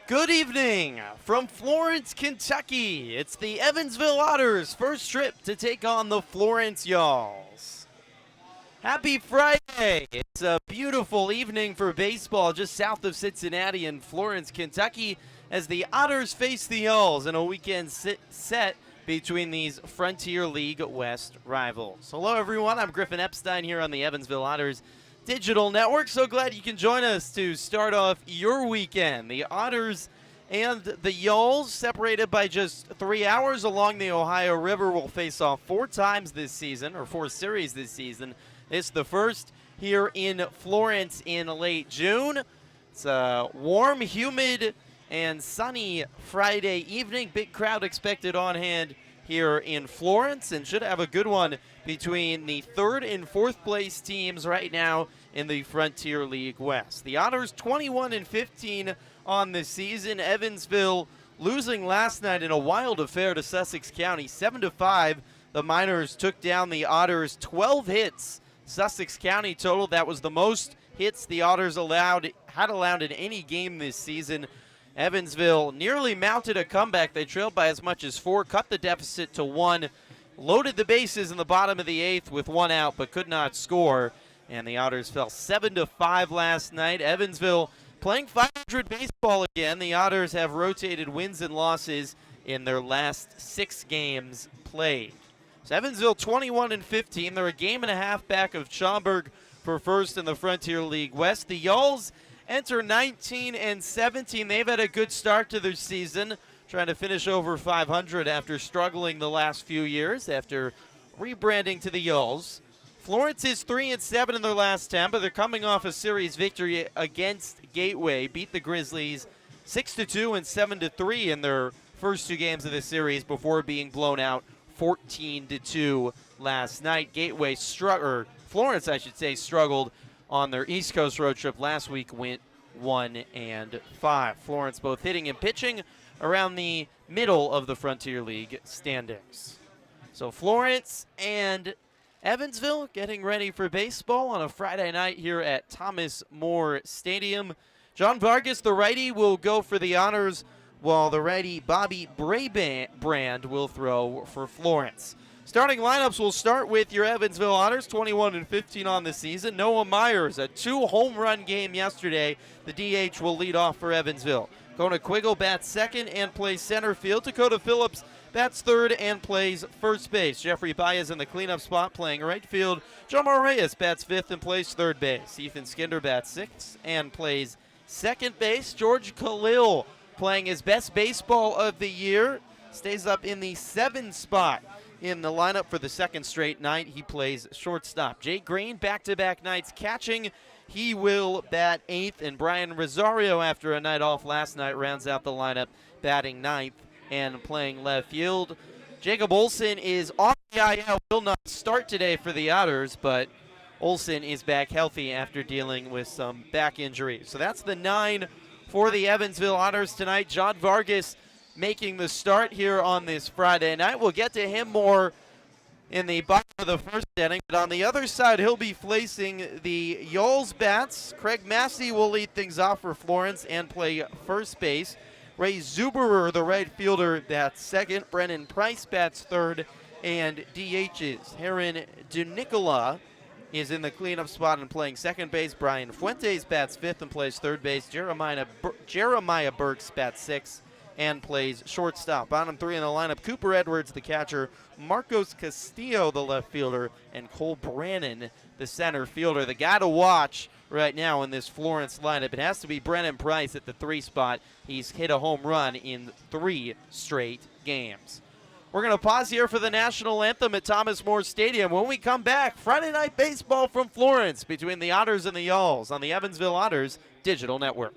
Good evening from Florence, Kentucky. It's the Evansville Otters' first trip to take on the Florence Y'alls. Happy Friday! It's a beautiful evening for baseball just south of Cincinnati in Florence, Kentucky, as the Otters face the Y'alls in a weekend set between these Frontier League West rivals. Hello, everyone. I'm Griffin Epstein here on the Evansville Otters Digital Network. So glad you can join us to start off your weekend. The Otters and the Y'alls, separated by just 3 hours along the Ohio River, will face off 4 times this season, or 4 series this season. It's the first here in Florence in late June. It's a warm, humid, and sunny Friday evening. Big crowd expected on hand here in Florence, and should have a good one between the 3rd and 4th place teams right now in the Frontier League West. The Otters 21-15 on the season. Evansville losing last night in a wild affair to Sussex County, 7-5. The Miners took down the Otters, 12 hits. Sussex County total, that was the most hits the Otters had allowed in any game this season. Evansville nearly mounted a comeback. They trailed by as much as 4, cut the deficit to 1, loaded the bases in the bottom of the 8th with 1 out, but could not score. And the Otters fell 7-5 last night. Evansville playing 500 baseball again. The Otters have rotated wins and losses in their last 6 games played. So Evansville 21-15. They're a game and a half back of Schaumburg for first in the Frontier League West. The Y'alls enter 19-17. They've had a good start to their season, trying to finish over 500 after struggling the last few years after rebranding to the Y'alls. Florence is 3-7 in their last 10, but they're coming off a series victory against Gateway. Beat the Grizzlies 6-2 and 7-3 in their first 2 games of the series before being blown out 14-2 last night. Florence, I should say, struggled on their East Coast road trip last week, went 1-5. Florence both hitting and pitching around the middle of the Frontier League standings. So Florence and Evansville getting ready for baseball on a Friday night here at Thomas More Stadium. John Vargas, the righty, will go for the Honors, while the righty Bobby Braybrand will throw for Florence. Starting lineups will start with your Evansville Otters, 21-15 on the season. Noah Myers, a 2-home-run game yesterday. The DH will lead off for Evansville. Kona Quiggle bats second and plays center field. Dakota Phillips bats third and plays first base. Jeffrey Baez in the cleanup spot playing right field. Jomar Reyes bats fifth and plays third base. Ethan Skinder bats sixth and plays second base. George Khalil playing his best baseball of the year. Stays up in the 7 spot in the lineup for the second straight night. He plays shortstop. Jake Green, back-to-back nights catching. He will bat 8th, and Brian Rosario, after a night off last night, rounds out the lineup, batting 9th and playing left field. Jacob Olson is off the IL, will not start today for the Otters, but Olson is back healthy after dealing with some back injuries. So that's the 9 for the Evansville Otters tonight. John Vargas making the start here on this Friday night. We'll get to him more in the bottom of the first inning, but on the other side, he'll be facing the Y'alls bats. Craig Massey will lead things off for Florence and play first base. Ray Zuberer, the right fielder, bats second. Brennan Price bats third, and DHs. Heron DeNicola is in the cleanup spot and playing second base. Brian Fuentes bats fifth and plays third base. Jeremiah Burks bats sixth and plays shortstop. Bottom 3 in the lineup: Cooper Edwards, the catcher, Marcos Castillo, the left fielder, and Cole Brannon, the center fielder. The guy to watch right now in this Florence lineup, it has to be Brennan Price at the 3 spot. He's hit a home run in 3 straight games. We're going to pause here for the national anthem at Thomas More Stadium. When we come back, Friday night baseball from Florence between the Otters and the Y'alls on the Evansville Otters Digital Network.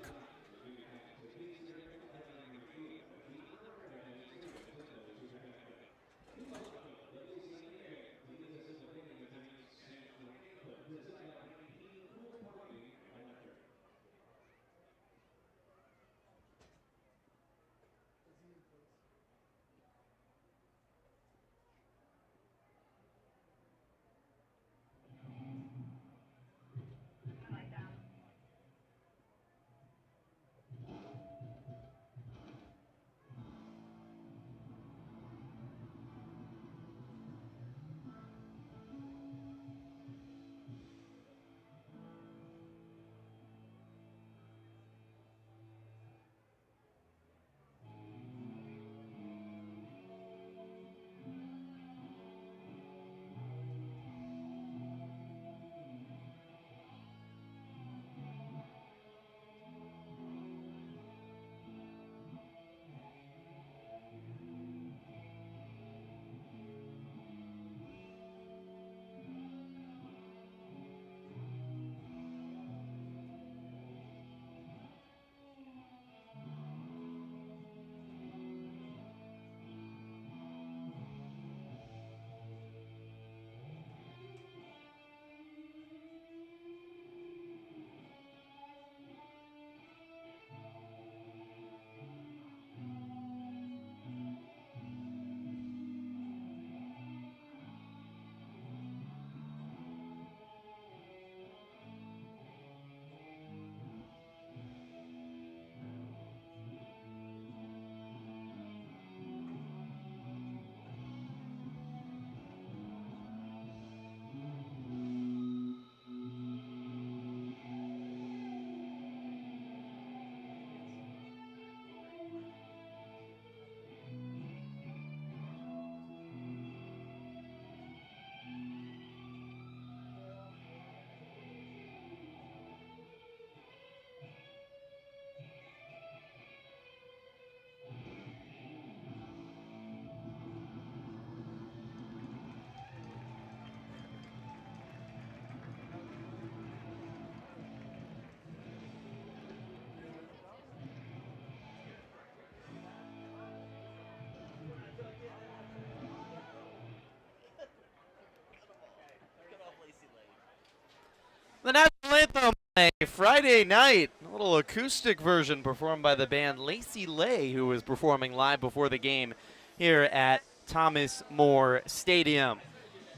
anthem on a Friday night. A little acoustic version performed by the band Lacey Lay, who was performing live before the game here at Thomas More Stadium.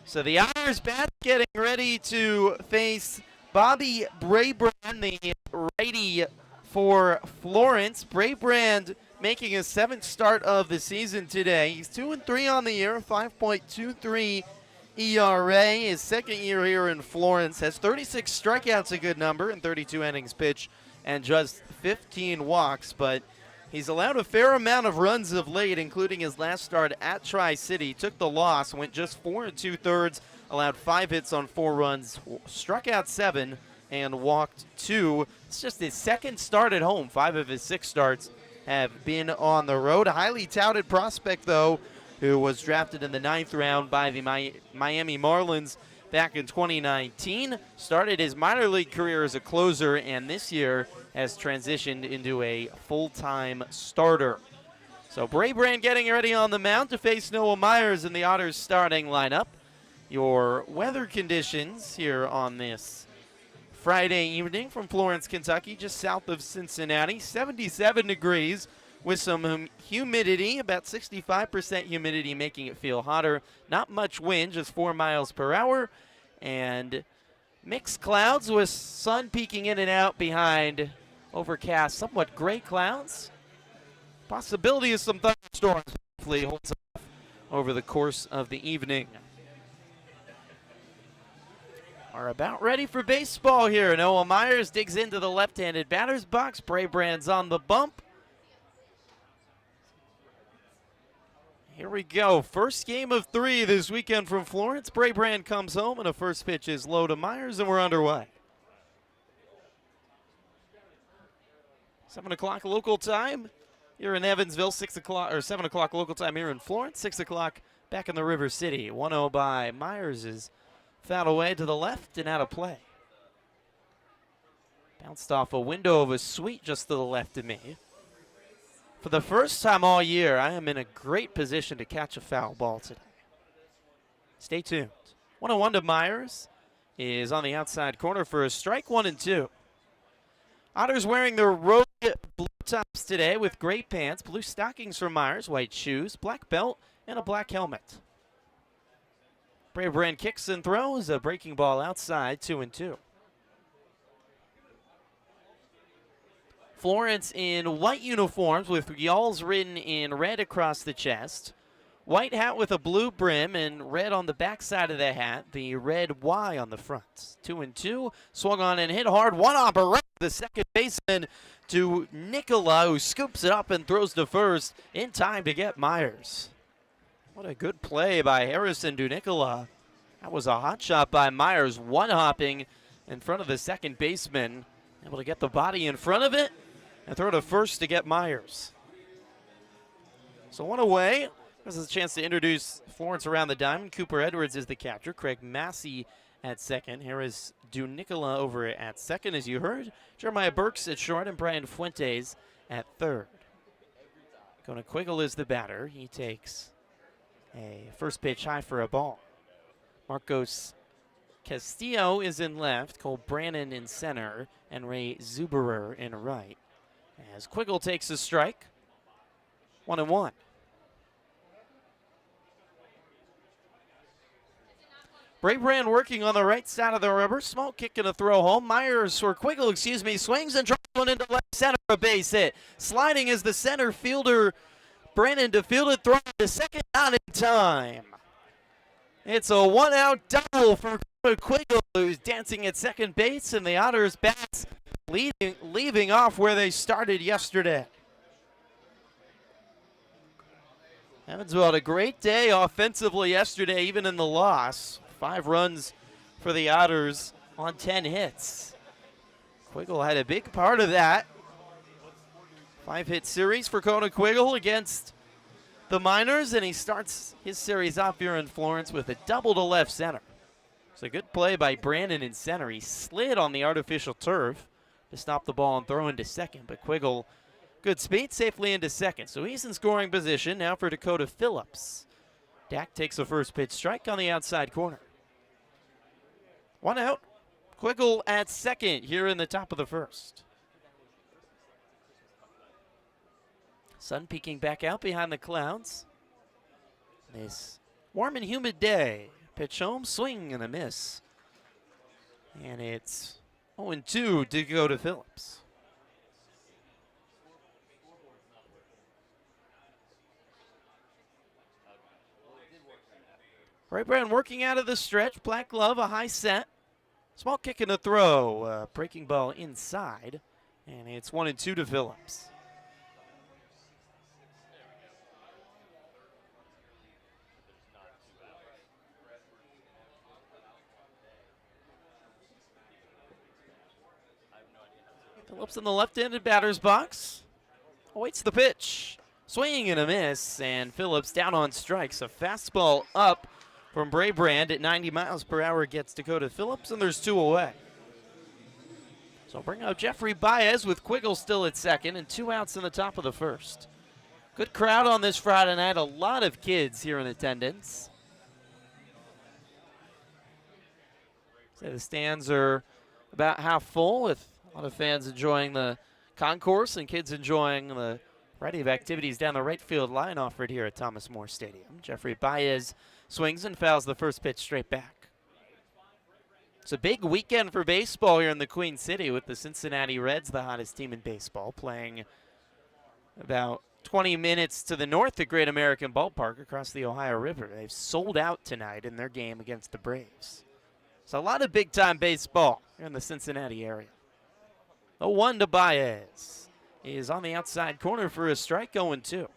So the Otters bat getting ready to face Bobby Brabrand, the righty for Florence. Brabrand making his 7th start of the season today. He's 2-3 on the year, 5.23 ERA. His 2nd year here in Florence, has 36 strikeouts, a good number, in 32 innings pitched, and just 15 walks. But he's allowed a fair amount of runs of late, including his last start at Tri-City. Took the loss, went just 4 2/3, allowed 5 hits on 4 runs, struck out 7, and walked 2. It's just his 2nd start at home. 5 of his 6 starts have been on the road. A highly touted prospect, though, who was drafted in the 9th round by the Miami Marlins back in 2019. Started his minor league career as a closer, and this year has transitioned into a full-time starter. So Brabrand getting ready on the mound to face Noah Myers in the Otters starting lineup. Your weather conditions here on this Friday evening from Florence, Kentucky, just south of Cincinnati. 77 degrees with some humidity, about 65% humidity, making it feel hotter. Not much wind, just 4 miles per hour. And mixed clouds with sun peeking in and out behind overcast, somewhat gray clouds. Possibility of some thunderstorms hopefully holds off over the course of the evening. Are about ready for baseball here. Noah Myers digs into the left-handed batter's box. Brabrand's on the bump. Here we go. First game of 3 this weekend from Florence. Brabrand comes home, and a first pitch is low to Myers, and we're underway. 7 o'clock local time here in Evansville. 6 o'clock or 7 o'clock local time here in Florence. 6 o'clock back in the River City. 1-0 by Myers is fouled away to the left and out of play. Bounced off a window of a suite just to the left of me. For the first time all year, I am in a great position to catch a foul ball today. Stay tuned. 1-1 to Myers is on the outside corner for a strike. 1-2. Otters wearing their road blue tops today with gray pants, blue stockings for Myers, white shoes, black belt, and a black helmet. Brabrand kicks and throws a breaking ball outside. 2-2. Florence in white uniforms with Y'alls written in red across the chest. White hat with a blue brim and red on the back side of the hat, the red Y on the front. 2-2. Swung on and hit hard. One hopper right to the second baseman to Nicola, who scoops it up and throws to first in time to get Myers. What a good play by Harrison to Nicola. That was a hot shot by Myers, one hopping in front of the second baseman. Able to get the body in front of it and throw to first to get Myers. So one away. This is a chance to introduce Florence around the diamond. Cooper Edwards is the catcher. Craig Massey at second. Here is Dunicola over at second, as you heard. Jeremiah Burks at short and Brian Fuentes at third. Kona Quiggle is the batter. He takes a first pitch high for a ball. Marcos Castillo is in left, Cole Brannon in center, and Ray Zuberer in right. As Quiggle takes a strike, 1-1. Brabrand working on the right side of the rubber. Small kick and a throw home. Myers, or Quiggle, excuse me, swings and drives one into left center for a base hit. Sliding is the center fielder, Brannon, to field it, throw to second, not in time. It's a one-out double for Quiggle, who's dancing at second base, and the Otters bats leaving off where they started yesterday. Evansville had a great day offensively yesterday, even in the loss. 5 runs for the Otters on 10 hits. Quiggle had a big part of that. 5-hit series for Kona Quiggle against the Miners, and he starts his series off here in Florence with a double to left center. It's a good play by Brandon in center. He slid on the artificial turf to stop the ball and throw into second, but Quiggle, good speed, safely into second. So he's in scoring position now for Dakota Phillips. Dak takes a first pitch strike on the outside corner. 1 out. Quiggle at second here in the top of the first. Sun peeking back out behind the clouds. This warm and humid day. Pitch home, swing and a miss. And it's 0-2 to go to Phillips. Brabrand working out of the stretch. Black glove, a high set. Small kick and a throw. Breaking ball inside. And it's 1-2 to Phillips. Phillips in the left-handed batter's box. Awaits the pitch. Swing and a miss. And Phillips down on strikes. A fastball up from Brabrand at 90 miles per hour gets to go to Phillips, and there's 2 away. So bring out Jeffrey Baez with Quiggle still at second and 2 outs in the top of the first. Good crowd on this Friday night. A lot of kids here in attendance. So the stands are about half full with a lot of fans enjoying the concourse and kids enjoying the variety of activities down the right field line offered here at Thomas More Stadium. Jeffrey Baez swings and fouls the first pitch straight back. It's a big weekend for baseball here in the Queen City with the Cincinnati Reds, the hottest team in baseball, playing about 20 minutes to the north at Great American Ballpark across the Ohio River. They've sold out tonight in their game against the Braves. So a lot of big-time baseball here in the Cincinnati area. 0-1 to Baez. He is on the outside corner for a strike, 0-2.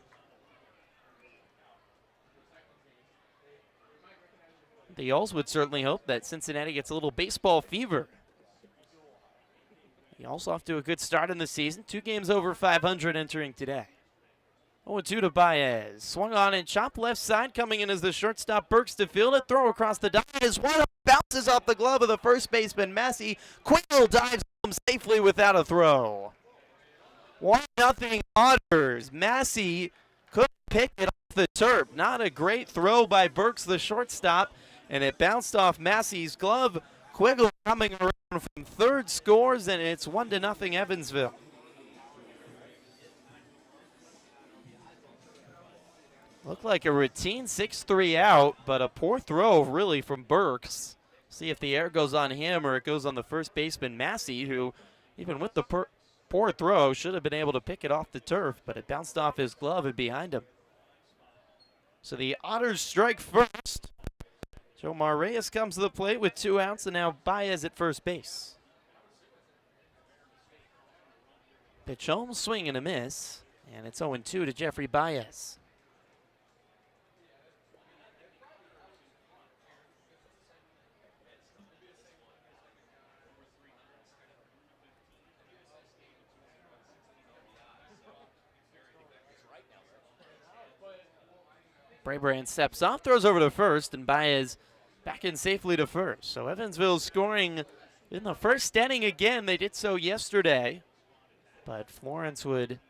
The Ols would certainly hope that Cincinnati gets a little baseball fever. The Ols off to a good start in the season. 2 games over 500 entering today. 0-2 to Baez. Swung on and chopped left side. Coming in as the shortstop Burks to field it. Throw across the dive is one up. Bounces off the glove of the first baseman Massey. Quiggle dives home safely without a throw. 1-0 Otters. Massey couldn't pick it off the turf. Not a great throw by Burks, the shortstop. And it bounced off Massey's glove. Quiggle coming around from third scores, and it's 1-0 Evansville. Looked like a routine 6-3 out, but a poor throw really from Burks. See if the air goes on him or it goes on the first baseman Massey, who even with the poor throw should have been able to pick it off the turf, but it bounced off his glove and behind him. So the Otters strike first. Jomar Reyes comes to the plate with 2 outs, and now Baez at first base. Pitch home, swing and a miss, and it's 0-2 to Jeffrey Baez. Brabrand steps off, throws over to first, and Baez back in safely to first. So Evansville scoring in the first inning again. They did so yesterday, but Florence would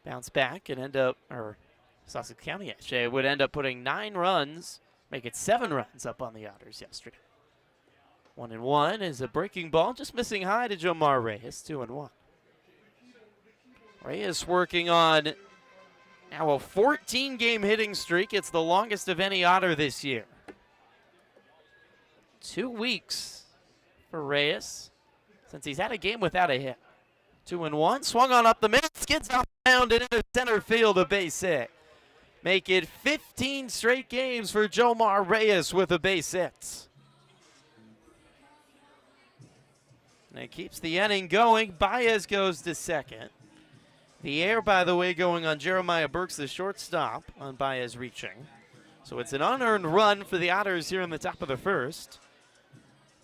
bounce back and end up, or Sussex County actually, would end up putting 9 runs, make it 7 runs up on the Otters yesterday. 1-1 is a breaking ball, just missing high to Jomar Reyes, 2-1. Reyes working on now a 14-game hitting streak. It's the longest of any Otter this year. 2 weeks for Reyes since he's had a game without a hit. 2-1, swung on up the middle, skids off the mound and into center field, a base hit. Make it 15 straight games for Jomar Reyes with a base hit. And it keeps the inning going. Baez goes to second. The air, by the way, going on Jeremiah Burks, the shortstop, on Baez reaching. So it's an unearned run for the Otters here in the top of the first.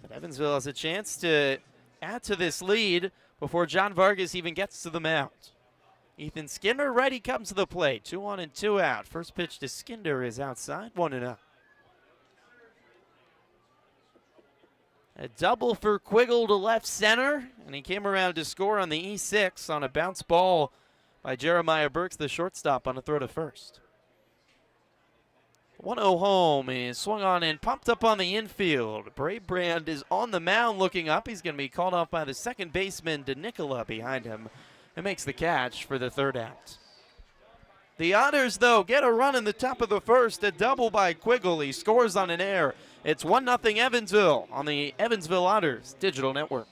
But Evansville has a chance to add to this lead before John Vargas even gets to the mound. Ethan Skinner, righty, comes to the plate. 2 on and 2 out. First pitch to Skinner is outside, 1-0. A double for Quiggle to left center, and he came around to score on the E6 on a bounce ball by Jeremiah Burks, the shortstop, on a throw to first. 1-0 home is swung on and popped up on the infield. Brand is on the mound looking up. He's going to be called off by the second baseman, DeNicola, behind him, and makes the catch for the third out. The Otters, though, get a run in the top of the first, a double by Quiggle. He scores on an error. It's 1-0 Evansville on the Evansville Otters digital network.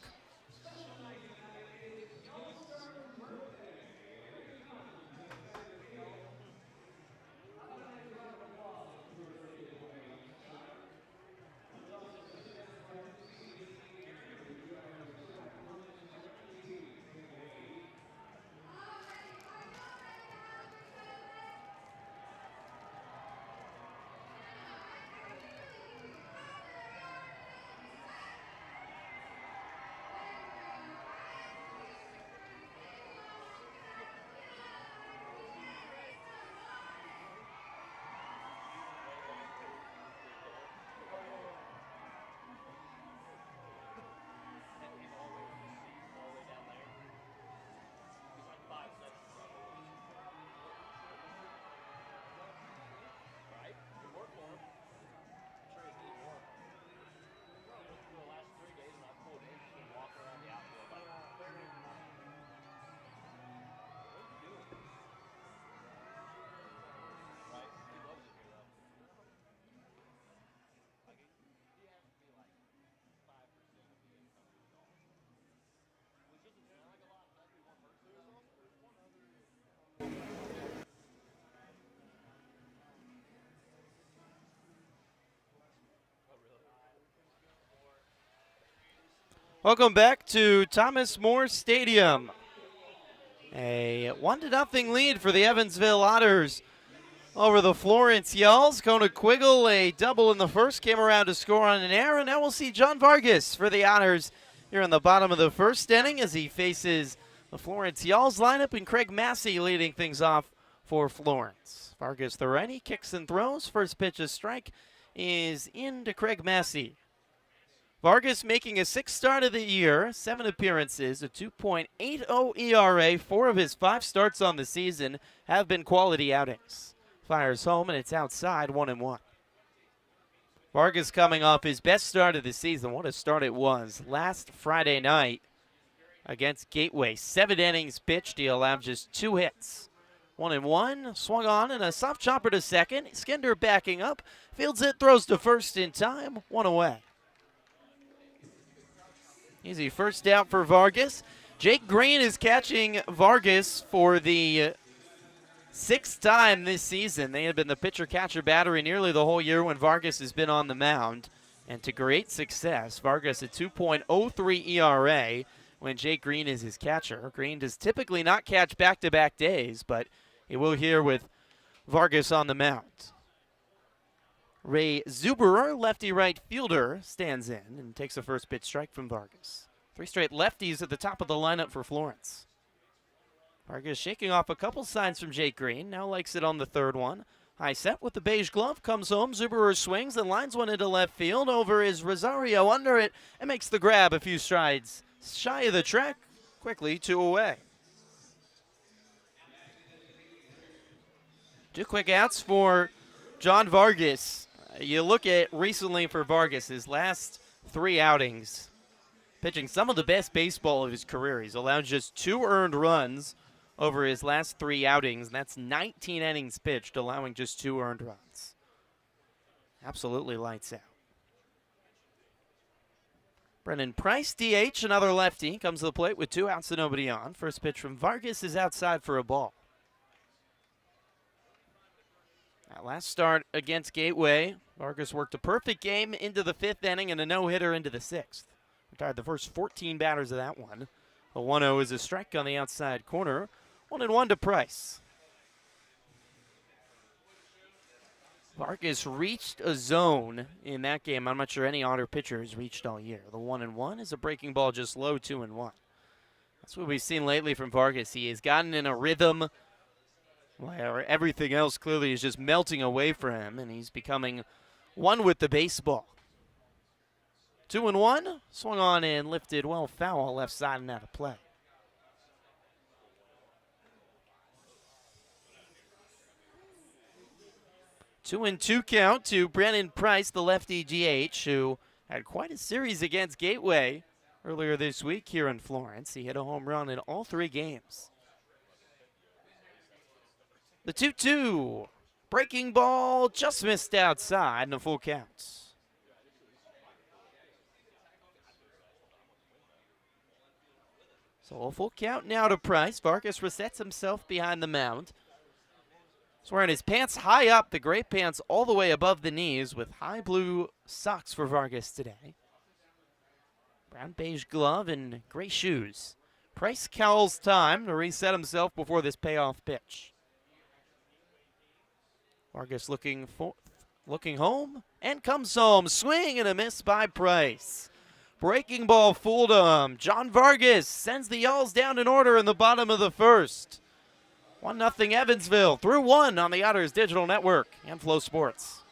Welcome back to Thomas More Stadium. A 1-0 lead for the Evansville Otters over the Florence Yells. Kona Quiggle, a double in the first, came around to score on an error. Now we'll see John Vargas for the Otters here in the bottom of the first inning as he faces the Florence Yells lineup, and Craig Massey leading things off for Florence. Vargas, the righty, kicks and throws. First pitch, a strike, is into Craig Massey. Vargas making a sixth start of the year, 7 appearances, a 2.80 ERA. 4 of his 5 starts on the season have been quality outings. Fires home, and it's outside, 1-1. Vargas coming off his best start of the season. What a start it was last Friday night against Gateway. 7 innings pitched. He allowed just 2 hits. 1-1, swung on, and a soft chopper to second. Skinder backing up, fields it, throws to first in time, 1 away. Easy first out for Vargas. Jake Green is catching Vargas for the 6th time this season. They have been the pitcher-catcher battery nearly the whole year when Vargas has been on the mound. And to great success, Vargas a 2.03 ERA when Jake Green is his catcher. Green does typically not catch back-to-back days, but he will here with Vargas on the mound. Ray Zuberer, lefty-right fielder, stands in and takes a first pitch strike from Vargas. 3 straight lefties at the top of the lineup for Florence. Vargas shaking off a couple signs from Jake Green, now likes it on the third one. High set with the beige glove, comes home, Zuberer swings and lines one into left field. Over is Rosario under it and makes the grab a few strides shy of the track, quickly 2 away. 2 quick outs for John Vargas. You look at recently for Vargas, his last 3 outings, pitching some of the best baseball of his career. He's allowed just 2 earned runs over his last 3 outings, and that's 19 innings pitched, allowing just 2 earned runs. Absolutely lights out. Brennan Price, DH, another lefty, comes to the plate with 2 outs and nobody on. First pitch from Vargas is outside for a ball. That last start against Gateway, Vargas worked a perfect game into the 5th inning and a no-hitter into the 6th. Retired the first 14 batters of that one. A 1-0 is a strike on the outside corner. 1-1 to Price. Vargas reached a zone in that game I'm not sure any Otter pitcher has reached all year. The 1-1 is a breaking ball just low, 2-1. That's what we've seen lately from Vargas. He has gotten in a rhythm where everything else clearly is just melting away for him, and he's becoming one with the baseball. 2-1, swung on and lifted well foul left side and out of play. 2-2 count to Brennan Price, the lefty DH, who had quite a series against Gateway earlier this week here in Florence. He hit a home run in all 3 games. The 2-2. Breaking ball just missed outside and a full count. So a full count now to Price. Vargas resets himself behind the mound. He's wearing his pants high up, the gray pants all the way above the knees with high blue socks for Vargas today. Brown beige glove and gray shoes. Price calls time to reset himself before this payoff pitch. Vargas looking home and comes home. Swing and a miss by Price. Breaking ball fooled him. John Vargas sends the Yalls down in order in the bottom of the first. 1-0 Evansville through 1 on the Otters Digital Network and Flow Sports.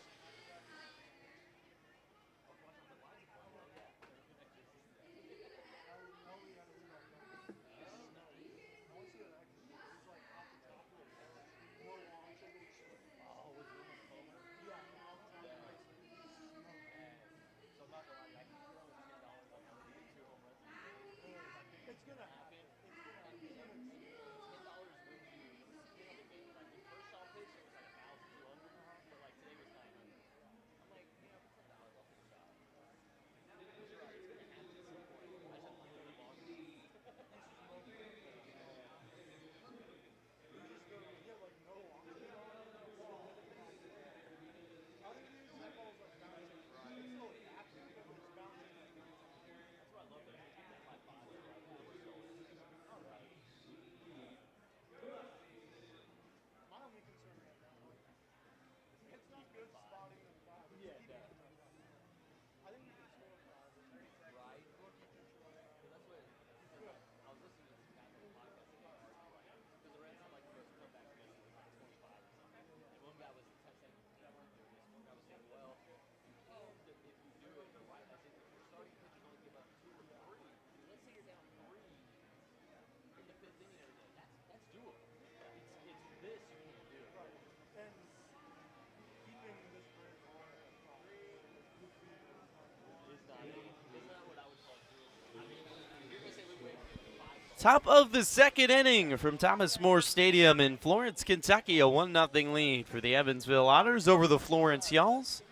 Top of the second inning from Thomas More Stadium in Florence, Kentucky. A 1-0 lead for the Evansville Otters over the Florence Yalls.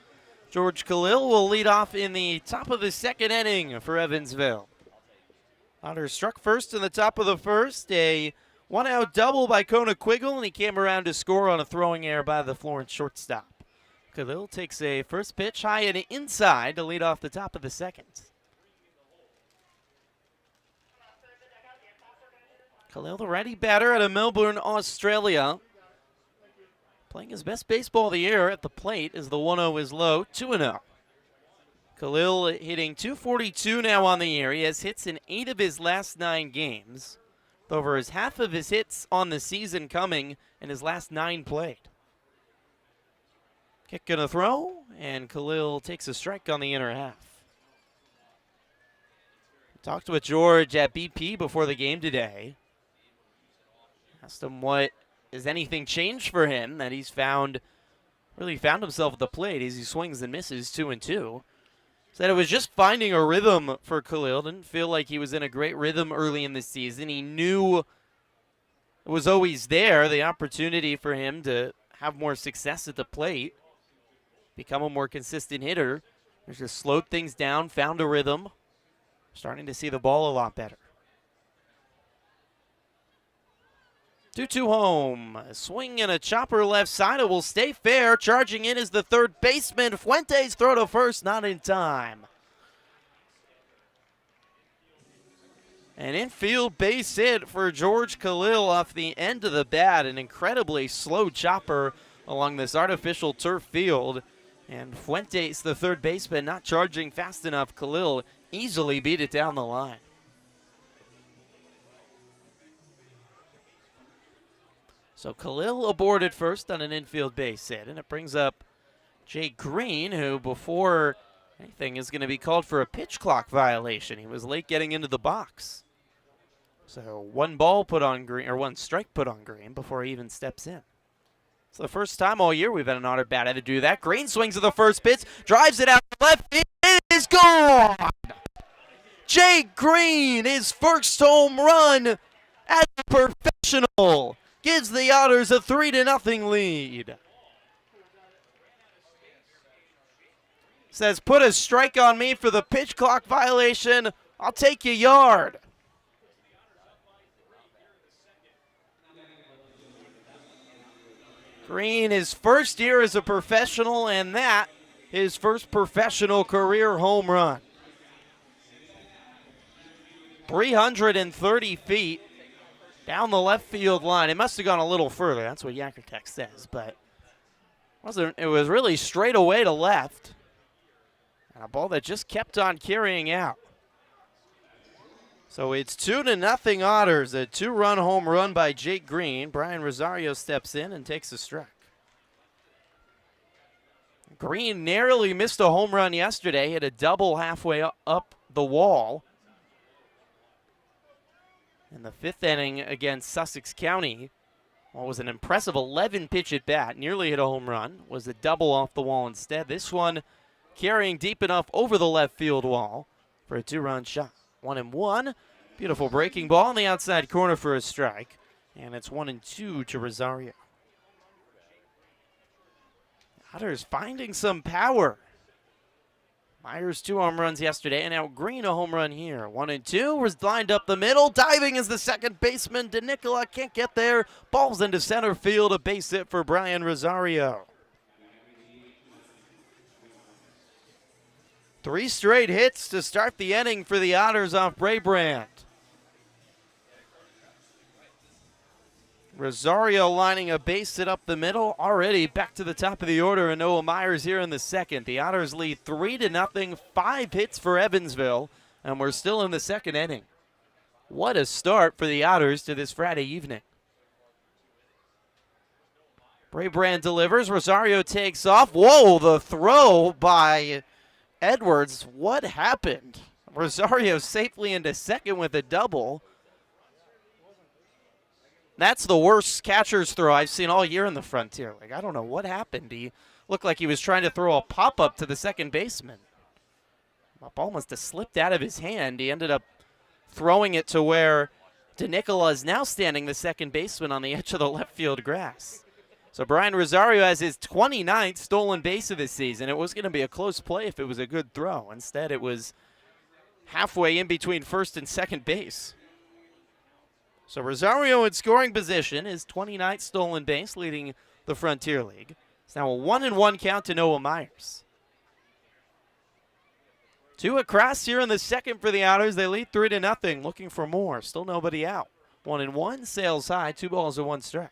George Khalil will lead off in the top of the second inning for Evansville. Otters struck first in the top of the first. A one-out double by Kona Quiggle, and he came around to score on a throwing error by the Florence shortstop. Khalil takes a first pitch high and inside to lead off the top of the second. Khalil, the righty batter out of Melbourne, Australia. Playing his best baseball of the year at the plate as the 1-0 is low, 2-0. Khalil hitting .242 now on the year. He has hits in 8 of his last 9 games. With over half of his hits on the season coming in his last 9 played. Kick gonna throw, and Khalil takes a strike on the inner half. Talked with George at BP before the game today. Asked him what, has anything changed for him that he's really found himself at the plate as he swings and misses 2-2. Said it was just finding a rhythm for Khalil. Didn't feel like he was in a great rhythm early in the season. He knew it was always there, the opportunity for him to have more success at the plate, become a more consistent hitter. He's just slowed things down, found a rhythm, starting to see the ball a lot better. 2-2 home. A swing and a chopper left side. It will stay fair. Charging in is the third baseman. Fuentes throw to first, not in time. An infield base hit for George Khalil off the end of the bat. An incredibly slow chopper along this artificial turf field. And Fuentes, the third baseman, not charging fast enough. Khalil easily beat it down the line. So Khalil aboard at first on an infield base hit, and it brings up Jay Green, who before anything is going to be called for a pitch clock violation. He was late getting into the box. So one strike put on Green before he even steps in. It's the first time all year we've had an Otter bat to do that. Green swings to the first pitch, drives it out to left. It is gone! Jake Green, his first home run as a professional, gives the Otters a 3-0 lead. Says, put a strike on me for the pitch clock violation. I'll take your yard. Green, his first year as a professional, and that his first professional career home run. 330 feet down the left field line. It must have gone a little further. That's what Yakkertech says, but it was really straight away to left. And a ball that just kept on carrying out. So it's 2-0 Otters. A 2-run home run by Jake Green. Brian Rosario steps in and takes a strike. Green narrowly missed a home run yesterday. Hit a double halfway up the wall. In the 5th inning against Sussex County, what was an impressive 11-pitch at bat. Nearly hit a home run. Was a double off the wall instead. This one carrying deep enough over the left field wall for a 2-run shot. 1-1. Beautiful breaking ball on the outside corner for a strike. And it's 1-2 to Rosario. Otters finding some power. Myers 2 home runs yesterday, and now Green a home run here. 1-2 was lined up the middle. Diving is the second baseman. DeNicola can't get there. Ball's into center field. A base hit for Brian Rosario. 3 straight hits to start the inning for the Otters off Braybrand. Rosario lining a base hit up the middle. Already back to the top of the order, and Noah Myers here in the second. The Otters lead 3-0, 5 hits for Evansville, and we're still in the second inning. What a start for the Otters to this Friday evening. Braybrand delivers. Rosario takes off. Whoa, the throw by Edwards. What happened? Rosario safely into second with a double. That's the worst catcher's throw I've seen all year in the Frontier League. I don't know what happened. He looked like he was trying to throw a pop-up to the second baseman. The ball must have slipped out of his hand. He ended up throwing it to where DeNicola is now standing, the second baseman, on the edge of the left field grass. So Brian Rosario has his 29th stolen base of the season. It was going to be a close play if it was a good throw. Instead, it was halfway in between first and second base. So Rosario in scoring position, his 29th stolen base, leading the Frontier League. It's now a 1-1 count to Noah Myers. 2 across here in the second for the Otters. They lead 3-0, looking for more. Still nobody out. 1-1, sails high, 2 balls and 1 strike.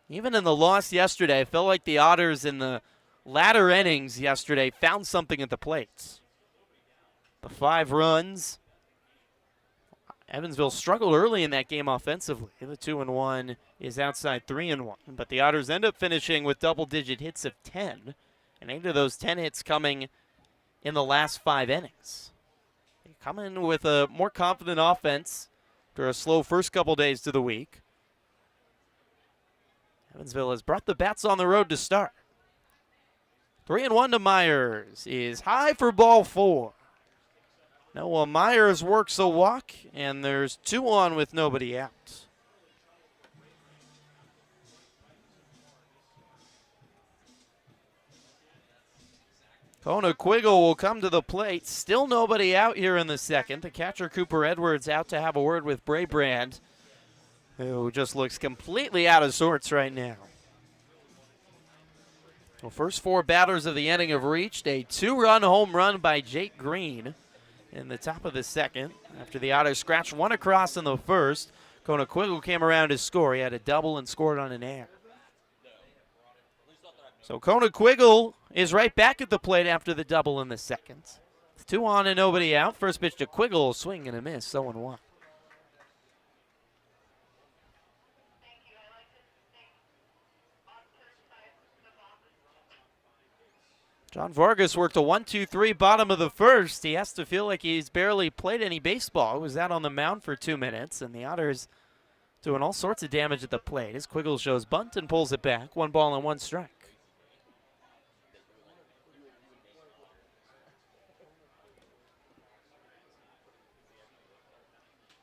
Even in the loss yesterday, I felt like the Otters in the latter innings yesterday found something at the plates. The 5 runs. Evansville struggled early in that game offensively. The 2-1 is outside 3-1. But the Otters end up finishing with double-digit hits of 10. And 8 of those 10 hits coming in the last 5 innings. They come in with a more confident offense after a slow first couple days to the week. Evansville has brought the bats on the road to start. 3-1 to Myers is high for ball 4. Noah Myers works a walk, and there's 2 on with nobody out. Kona Quiggle will come to the plate. Still nobody out here in the second. The catcher, Cooper Edwards, out to have a word with Braybrand, who just looks completely out of sorts right now. The first 4 batters of the inning have reached a 2-run home run by Jake Green in the top of the second. After the Otters scratched 1 across in the first, Kona Quiggle came around to score. He had a double and scored on an air. So Kona Quiggle is right back at the plate after the double in the second. 2 on and nobody out. First pitch to Quiggle, swing and a miss, 0-1. John Vargas worked a 1-2-3 bottom of the first. He has to feel like he's barely played any baseball. He was out on the mound for 2 minutes, and the Otters doing all sorts of damage at the plate as Quiggle shows bunt and pulls it back. 1 ball and 1 strike.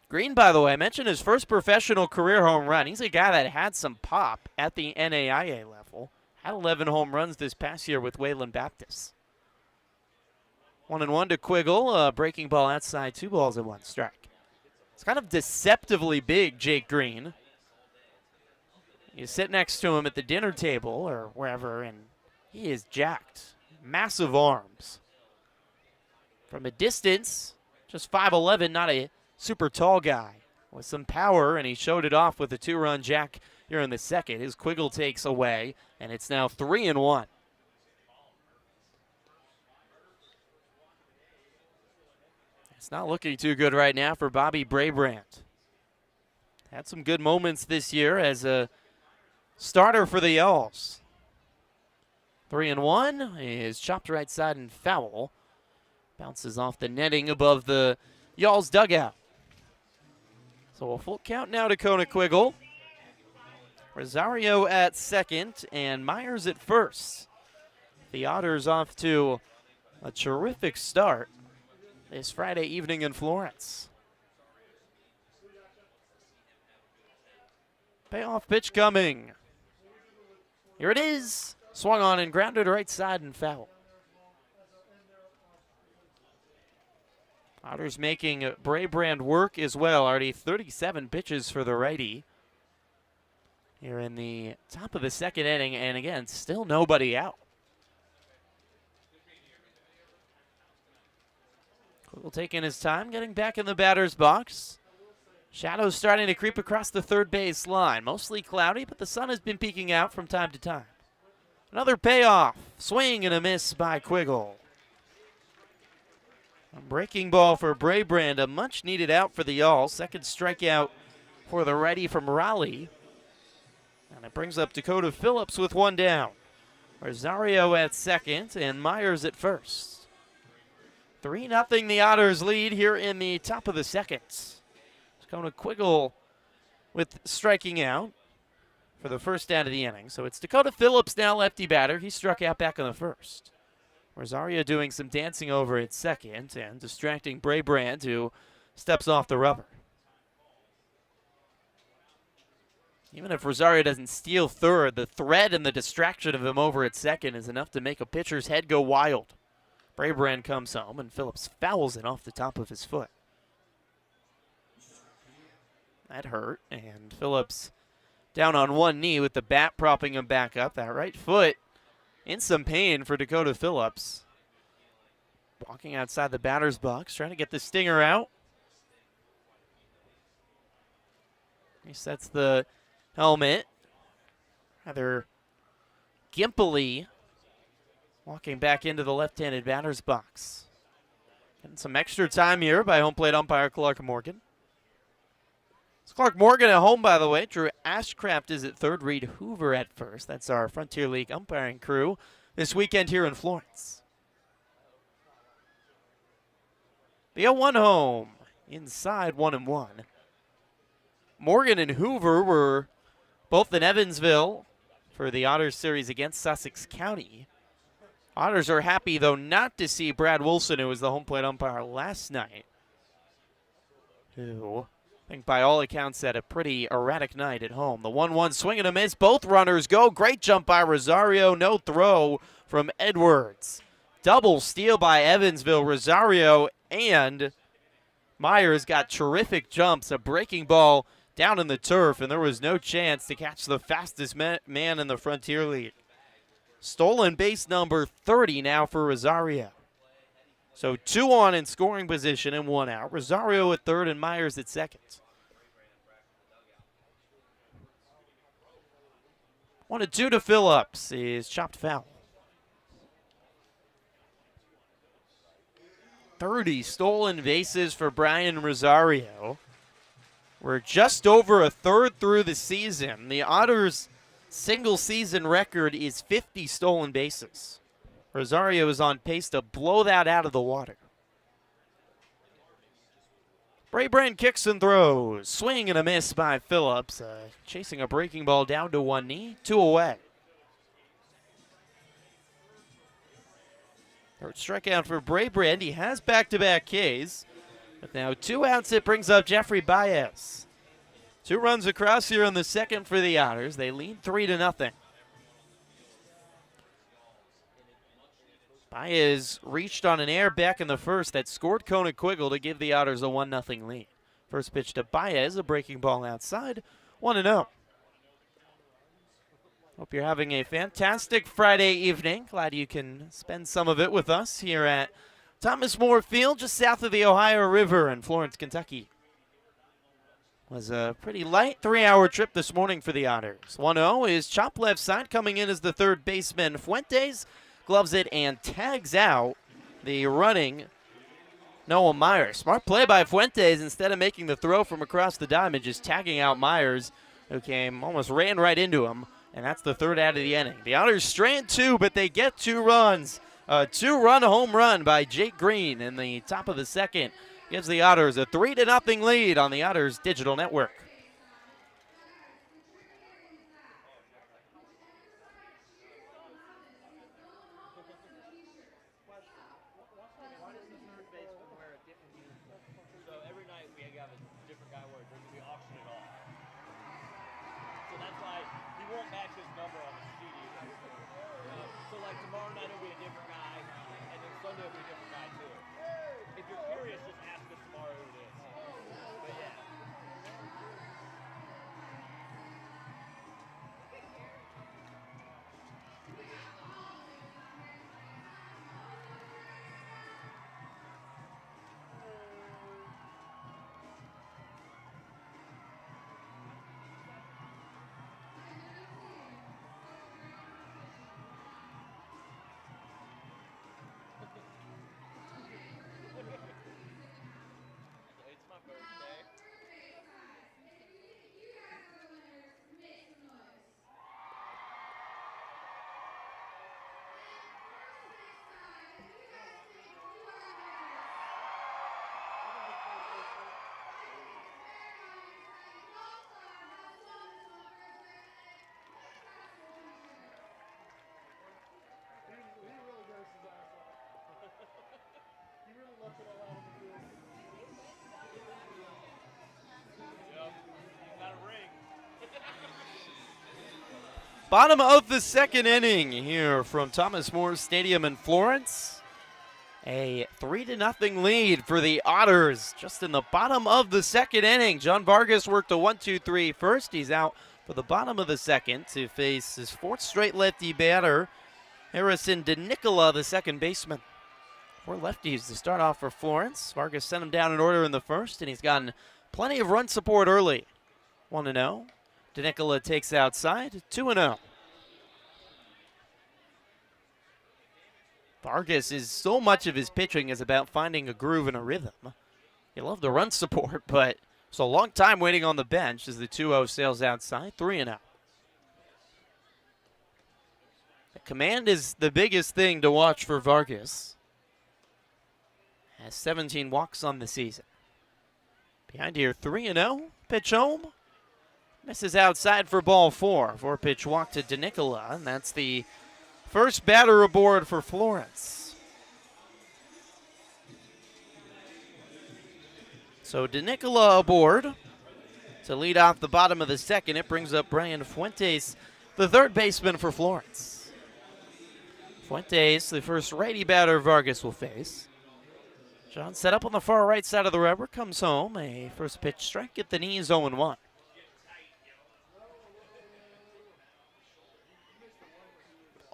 Green, by the way, I mentioned his first professional career home run. He's a guy that had some pop at the NAIA level. Had 11 home runs this past year with Wayland Baptist. 1-1 to Quiggle. Breaking ball outside, 2 balls and 1 strike. It's kind of deceptively big, Jake Green. You sit next to him at the dinner table or wherever, and he is jacked. Massive arms. From a distance, just 5'11", not a super tall guy with some power, and he showed it off with a 2-run jack here in the second. His Quiggle takes away, and it's now 3-1. It's not looking too good right now for Bobby Brabrand. Had some good moments this year as a starter for the Y'alls. 3-1 is chopped right side and foul. Bounces off the netting above the Y'alls dugout. So a full count now to Kona Quiggle. Rosario at second and Myers at first. The Otters off to a terrific start this Friday evening in Florence. Payoff pitch coming. Here it is. Swung on and grounded right side and foul. Otters making Brabrand work as well. Already 37 pitches for the righty here in the top of the second inning. And again, still nobody out. Quiggle taking his time, getting back in the batter's box. Shadows starting to creep across the third base line. Mostly cloudy, but the sun has been peeking out from time to time. Another payoff. Swing and a miss by Quiggle. A breaking ball for Brabrand, a much needed out for the Y'alls. Second strikeout for the righty from Raleigh. And it brings up Dakota Phillips with 1 down. Rosario at second and Myers at first. 3-0 the Otters lead here in the top of the second. Dakota Quiggle with striking out for the first out of the inning. So it's Dakota Phillips now lefty batter. He struck out back in the first. Rosario doing some dancing over at second and distracting Brabrand, who steps off the rubber. Even if Rosario doesn't steal third, the threat and the distraction of him over at second is enough to make a pitcher's head go wild. Brabrand comes home, and Phillips fouls it off the top of his foot. That hurt, and Phillips down on one knee with the bat propping him back up. That right foot in some pain for Dakota Phillips. Walking outside the batter's box, trying to get the stinger out. He sets the helmet. Rather gimpily walking back into the left-handed batter's box. Getting some extra time here by home plate umpire Clark Morgan. It's Clark Morgan at home, by the way. Drew Ashcraft is at third. Reed Hoover at first. That's our Frontier League umpiring crew this weekend here in Florence. The 0-1 home. Inside 1-1. Morgan and Hoover were both in Evansville for the Otters series against Sussex County. Otters are happy, though, not to see Brad Wilson, who was the home plate umpire last night, who I think by all accounts had a pretty erratic night at home. The 1-1 swing and a miss. Both runners go. Great jump by Rosario. No throw from Edwards. Double steal by Evansville. Rosario and Myers got terrific jumps. A breaking ball down in the turf, and there was no chance to catch the fastest man in the Frontier League. Stolen base number 30 now for Rosario. So 2 on in scoring position and 1 out. Rosario at third and Myers at second. 1-2 to Phillips is chopped foul. 30 stolen bases for Brian Rosario. We're just over a third through the season. The Otters' single-season record is 50 stolen bases. Rosario is on pace to blow that out of the water. Braybrand kicks and throws. Swing and a miss by Phillips. Chasing a breaking ball down to one knee. 2 away. Third strikeout for Braybrand. He has back-to-back Ks. But now 2 outs, it brings up Jeffrey Baez. 2 runs across here in the second for the Otters. They lead 3-0. Baez reached on an error back in the first that scored Kona Quiggle to give the Otters a 1-0 lead. First pitch to Baez, a breaking ball outside, 1-0. Hope you're having a fantastic Friday evening. Glad you can spend some of it with us here at Thomas More Field, just south of the Ohio River in Florence, Kentucky. Was a pretty light 3-hour trip this morning for the Otters. 1-0 is chop left side, coming in as the third baseman Fuentes. Gloves it and tags out the running Noah Myers. Smart play by Fuentes. Instead of making the throw from across the diamond, just tagging out Myers, who almost ran right into him. And that's the third out of the inning. The Otters strand 2, but they get 2 runs. A 2-run home run by Jake Green in the top of the second gives the Otters a 3-0 lead on the Otters Digital Network. Bottom of the second inning here from Thomas More Stadium in Florence. A 3-0 lead for the Otters just in the bottom of the second inning. John Vargas worked a 1-2-3 first. He's out for the bottom of the second to face his 4th straight lefty batter, Harrison DeNicola, the second baseman. 4 lefties to start off for Florence. Vargas sent him down in order in the first, and he's gotten plenty of run support early. 1-0. DeNicola takes outside, 2-0. Vargas is so much of his pitching is about finding a groove and a rhythm. You love the run support, but it's a long time waiting on the bench as the 2-0 sails outside, 3-0. The command is the biggest thing to watch for Vargas. Has 17 walks on the season. Behind here, 3-0. Pitch home. Misses outside for ball 4. 4-pitch walk to DeNicola, and that's the first batter aboard for Florence. So DeNicola aboard to lead off the bottom of the second. It brings up Brian Fuentes, the third baseman for Florence. Fuentes, the first righty batter Vargas will face. John set up on the far right side of the rubber, comes home. A first pitch strike at the knees, 0-1.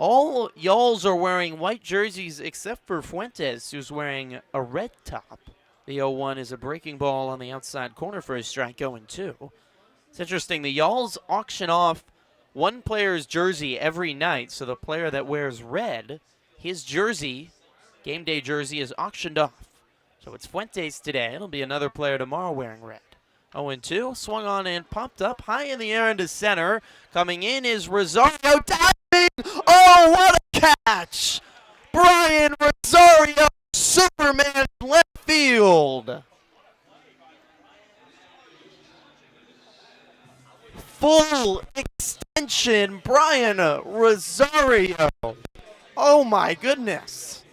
All Y'alls are wearing white jerseys except for Fuentes, who's wearing a red top. The 0-1 is a breaking ball on the outside corner for a strike, 0-2. It's interesting, the Y'alls auction off one player's jersey every night, so the player that wears red, his jersey, game day jersey, is auctioned off. So it's Fuentes today. It'll be another player tomorrow wearing red. 0-2, swung on and popped up high in the air into center. Coming in is Rosario, diving! Oh, what a catch! Brian Rosario, Superman left field. full extension, Brian Rosario. Oh my goodness.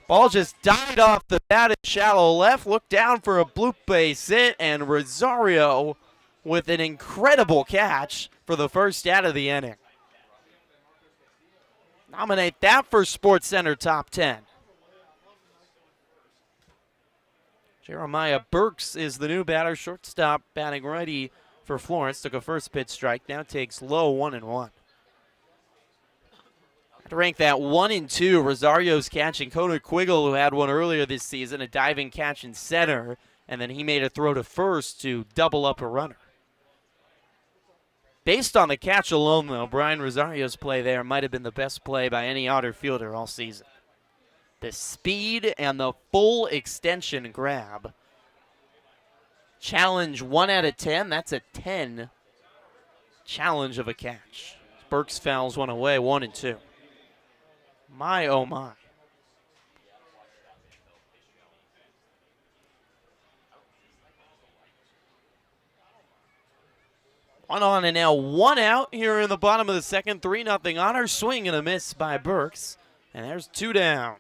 Ball just died off the bat at shallow left, looked down for a bloop base hit, and Rosario with an incredible catch for the first out of the inning. Nominate that for SportsCenter Top 10. Jeremiah Burks is the new batter, shortstop, batting righty for Florence. Took a first pitch strike, now takes low 1-1. To rank that 1-2, Rosario's catching Kona Quiggle, who had one earlier this season, a diving catch in center, and then he made a throw to first to double up a runner. Based on the catch alone, though, Brian Rosario's play there might have been the best play by any Otter fielder all season. The speed and the full extension grab. Challenge 1 out of 10. That's a 10 challenge of a catch. Burks fouls one away, 1-2. My, oh my. One on and now 1 out here in the bottom of the second. 3-0 Otter. Swing and a miss by Burks. And there's 2 down.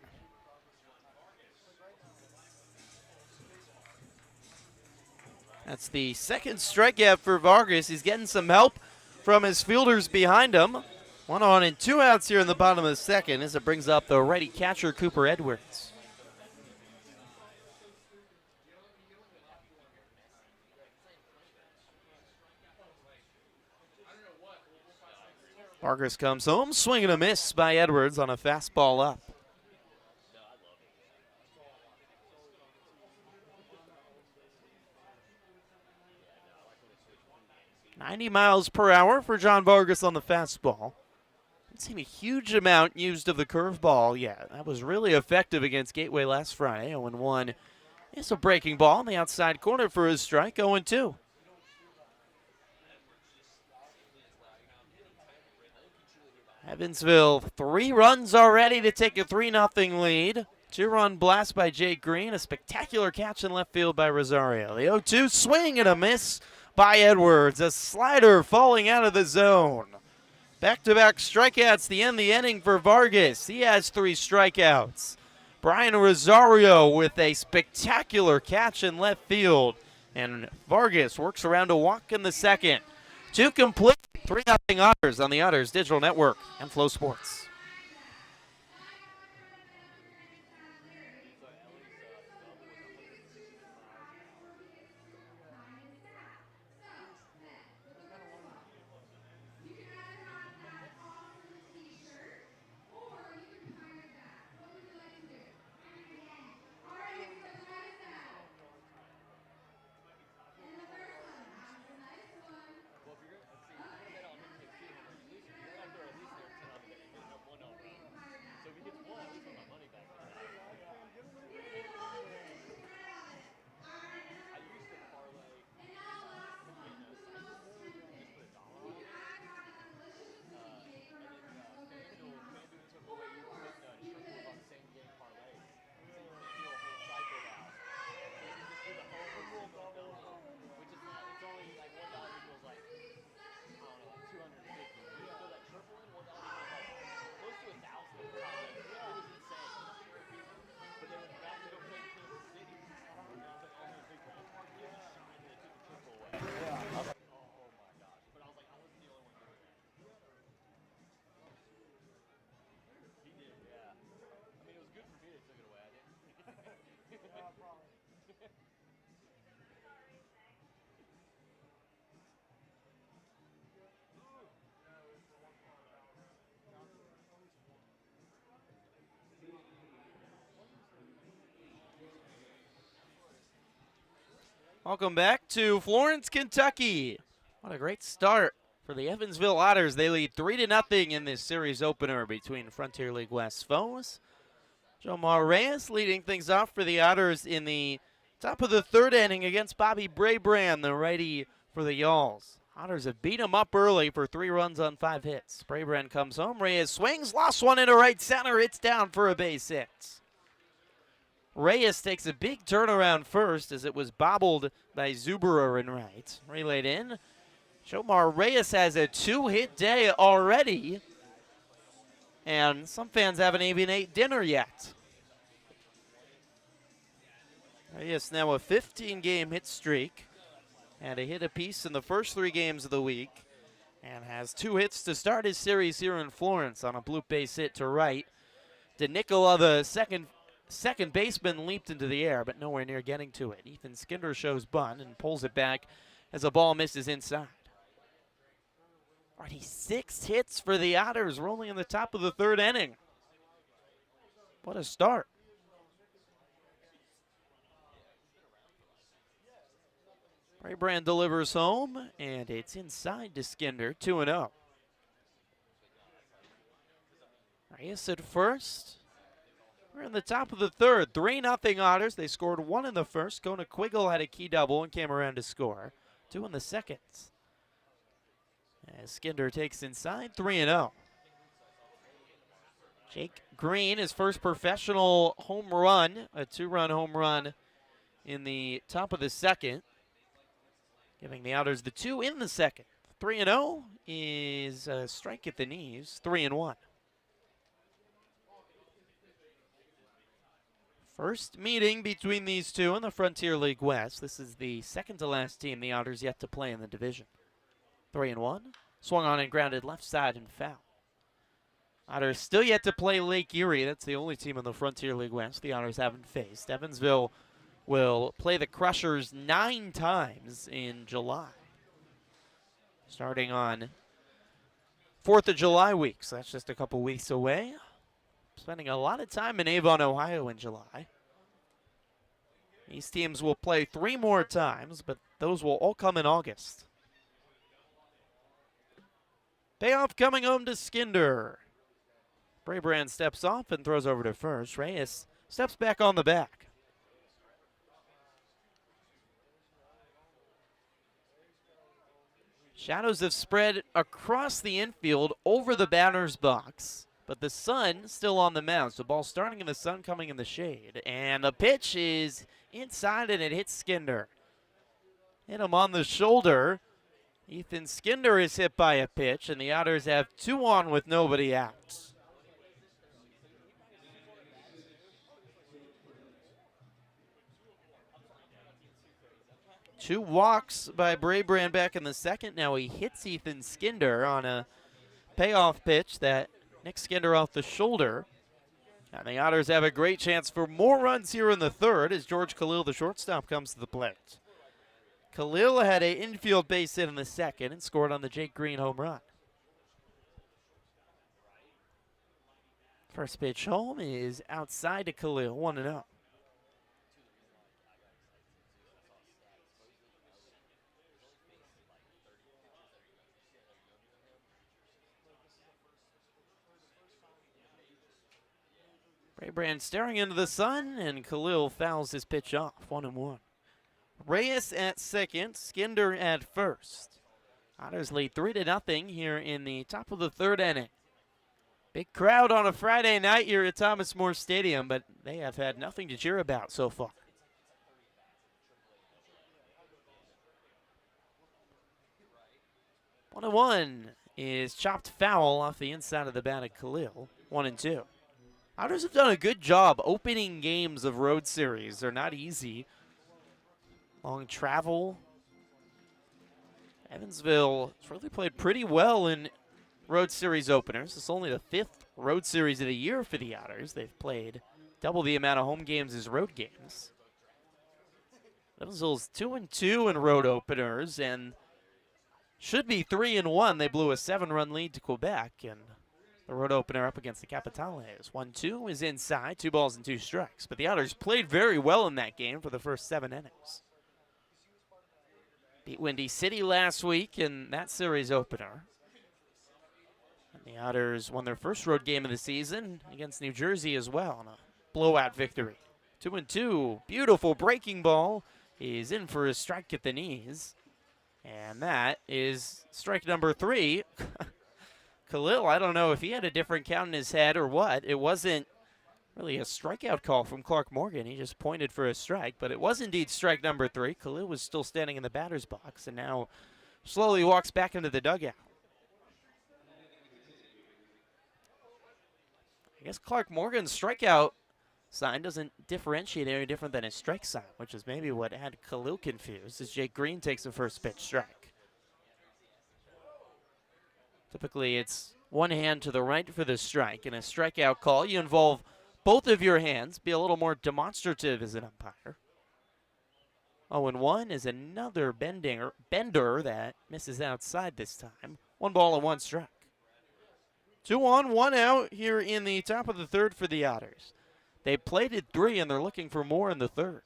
That's the second strikeout for Vargas. He's getting some help from his fielders behind him. 1 on and 2 outs here in the bottom of the second as it brings up the righty catcher, Cooper Edwards. Vargas comes home, swing and a miss by Edwards on a fastball up. .90 miles per hour for John Vargas on the fastball. Haven't seen a huge amount used of the curveball yet. That was really effective against Gateway last Friday. 0-1 is a breaking ball in the outside corner for his strike. 0-2. Evansville, 3 runs already to take a 3-0 lead. 2-run blast by Jake Green. A spectacular catch in left field by Rosario. The 0-2 swing and a miss by Edwards. A slider falling out of the zone. Back-to-back strikeouts to end the inning for Vargas. He has 3 strikeouts. Brian Rosario with a spectacular catch in left field. And Vargas works around a walk in the second. 2 complete. 3-0 Otters on the Otters Digital Network and Flow Sports. Welcome back to Florence, Kentucky. What a great start for the Evansville Otters. They lead 3-0 in this series opener between Frontier League West foes. Jomar Reyes leading things off for the Otters in the top of the third inning against Bobby Brabrand, the righty for the Yalls. Otters have beat him up early for 3 runs on 5 hits. Brabrand comes home. Reyes swings, lost one into right center. It's down for a base hit. Reyes takes a big turnaround first as it was bobbled by Zuberer in right. Relayed in. Jomar Reyes has a 2-hit day already. And some fans haven't even ate dinner yet. Reyes now a 15-game hit streak. Had a hit apiece in the first 3 games of the week. And has 2 hits to start his series here in Florence on a bloop base hit to right. DeNicola, the second baseman, leaped into the air, but nowhere near getting to it. Ethan Skinder shows bunt and pulls it back as the ball misses inside. Already 6 hits for the Otters. We're only in the top of the 3rd inning. What a start. Braybrand delivers home, and it's inside to Skinder, 2-0. Reyes at first. We're in the top of the 3rd. 3-0 Otters. They scored 1 in the first. Kona Quiggle had a key double and came around to score. 2 in the second. As Skinder takes inside, 3-0. Jake Green, his first professional home run, a 2-run home run in the top of the 2nd. Giving the Otters the 2 in the 2nd. 3-0 is a strike at the knees, 3-1. First meeting between these two in the Frontier League West. This is the second to last team the Otters yet to play in the division. 3-1. Swung on and grounded left side and foul. Otters still yet to play Lake Erie. That's the only team in the Frontier League West the Otters haven't faced. Evansville will play the Crushers 9 times in July. Starting on 4th of July week, so that's just a couple weeks away. Spending a lot of time in Avon, Ohio in July. These teams will play 3 more times, but those will all come in August. Payoff coming home to Skinder. Braybrand steps off and throws over to first. Reyes steps back on the back. Shadows have spread across the infield over the batter's box, but the sun still on the mound. So ball starting in the sun, coming in the shade. And the pitch is inside and it hits Skinder. Hit him on the shoulder. Ethan Skinder is hit by a pitch, and the Otters have 2 on with nobody out. Two walks by Braybrand back in the 2nd. Now he hits Ethan Skinder on a payoff pitch that nicks Skinder off the shoulder. And the Otters have a great chance for more runs here in the 3rd as George Khalil, the shortstop, comes to the plate. Khalil had an infield base hit in the 2nd and scored on the Jake Green home run. First pitch home is outside to Khalil, 1-0. Braybrand staring into the sun, and Khalil fouls his pitch off, 1-1. Reyes at 2nd, Skinder at 1st. Otters lead 3-0 here in the top of the 3rd inning. Big crowd on a Friday night here at Thomas More Stadium, but they have had nothing to cheer about so far. One is chopped foul off the inside of the bat of Khalil, 1-2. Otters have done a good job opening games of road series. They're not easy. Long travel. Evansville has really played pretty well in road series openers. It's only the 5th road series of the year for the Otters. They've played double the amount of home games as road games. Evansville's 2-2 in road openers and should be 3-1. They blew a 7-run lead to Quebec, and the road opener up against the Capitales. 1-2 is inside, 2 balls and 2 strikes. But the Otters played very well in that game for the first 7 innings. Beat Windy City last week in that series opener. And the Otters won their first road game of the season against New Jersey as well on a blowout victory. 2-2, beautiful breaking ball is in for a strike at the knees. And that is strike number 3. Khalil, I don't know if he had a different count in his head or what. It wasn't Really a strikeout call from Clark Morgan. He just pointed for a strike, but it was indeed strike number 3. Khalil was still standing in the batter's box and now slowly walks back into the dugout. I guess Clark Morgan's strikeout sign doesn't differentiate any different than his strike sign, which is maybe what had Khalil confused as Jake Green takes the first pitch strike. Typically, it's one hand to the right for the strike. In a strikeout call, you involve both of your hands, be a little more demonstrative as an umpire. 0-1 is another bender that misses outside this time. 1 ball and 1 strike. 2 on, 1 out here in the top of the third for the Otters. They plated 3 and they're looking for more in the third.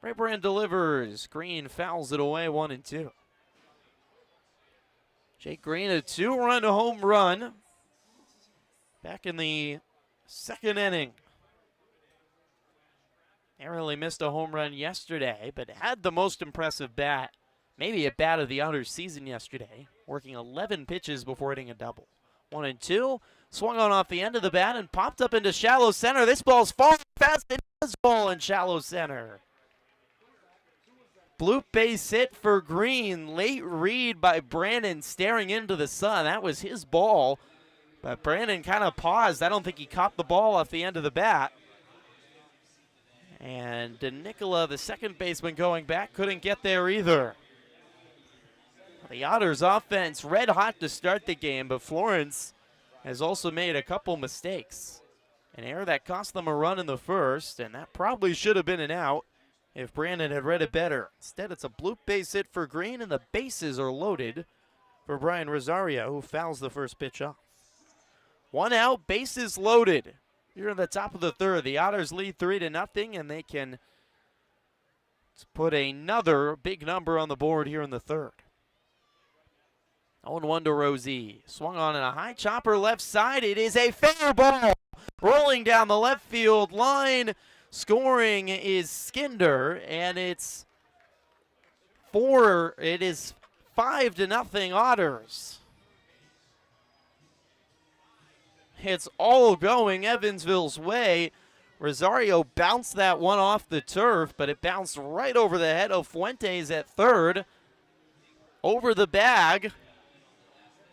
Braybrand delivers. Green fouls it away, 1-2. Jake Green, a 2-run home run back in the second inning. Narrowly missed a home run yesterday, but had the most impressive bat, maybe a bat of the Otters season yesterday, working 11 pitches before hitting a double. 1-2, swung on off the end of the bat and popped up into shallow center. This ball's falling fast. It does fall in shallow center. Bloop base hit for Green. Late read by Brandon staring into the sun. That was his ball, but Brandon kind of paused. I don't think he caught the ball off the end of the bat. And DeNicola, the second baseman going back, couldn't get there either. The Otters offense red hot to start the game, but Florence has also made a couple mistakes. An error that cost them a run in the first, and that probably should have been an out if Brandon had read it better. Instead, it's a bloop base hit for Green, and the bases are loaded for Brian Rosario, who fouls the first pitch off. 1 out, bases loaded. Here in the top of the third, the Otters lead 3-0, and they can put another big number on the board here in the third. 0-1 to Rosie. Swung on in a high chopper left side. It is a fair ball rolling down the left field line. Scoring is Skinder, and it's 5-0 Otters. It's all going Evansville's way. Rosario bounced that one off the turf, but it bounced right over the head of Fuentes at third, over the bag,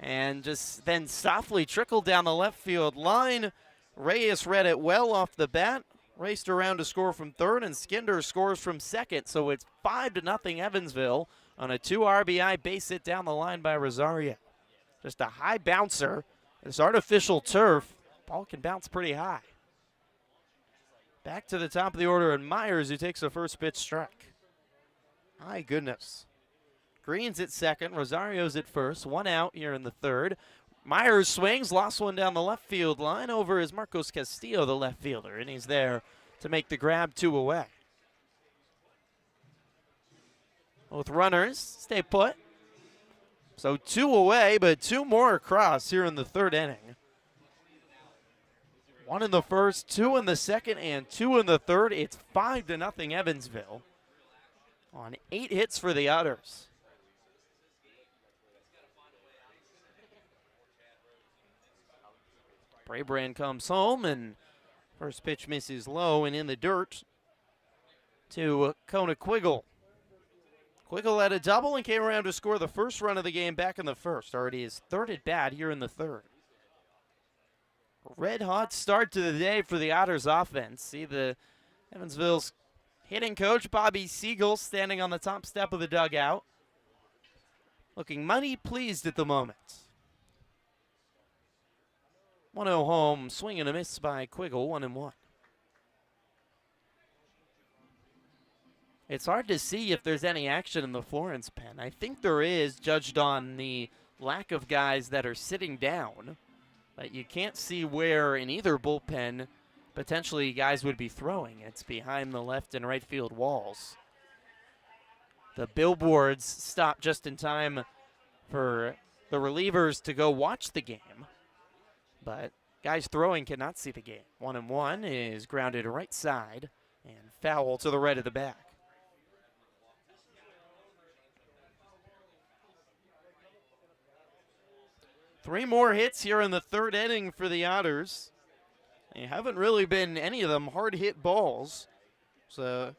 and just then softly trickled down the left field line. Reyes read it well off the bat, raced around to score from third, and Skinder scores from second. So it's 5-0 Evansville on a 2 RBI base hit down the line by Rosario. Just a high bouncer. This artificial turf, ball can bounce pretty high. Back to the top of the order, and Myers, who takes the first pitch strike. My goodness. Green's at second, Rosario's at first. 1 out here in the third. Myers swings, lost one down the left field line. Over is Marcos Castillo, the left fielder, and he's there to make the grab 2 away. Both runners stay put. So 2 away, but 2 more across here in the third inning. 1 in the first, 2 in the second, and 2 in the third. It's 5-0 Evansville on 8 hits for the Otters. Braybrand comes home, and first pitch misses low and in the dirt to Kona Quiggle. Quiggle had a double and came around to score the first run of the game back in the first. Already his third at bat here in the third. Red hot start to the day for the Otters offense. See the Evansville's hitting coach, Bobby Siegel, standing on the top step of the dugout, looking mighty pleased at the moment. 1-0 home, swing and a miss by Quiggle, 1-1. It's hard to see if there's any action in the Florence pen. I think there is, judged on the lack of guys that are sitting down. But you can't see where in either bullpen potentially guys would be throwing. It's behind the left and right field walls. The billboards stop just in time for the relievers to go watch the game. But guys throwing cannot see the game. 1-1 is grounded right side and foul to the right of the back. 3 more hits here in the 3rd inning for the Otters. They haven't really been any of them hard hit balls. So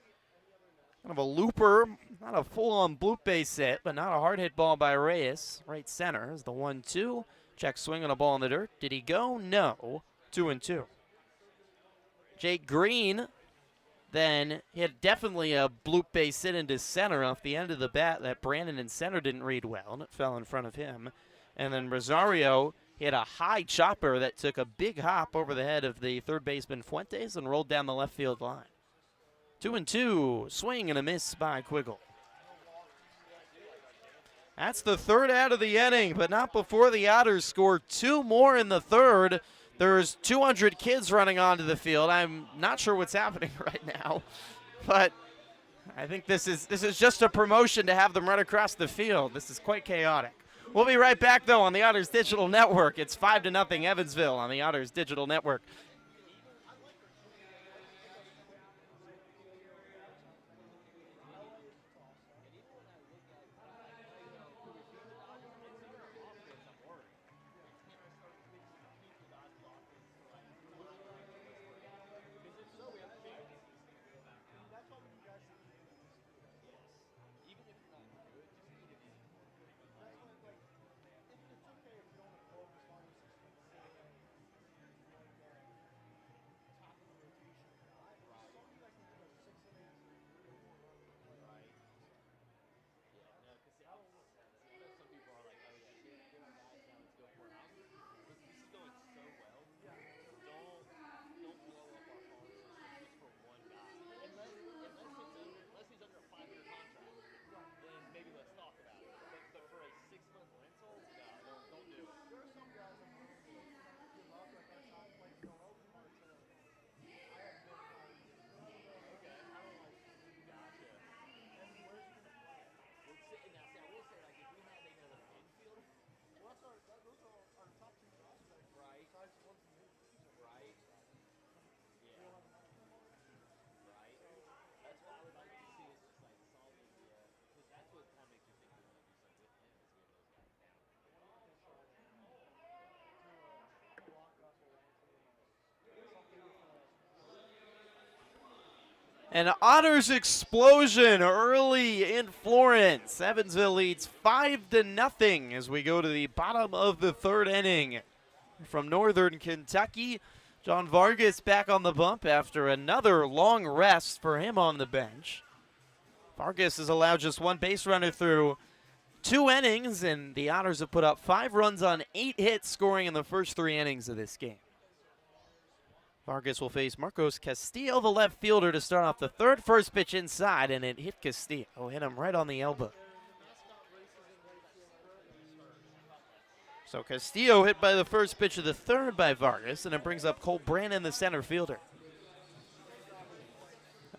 kind of a looper, not a full-on bloop base hit, but not a hard hit ball by Reyes. Right center is the 1-2. Check swing on a ball in the dirt. Did he go? No. 2-2. Jake Green then hit definitely a bloop base hit into center off the end of the bat that Brandon in center didn't read well, and it fell in front of him. And then Rosario hit a high chopper that took a big hop over the head of the third baseman Fuentes and rolled down the left field line. 2-2, swing and a miss by Quiggle. That's the 3rd out of the inning, but not before the Otters score 2 more in the 3rd. There's 200 kids running onto the field. I'm not sure what's happening right now, but I think this is just a promotion to have them run across the field. This is quite chaotic. We'll be right back, though, on the Otters Digital Network. It's 5-0 Evansville on the Otters Digital Network. An Otters explosion early in Florence. Evansville leads 5-0 as we go to the bottom of the 3rd inning. From Northern Kentucky, John Vargas back on the bump after another long rest for him on the bench. Vargas has allowed just 1 base runner through 2 innings, and the Otters have put up 5 runs on 8 hits, scoring in the first 3 innings of this game. Vargas will face Marcos Castillo, the left fielder, to start off the 3rd. First pitch inside, and it hit Castillo. Hit him right on the elbow. So Castillo hit by the first pitch of the 3rd by Vargas, and it brings up Cole Brandon, the center fielder.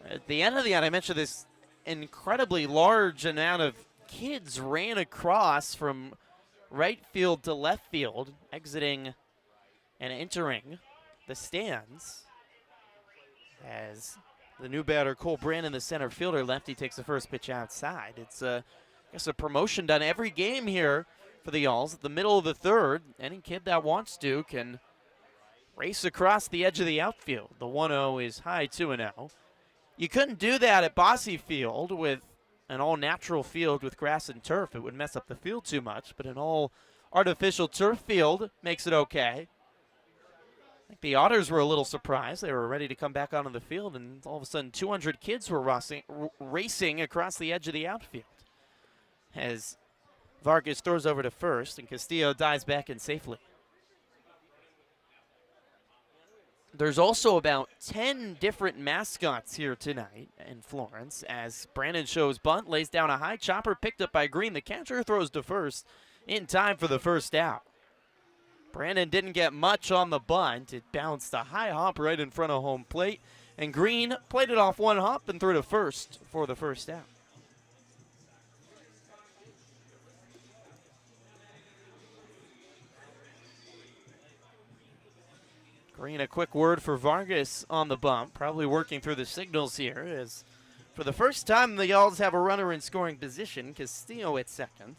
At the end of the inning, I mentioned this incredibly large amount of kids ran across from right field to left field, exiting and entering the stands as the new batter Cole Brandon, the center fielder, lefty, takes the first pitch outside. It's I guess a promotion done every game here for the Alls. At the middle of the 3rd, any kid that wants to can race across the edge of the outfield. The 1-0 is high, 2-0. You couldn't do that at Bosse Field with an all-natural field with grass and turf. It would mess up the field too much, but an all-artificial turf field makes it okay. I think the Otters were a little surprised. They were ready to come back onto the field, and all of a sudden 200 kids were racing across the edge of the outfield. As Vargas throws over to first, and Castillo dives back in safely. There's also about 10 different mascots here tonight in Florence, as Brandon shows bunt, lays down a high chopper, picked up by Green. The catcher throws to first in time for the first out. Brandon didn't get much on the bunt. It bounced a high hop right in front of home plate, and Green played it off 1 hop and threw to first for the first out. Green, a quick word for Vargas on the bump, probably working through the signals here, as for the first time the Alls have a runner in scoring position, Castillo at second.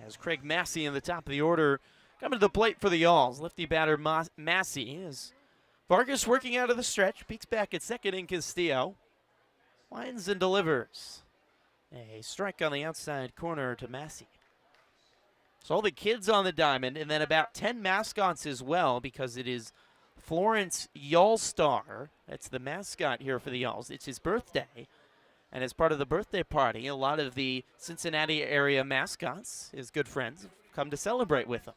As Craig Massey in the top of the order coming to the plate for the Yalls. Lefty batter Massey as Vargas working out of the stretch. Peeks back at second in Castillo. Winds and delivers. A strike on the outside corner to Massey. So all the kids on the diamond, and then about 10 mascots as well, because it is Florence Yall-Star. That's the mascot here for the Yalls. It's his birthday. And as part of the birthday party, a lot of the Cincinnati area mascots, his good friends, have come to celebrate with him.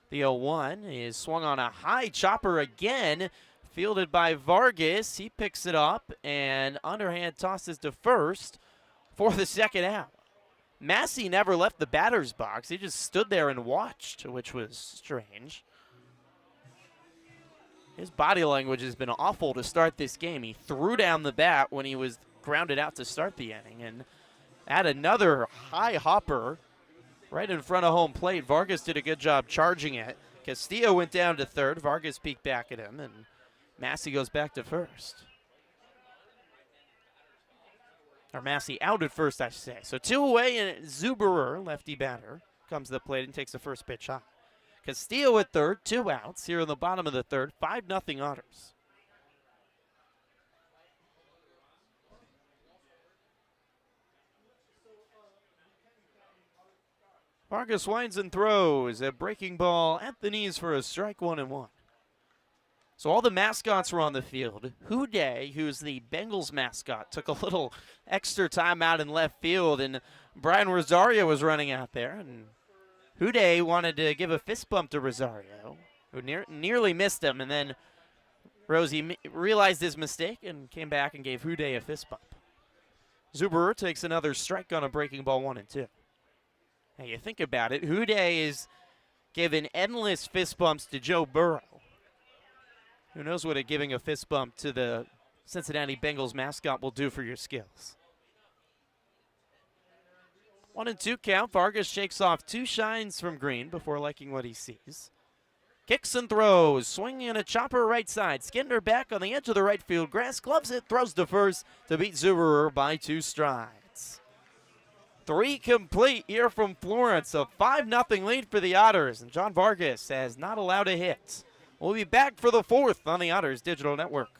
The 0-1 is swung on a high chopper again, fielded by Vargas. He picks it up and underhand tosses to first for the second out. Massey never left the batter's box. He just stood there and watched, which was strange. His body language has been awful to start this game. He threw down the bat when he was grounded out to start the inning, and add another high hopper right in front of home plate. Vargas did a good job charging it. Castillo went down to third. Vargas peeked back at him, and Massey goes back to first. Or Massey out at first, I should say. So 2 away, and Zuberer, lefty batter, comes to the plate and takes the first pitch high. Castillo at third, 2 outs here in the bottom of the third, 5-0 Otters. Vargas winds and throws a breaking ball at the knees for a strike, 1-1. So all the mascots were on the field. Houday, who's the Bengals mascot, took a little extra time out in left field, and Brian Rosario was running out there. And Houday wanted to give a fist bump to Rosario, who nearly missed him, and then Rosie realized his mistake and came back and gave Houday a fist bump. Zuberer takes another strike on a breaking ball, 1-2. Now you think about it, Houday is giving endless fist bumps to Joe Burrow. Who knows what giving a fist bump to the Cincinnati Bengals mascot will do for your skills. 1-2 count. Vargas shakes off 2 shines from Green before liking what he sees. Kicks and throws. Swinging a chopper right side. Skinder back on the edge of the right field grass. Gloves it. Throws to first to beat Zuberer by 2 strides. 3 complete here from Florence. A 5-0 lead for the Otters. And John Vargas has not allowed a hit. We'll be back for the 4th on the Otters Digital Network.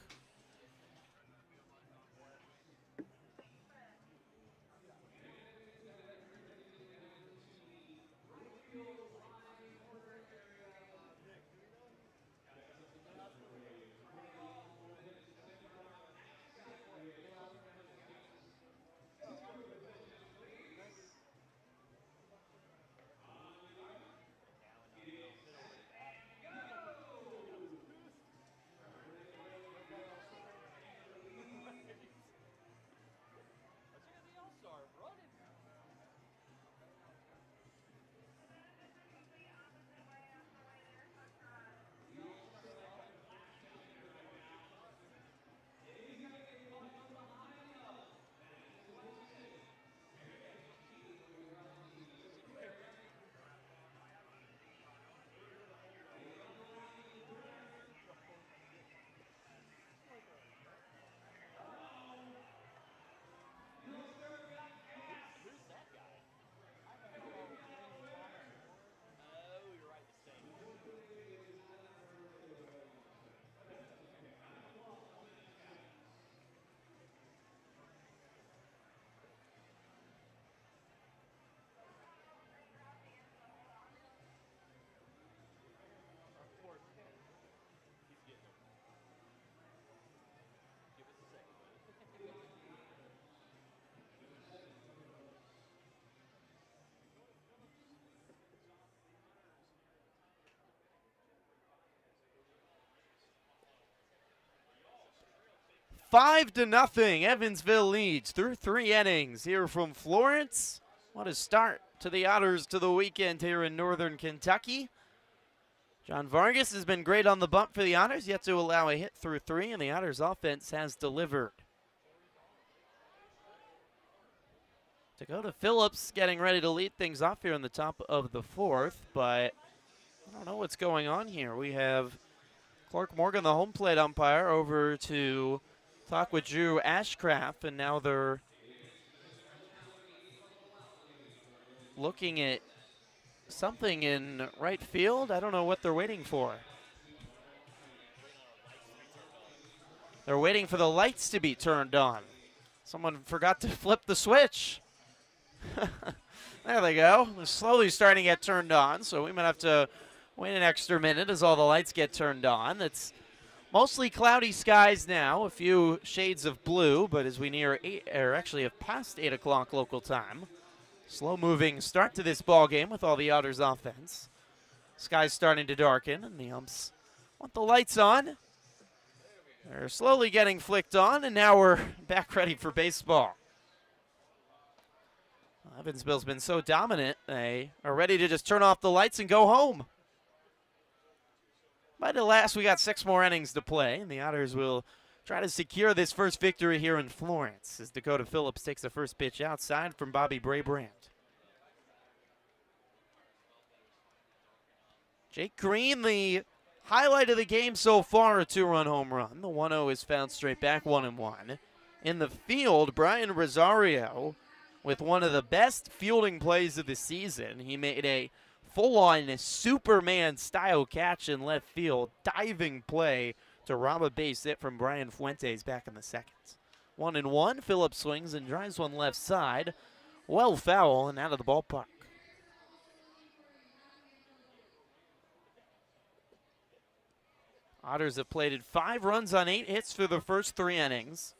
Five to nothing. Evansville leads through 3 innings here from Florence. What a start to the Otters to the weekend here in northern Kentucky. John Vargas has been great on the bump for the Otters, yet to allow a hit through 3, and the Otters offense has delivered. Dakota Phillips getting ready to lead things off here in the top of the 4th, but I don't know what's going on here. We have Clark Morgan, the home plate umpire, over to talk with Drew Ashcraft, and now they're looking at something in right field. I don't know what they're waiting for. They're waiting for the lights to be turned on. Someone forgot to flip the switch. There they go. They're slowly starting to get turned on, so we might have to wait an extra minute as all the lights get turned on. It's mostly cloudy skies now, a few shades of blue, but as we near 8, or actually have passed 8 o'clock local time, slow-moving start to this ball game with all the Otters offense. Sky's starting to darken, and the umps want the lights on. They're slowly getting flicked on, and now we're back ready for baseball. Evansville's been so dominant, they are ready to just turn off the lights and go home. By the last, we got 6 more innings to play, and the Otters will try to secure this first victory here in Florence as Dakota Phillips takes the first pitch outside from Bobby Braybrand. Jake Green, the highlight of the game so far, a 2-run home run. The 1-0 is found straight back, 1-1. In the field, Brian Rosario with one of the best fielding plays of the season. He made a full-on Superman-style catch in left field, diving play to rob a base hit from Brian Fuentes back in the second. 1-1, Phillips swings and drives one left side. Well foul and out of the ballpark. Otters have plated 5 runs on 8 hits through the first 3 innings.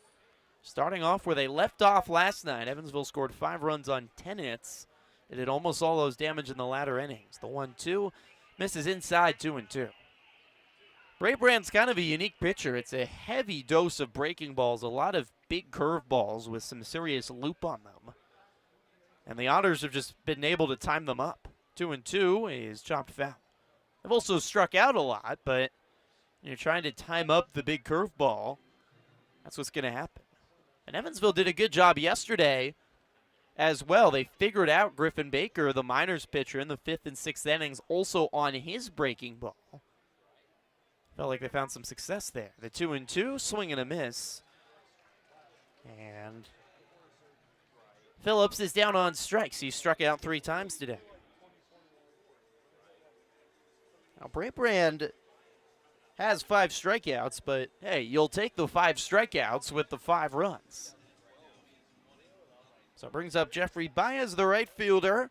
Starting off where they left off last night, Evansville scored 5 runs on 10 hits. They did almost all those damage in the latter innings. The 1-2 misses inside, 2-2. Braybrand's kind of a unique pitcher. It's a heavy dose of breaking balls, a lot of big curve balls with some serious loop on them. And the Otters have just been able to time them up. 2-2 is chopped foul. They've also struck out a lot, but you're trying to time up the big curve ball. That's what's going to happen. And Evansville did a good job yesterday as well. They figured out Griffin Baker, the minors pitcher, in the 5th and 6th innings, also on his breaking ball. Felt like they found some success there. The 2-2, swing and a miss. And Phillips is down on strikes. He struck out 3 times today. Now, Braybrand has 5 strikeouts, but hey, you'll take the 5 strikeouts with the 5 runs. So it brings up Jeffrey Baez, the right fielder.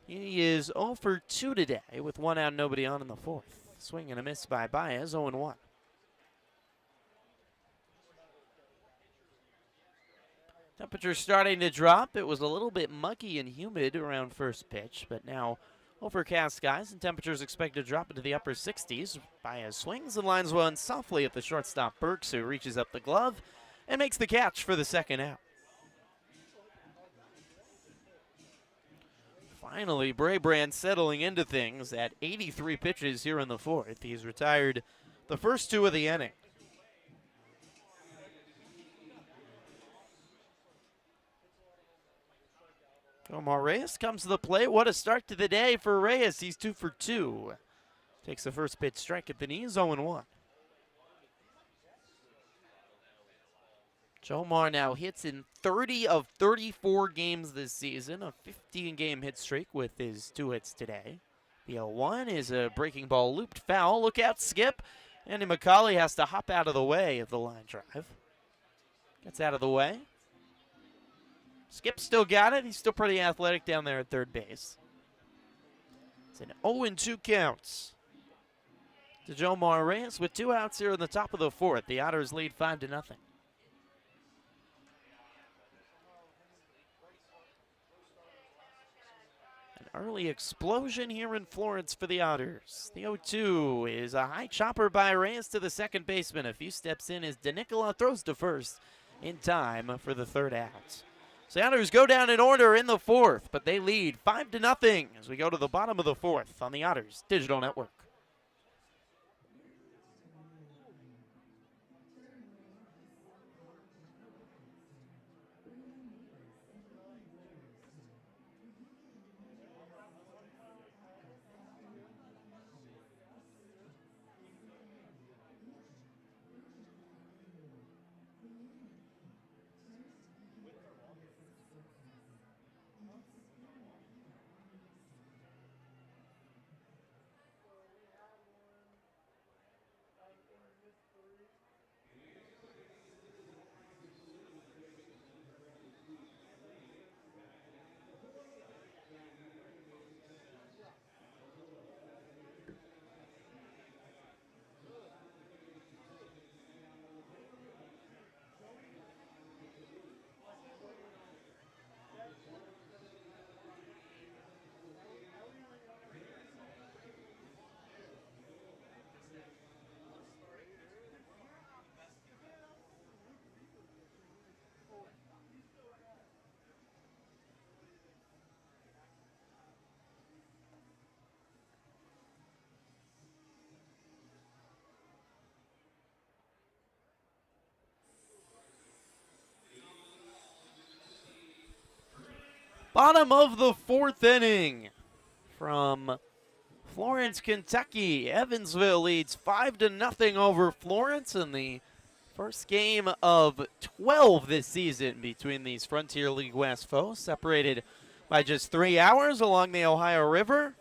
He is 0 for 2 today with 1 out, nobody on in the 4th. Swing and a miss by Baez, 0-1. Temperature starting to drop. It was a little bit muggy and humid around first pitch, but now overcast skies and temperatures expected to drop into the upper 60s. Baez swings and lines one softly at the shortstop Burks, who reaches up the glove and makes the catch for the second out. Finally, Braybrand settling into things at 83 pitches here in the 4th. He's retired the first 2 of the inning. Omar Reyes comes to the plate. What a start to the day for Reyes. He's 2 for 2. Takes the first pitch strike at the knees, 0-1. Jomar now hits in 30 of 34 games this season, a 15-game hit streak with his 2 hits today. The 0-1 is a breaking ball looped foul. Look out, Skip. Andy McCauley has to hop out of the way of the line drive. Gets out of the way. Skip still got it. He's still pretty athletic down there at third base. It's an 0-2 count to Jomar Reyes with 2 outs here in the top of the 4th. The Otters lead 5-0. Early explosion here in Florence for the Otters. The 0-2 is a high chopper by Reyes to the second baseman. A few steps in as DeNicola throws to first in time for the 3rd out. So the Otters go down in order in the 4th, but they lead 5-0 as we go to the bottom of the 4th on the Otters Digital Network. Bottom of the fourth inning from Florence, Kentucky. Evansville leads 5-0 over Florence in the first game of 12 this season between these Frontier League West foes, separated by just 3 hours along the Ohio River.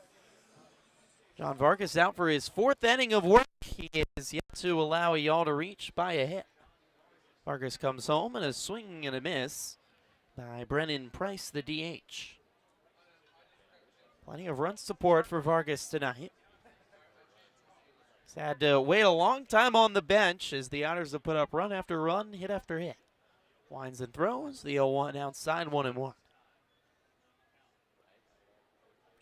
John Vargas out for his fourth inning of work. He is yet to allow a Yawl to reach by a hit. Vargas comes home and a swing and a miss by Brennan Price, the DH. Plenty of run support for Vargas tonight. He's had to wait a long time on the bench as the Otters have put up run after run, hit after hit. Winds and throws, the 0-1 outside, 1-1.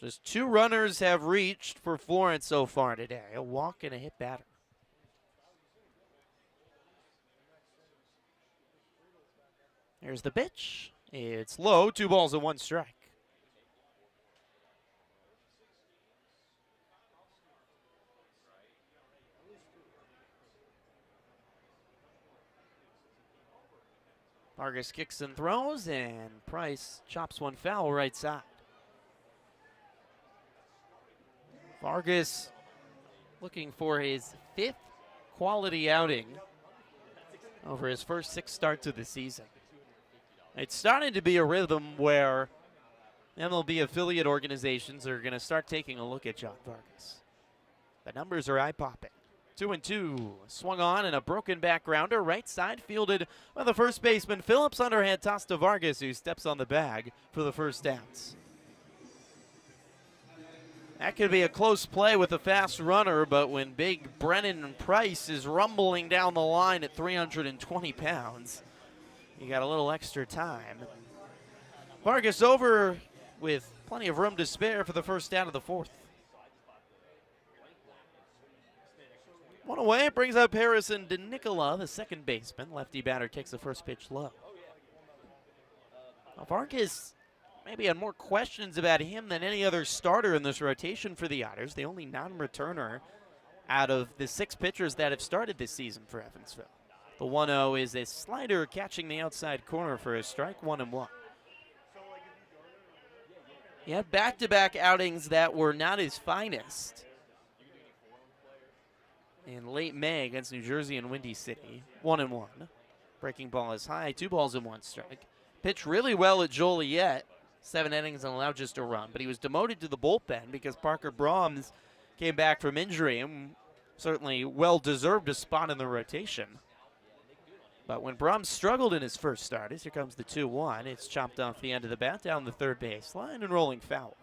Just 2 runners have reached for Florence so far today, a walk and a hit batter. Here's the pitch. It's low, 2 balls and 1 strike. Vargas kicks and throws, and Price chops one foul right side. Vargas looking for his 5th quality outing over his first 6 starts of the season. It's starting to be a rhythm where MLB affiliate organizations are going to start taking a look at John Vargas. The numbers are eye-popping. 2-2, swung on and a broken back grounder, right side, fielded by the first baseman Phillips. Underhand toss to Vargas, who steps on the bag for the first downs. That could be a close play with a fast runner, but when big Brennan Price is rumbling down the line at 320 pounds, you got a little extra time. Vargas over with plenty of room to spare for the first out of the 4th. 1 away, brings up Harrison DeNicola, the second baseman. Lefty batter takes the first pitch low. Now Vargas maybe had more questions about him than any other starter in this rotation for the Otters. The only non-returner out of the 6 pitchers that have started this season for Evansville. The 1-0 is a slider catching the outside corner for a strike, 1-1. He had back-to-back outings that were not his finest. In late May against New Jersey and Windy City, 1-1. Breaking ball is high, 2 balls and 1 strike. Pitched really well at Joliet, 7 innings and allowed just a run, but he was demoted to the bullpen because Parker Brahms came back from injury and certainly well deserved a spot in the rotation. But when Brahms struggled in his first start, here comes the 2-1. It's chopped off the end of the bat down the third base line and rolling foul.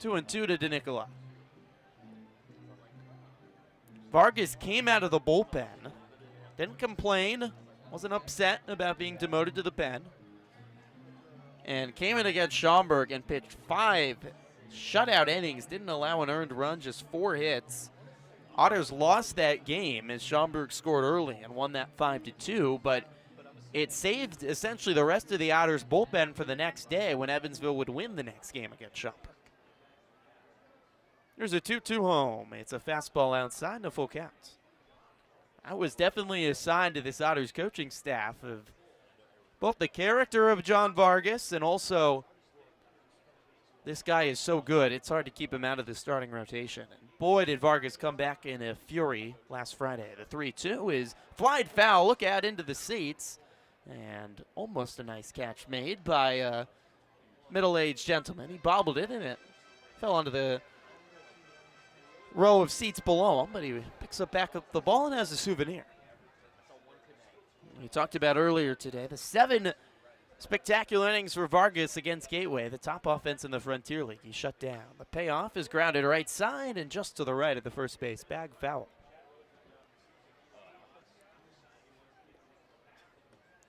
2-2 to DeNicola. Vargas came out of the bullpen, didn't complain, wasn't upset about being demoted to the pen, and came in against Schaumburg and pitched 5 shutout innings, didn't allow an earned run, just 4 hits. Otters lost that game as Schaumburg scored early and won that 5-2, but it saved essentially the rest of the Otters bullpen for the next day when Evansville would win the next game against Schaumburg. There's a 2-2 home. It's a fastball outside and a full count. That was definitely a sign to this Otters coaching staff of both the character of John Vargas and also this guy is so good, it's hard to keep him out of the starting rotation. And boy, did Vargas come back in a fury last Friday. The 3-2 is flied foul. Look out into the seats. And almost a nice catch made by a middle-aged gentleman. He bobbled it and it fell onto the row of seats below him, but he picks up back up the ball and has a souvenir. We talked about earlier today the 7 spectacular innings for Vargas against Gateway, the top offense in the Frontier League. He shut down. The payoff is grounded right side and just to the right of the first base bag, foul.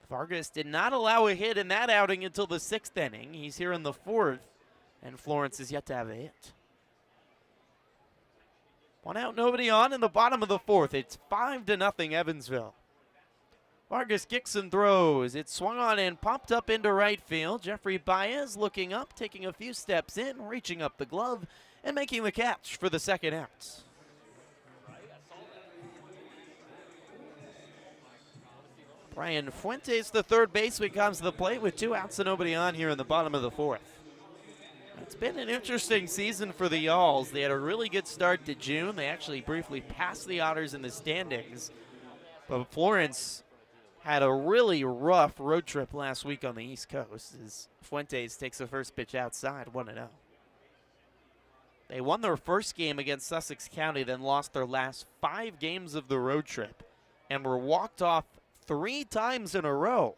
Vargas did not allow a hit in that outing until the 6th inning. He's here in the 4th, and Florence is yet to have a hit. 1 out, nobody on in the bottom of the 4th. It's 5-0 Evansville. Vargas kicks and throws. It swung on and popped up into right field. Jeffrey Baez looking up, taking a few steps in, reaching up the glove, and making the catch for the 2nd out. Brian Fuentes, the 3rd baseman, comes to the plate with 2 outs and nobody on here in the bottom of the 4th. It's been an interesting season for the Yalls. They had a really good start to June. They actually briefly passed the Otters in the standings. But Florence had a really rough road trip last week on the East Coast as Fuentes takes the first pitch outside, 1-0. They won their first game against Sussex County, then lost their last 5 games of the road trip and were walked off 3 times in a row.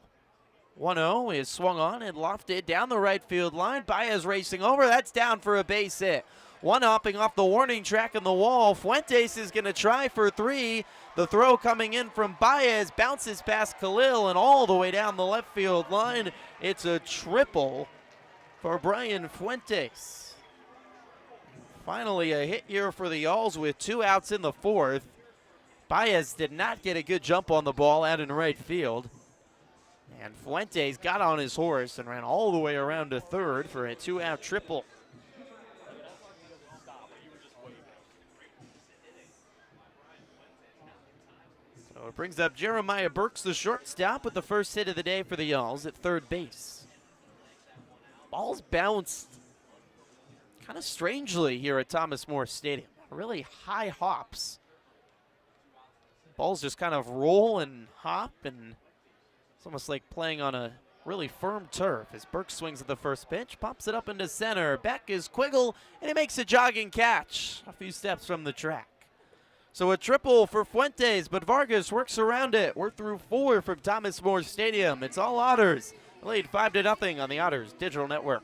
1-0 is swung on and lofted down the right field line. Baez racing over. That's down for a base hit. One hopping off the warning track on the wall. Fuentes is going to try for 3. The throw coming in from Baez bounces past Khalil and all the way down the left field line. It's a triple for Brian Fuentes. Finally a hit here for the Yalls with 2 outs in the 4th. Baez did not get a good jump on the ball out in right field. And Fuentes got on his horse and ran all the way around to third for a 2-out triple. So it brings up Jeremiah Burks, the shortstop, with the first hit of the day for the Yalls at third base. Ball's bounced kind of strangely here at Thomas More Stadium. Really high hops. Balls just kind of roll and hop, and it's almost like playing on a really firm turf as Burke swings at the first pitch, pops it up into center. Back is Quiggle, and he makes a jogging catch a few steps from the track. So a triple for Fuentes, but Vargas works around it. We're through 4 from Thomas More Stadium. It's all Otters. Lead 5-0 on the Otters Digital Network.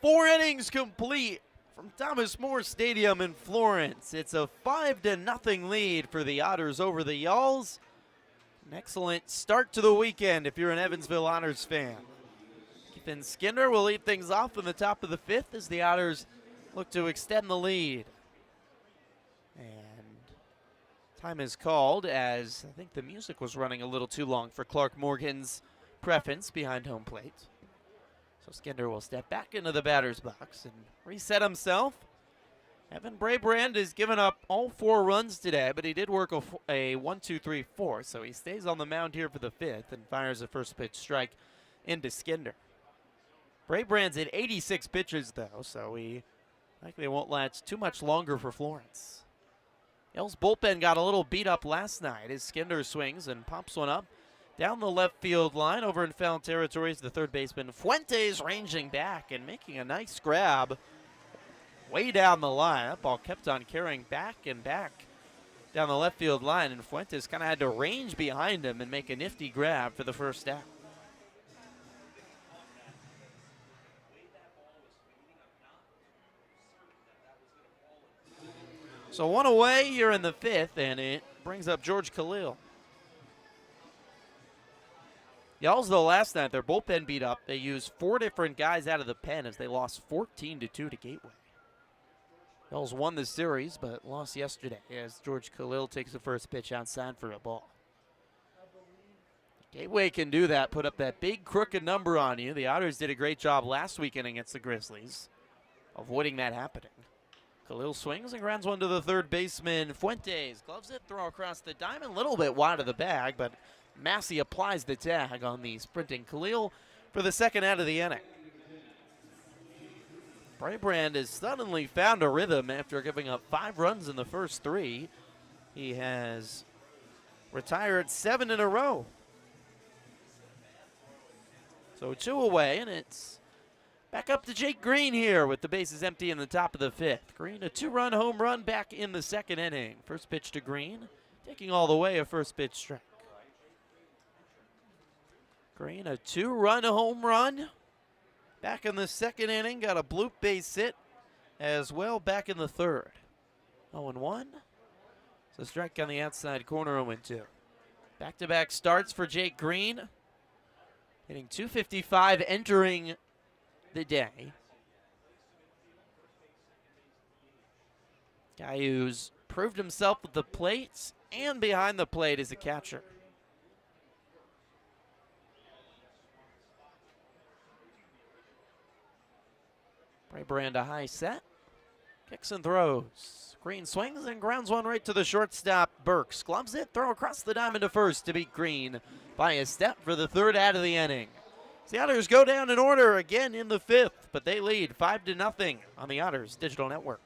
Four innings complete from Thomas More Stadium in Florence. It's a 5-0 lead for the Otters over the Yalls. An excellent start to the weekend if you're an Evansville Otters fan. Griffin Skinner will lead things off in the top of the 5th as the Otters look to extend the lead. And time is called as I think the music was running a little too long for Clark Morgan's preference behind home plate. So Skinner will step back into the batter's box and reset himself. Evan Brabrand has given up all 4 runs today, but he did work a 1-2-3-4, so he stays on the mound here for the 5th and fires a first pitch strike into Skinner. Brabrand's at 86 pitches, though, so he likely won't last too much longer for Florence. Yale's bullpen got a little beat up last night as Skinner swings and pops one up down the left field line. Over in foul territory is the third baseman Fuentes, ranging back and making a nice grab way down the line. That ball kept on carrying back and back down the left field line, and Fuentes kind of had to range behind him and make a nifty grab for the first out. So one away here in the 5th, and it brings up George Khalil. Yalls, though, last night, their bullpen beat up. They used 4 different guys out of the pen as they lost 14-2 to Gateway. Yalls won the series, but lost yesterday as George Khalil takes the first pitch outside for a ball. Gateway can do that, put up that big crooked number on you. The Otters did a great job last weekend against the Grizzlies, avoiding that happening. Khalil swings and grounds one to the third baseman. Fuentes gloves it, throw across the diamond, a little bit wide of the bag, but Massey applies the tag on the sprinting Khalil for the second out of the inning. Brabrand has suddenly found a rhythm after giving up 5 runs in the first 3. He has retired 7 in a row. So 2 away, and it's back up to Jake Green here with the bases empty in the top of the 5th. Green, a 2-run home run back in the second inning. First pitch to Green, taking all the way, a first pitch strike. Green, a 2-run home run back in the second inning. Got a bloop base hit as well back in the third. 0-1. So strike on the outside corner, 0-2. Back-to-back starts for Jake Green. Hitting .255 entering the day. Guy who's proved himself with the plates and behind the plate as a catcher. Brabrand a high set. Kicks and throws. Green swings and grounds one right to the shortstop. Burks gloves it, throw across the diamond to first to beat Green by a step for the third out of the inning. The Otters go down in order again in the 5th, but they lead 5-0 on the Otters Digital Network.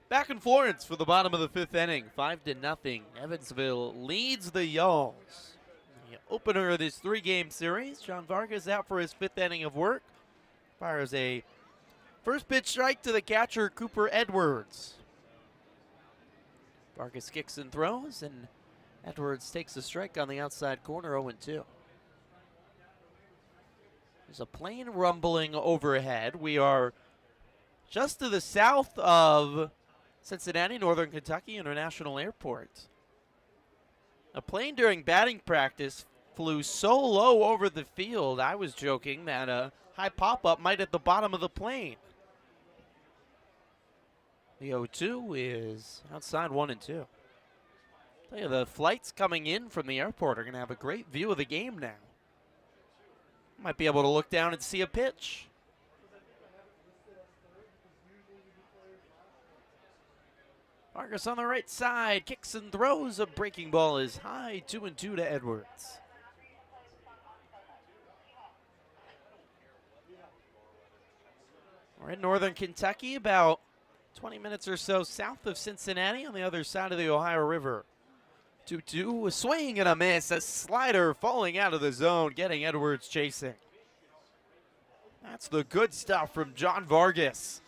Back in Florence for the bottom of the 5th inning, 5-0. Evansville leads the Yalls. The opener of this 3-game series, John Vargas out for his 5th inning of work. Fires a first pitch strike to the catcher, Cooper Edwards. Vargas kicks and throws, and Edwards takes a strike on the outside corner, 0-2. There's a plane rumbling overhead. We are just to the south of Cincinnati, Northern Kentucky International Airport. A plane during batting practice flew so low over the field, I was joking that a high pop-up might hit the bottom of the plane. The 0-2 is outside 1-2. Tell you, the flights coming in from the airport are going to have a great view of the game now. Might be able to look down and see a pitch. Vargas on the right side, kicks and throws. A breaking ball is high, 2-2 to Edwards. We're in Northern Kentucky, about 20 minutes or so south of Cincinnati on the other side of the Ohio River. 2-2, a swing and a miss. A slider falling out of the zone, getting Edwards chasing. That's the good stuff from John Vargas.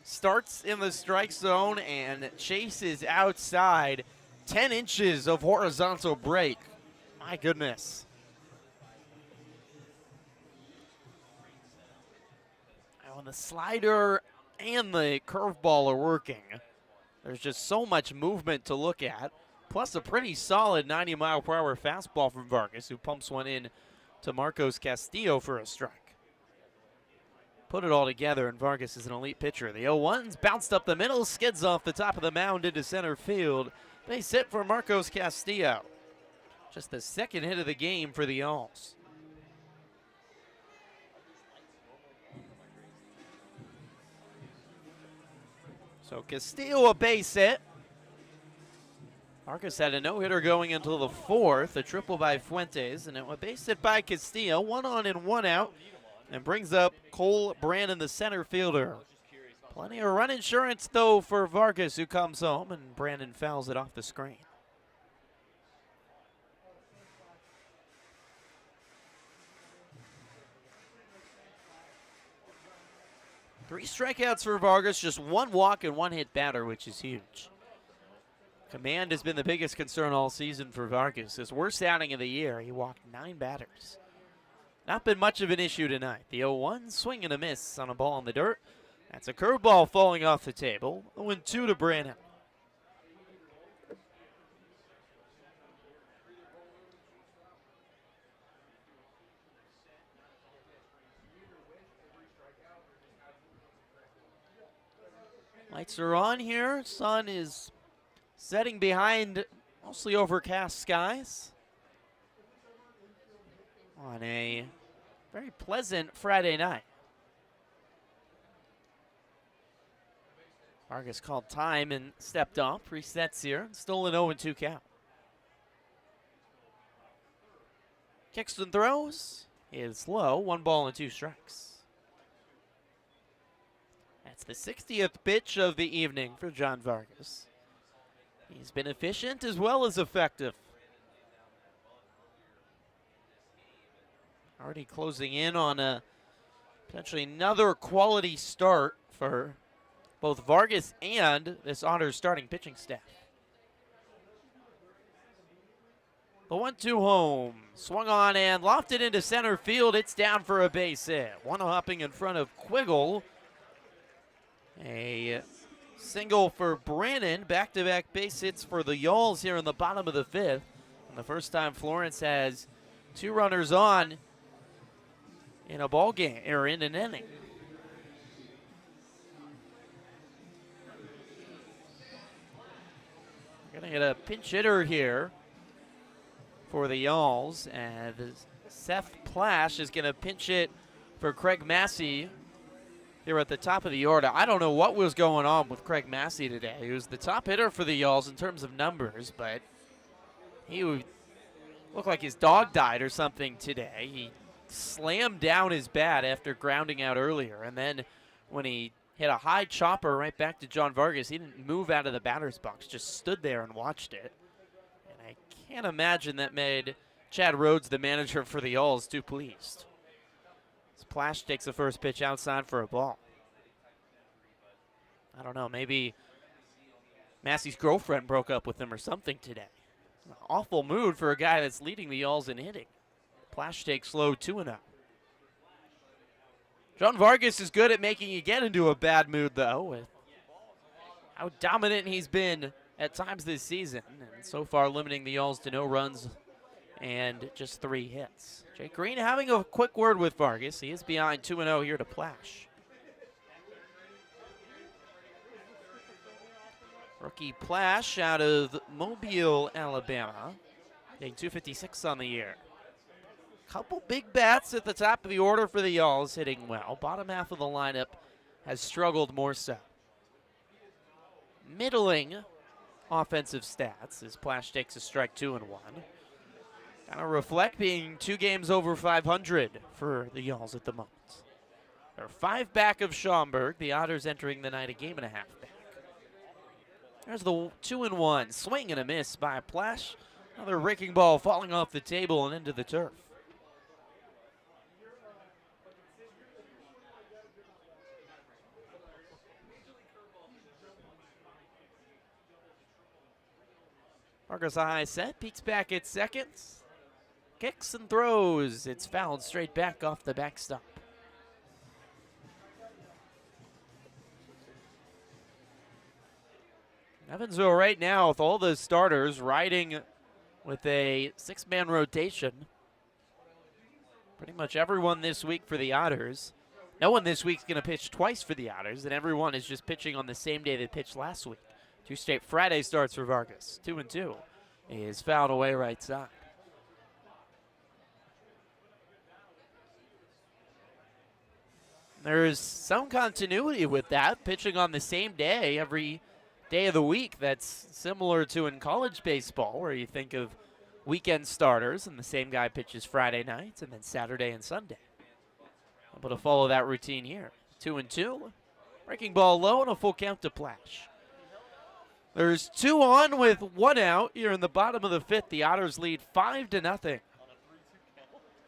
Starts in the strike zone and chases outside. 10 inches of horizontal break. My goodness. When the slider and the curveball are working, there's just so much movement to look at. Plus a pretty solid 90-mile-per-hour fastball from Vargas, who pumps one in to Marcos Castillo for a strike. Put it all together, and Vargas is an elite pitcher. The 0-1's bounced up the middle, skids off the top of the mound into center field. Base hit for Marcos Castillo. Just the second hit of the game for the Alls. So Castillo a base hit. Vargas had a no-hitter going until the fourth, a triple by Fuentes, and a base hit by Castillo, 1 on and 1 out, and brings up Cole Brandon, the center fielder. Plenty of run insurance, though, for Vargas, who comes home, and Brandon fouls it off the screen. Three strikeouts for Vargas, just 1 walk and 1 hit batter, which is huge. Command has been the biggest concern all season for Vargas. His worst outing of the year, he walked 9 batters. Not been much of an issue tonight. The 0-1, swing and a miss on a ball in the dirt. That's a curveball falling off the table. 0-2 to Brandon. Lights are on here. Sun is setting behind mostly overcast skies on a very pleasant Friday night. Vargas called time and stepped off. Resets here. Still an 0-2 count. Kicks and throws is low. 1 ball and 2 strikes. That's the 60th pitch of the evening for John Vargas. He's been efficient as well as effective. Already closing in on a potentially another quality start for both Vargas and this Otters starting pitching staff. The 1-2 home. Swung on and lofted into center field. It's down for a base hit. One hopping in front of Quiggle. A single for Brandon. Back-to-back base hits for the Yalls here in the bottom of the 5th. And the first time Florence has 2 runners on in a ball game, or in an inning. We're going to get a pinch hitter here for the Yalls. And Seth Plash is going to pinch it for Craig Massey here at the top of the order. I don't know what was going on with Craig Massey today. He was the top hitter for the Yalls in terms of numbers, but he looked like his dog died or something today. He slammed down his bat after grounding out earlier, and then when he hit a high chopper right back to John Vargas, he didn't move out of the batter's box, just stood there and watched it. And I can't imagine that made Chad Rhodes, the manager for the Yalls, too pleased. Plash takes the first pitch outside for a ball. I don't know, maybe Massey's girlfriend broke up with him or something today. An awful mood for a guy that's leading the Yalls in hitting. Plash takes low 2-0. John Vargas is good at making you get into a bad mood, though, with how dominant he's been at times this season, and so far limiting the Yalls to no runs and just 3 hits. Jake Green having a quick word with Vargas. He is behind 2-0 here to Plash. Rookie Plash out of Mobile, Alabama. Hitting .256 on the year. Couple big bats at the top of the order for the Yalls, hitting well. Bottom half of the lineup has struggled more so. Middling offensive stats as Plash takes a strike 2-1. Kind of reflect being 2 games over 500 for the Yalls at the moment. They're 5 back of Schaumburg. The Otters entering the night a game and a half back. There's the 2-1. Swing and a miss by Plash. Another raking ball falling off the table and into the turf. Vargas a high set, peeks back at second. Kicks and throws. It's fouled straight back off the backstop. Evansville right now with all the starters riding with a 6-man rotation. Pretty much everyone this week for the Otters. No one this week's going to pitch twice for the Otters, and everyone is just pitching on the same day they pitched last week. 2 straight Friday starts for Vargas. 2-2. He is fouled away right side. There's some continuity with that, pitching on the same day every day of the week. That's similar to in college baseball, where you think of weekend starters and the same guy pitches Friday nights and then Saturday and Sunday. Able to follow that routine here. 2-2. Breaking ball low and a full count to Plash. There's 2 on with 1 out here in the bottom of the 5th. The Otters lead 5-0.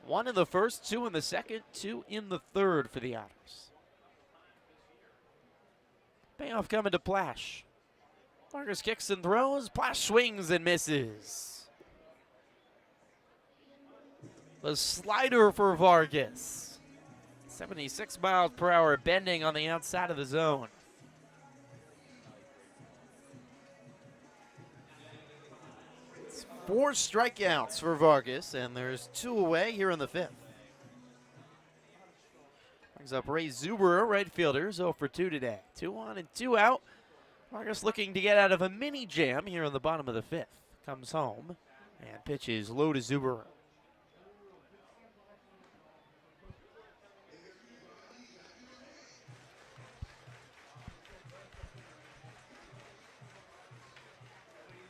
1 in the first, 2 in the second, 2 in the third for the Otters. Payoff coming to Plash. Vargas kicks and throws. Plash swings and misses. The slider for Vargas. 76 miles per hour bending on the outside of the zone. It's 4 strikeouts for Vargas, and there's 2 away here in the 5th. Brings up Ray Zuberer, right fielder, 0 for 2 today. 2 on and 2 out. Vargas looking to get out of a mini jam here in the bottom of the 5th. Comes home and pitches low to Zuberer.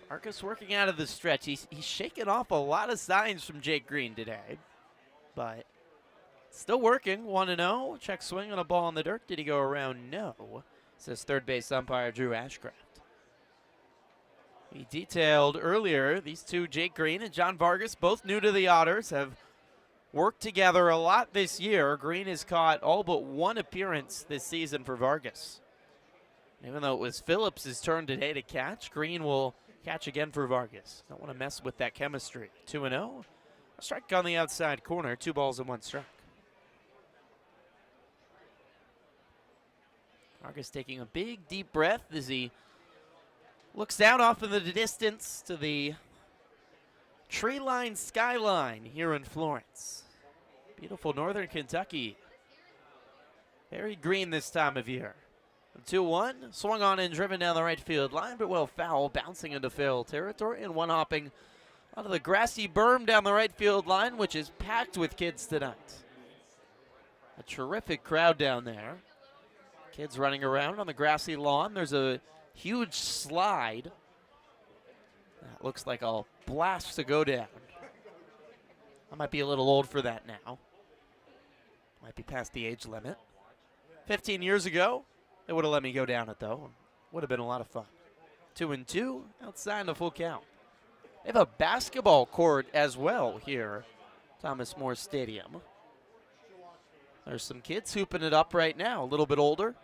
Vargas working out of the stretch. He's shaking off a lot of signs from Jake Green today, but still working. 1-0. Check swing on a ball in the dirt. Did he go around? No, says third base umpire Drew Ashcraft. He detailed earlier these two, Jake Green and John Vargas, both new to the Otters, have worked together a lot this year. Green has caught all but 1 appearance this season for Vargas. Even though it was Phillips' turn today to catch, Green will catch again for Vargas. Don't want to mess with that chemistry. 2-0. A strike on the outside corner. 2 balls and 1 strike. Vargas taking a big, deep breath as he looks out off in the distance to the tree-lined skyline here in Florence. Beautiful northern Kentucky. Very green this time of year. 2-1, swung on and driven down the right field line, but well foul, bouncing into foul territory and one hopping onto the grassy berm down the right field line, which is packed with kids tonight. A terrific crowd down there. Kids running around on the grassy lawn. There's a huge slide. That looks like a blast to go down. I might be a little old for that now. Might be past the age limit. 15 years ago, they would have let me go down it, though. Would have been a lot of fun. 2-2, outside the full count. They have a basketball court as well here, Thomas More Stadium. There's some kids hooping it up right now, a little bit older.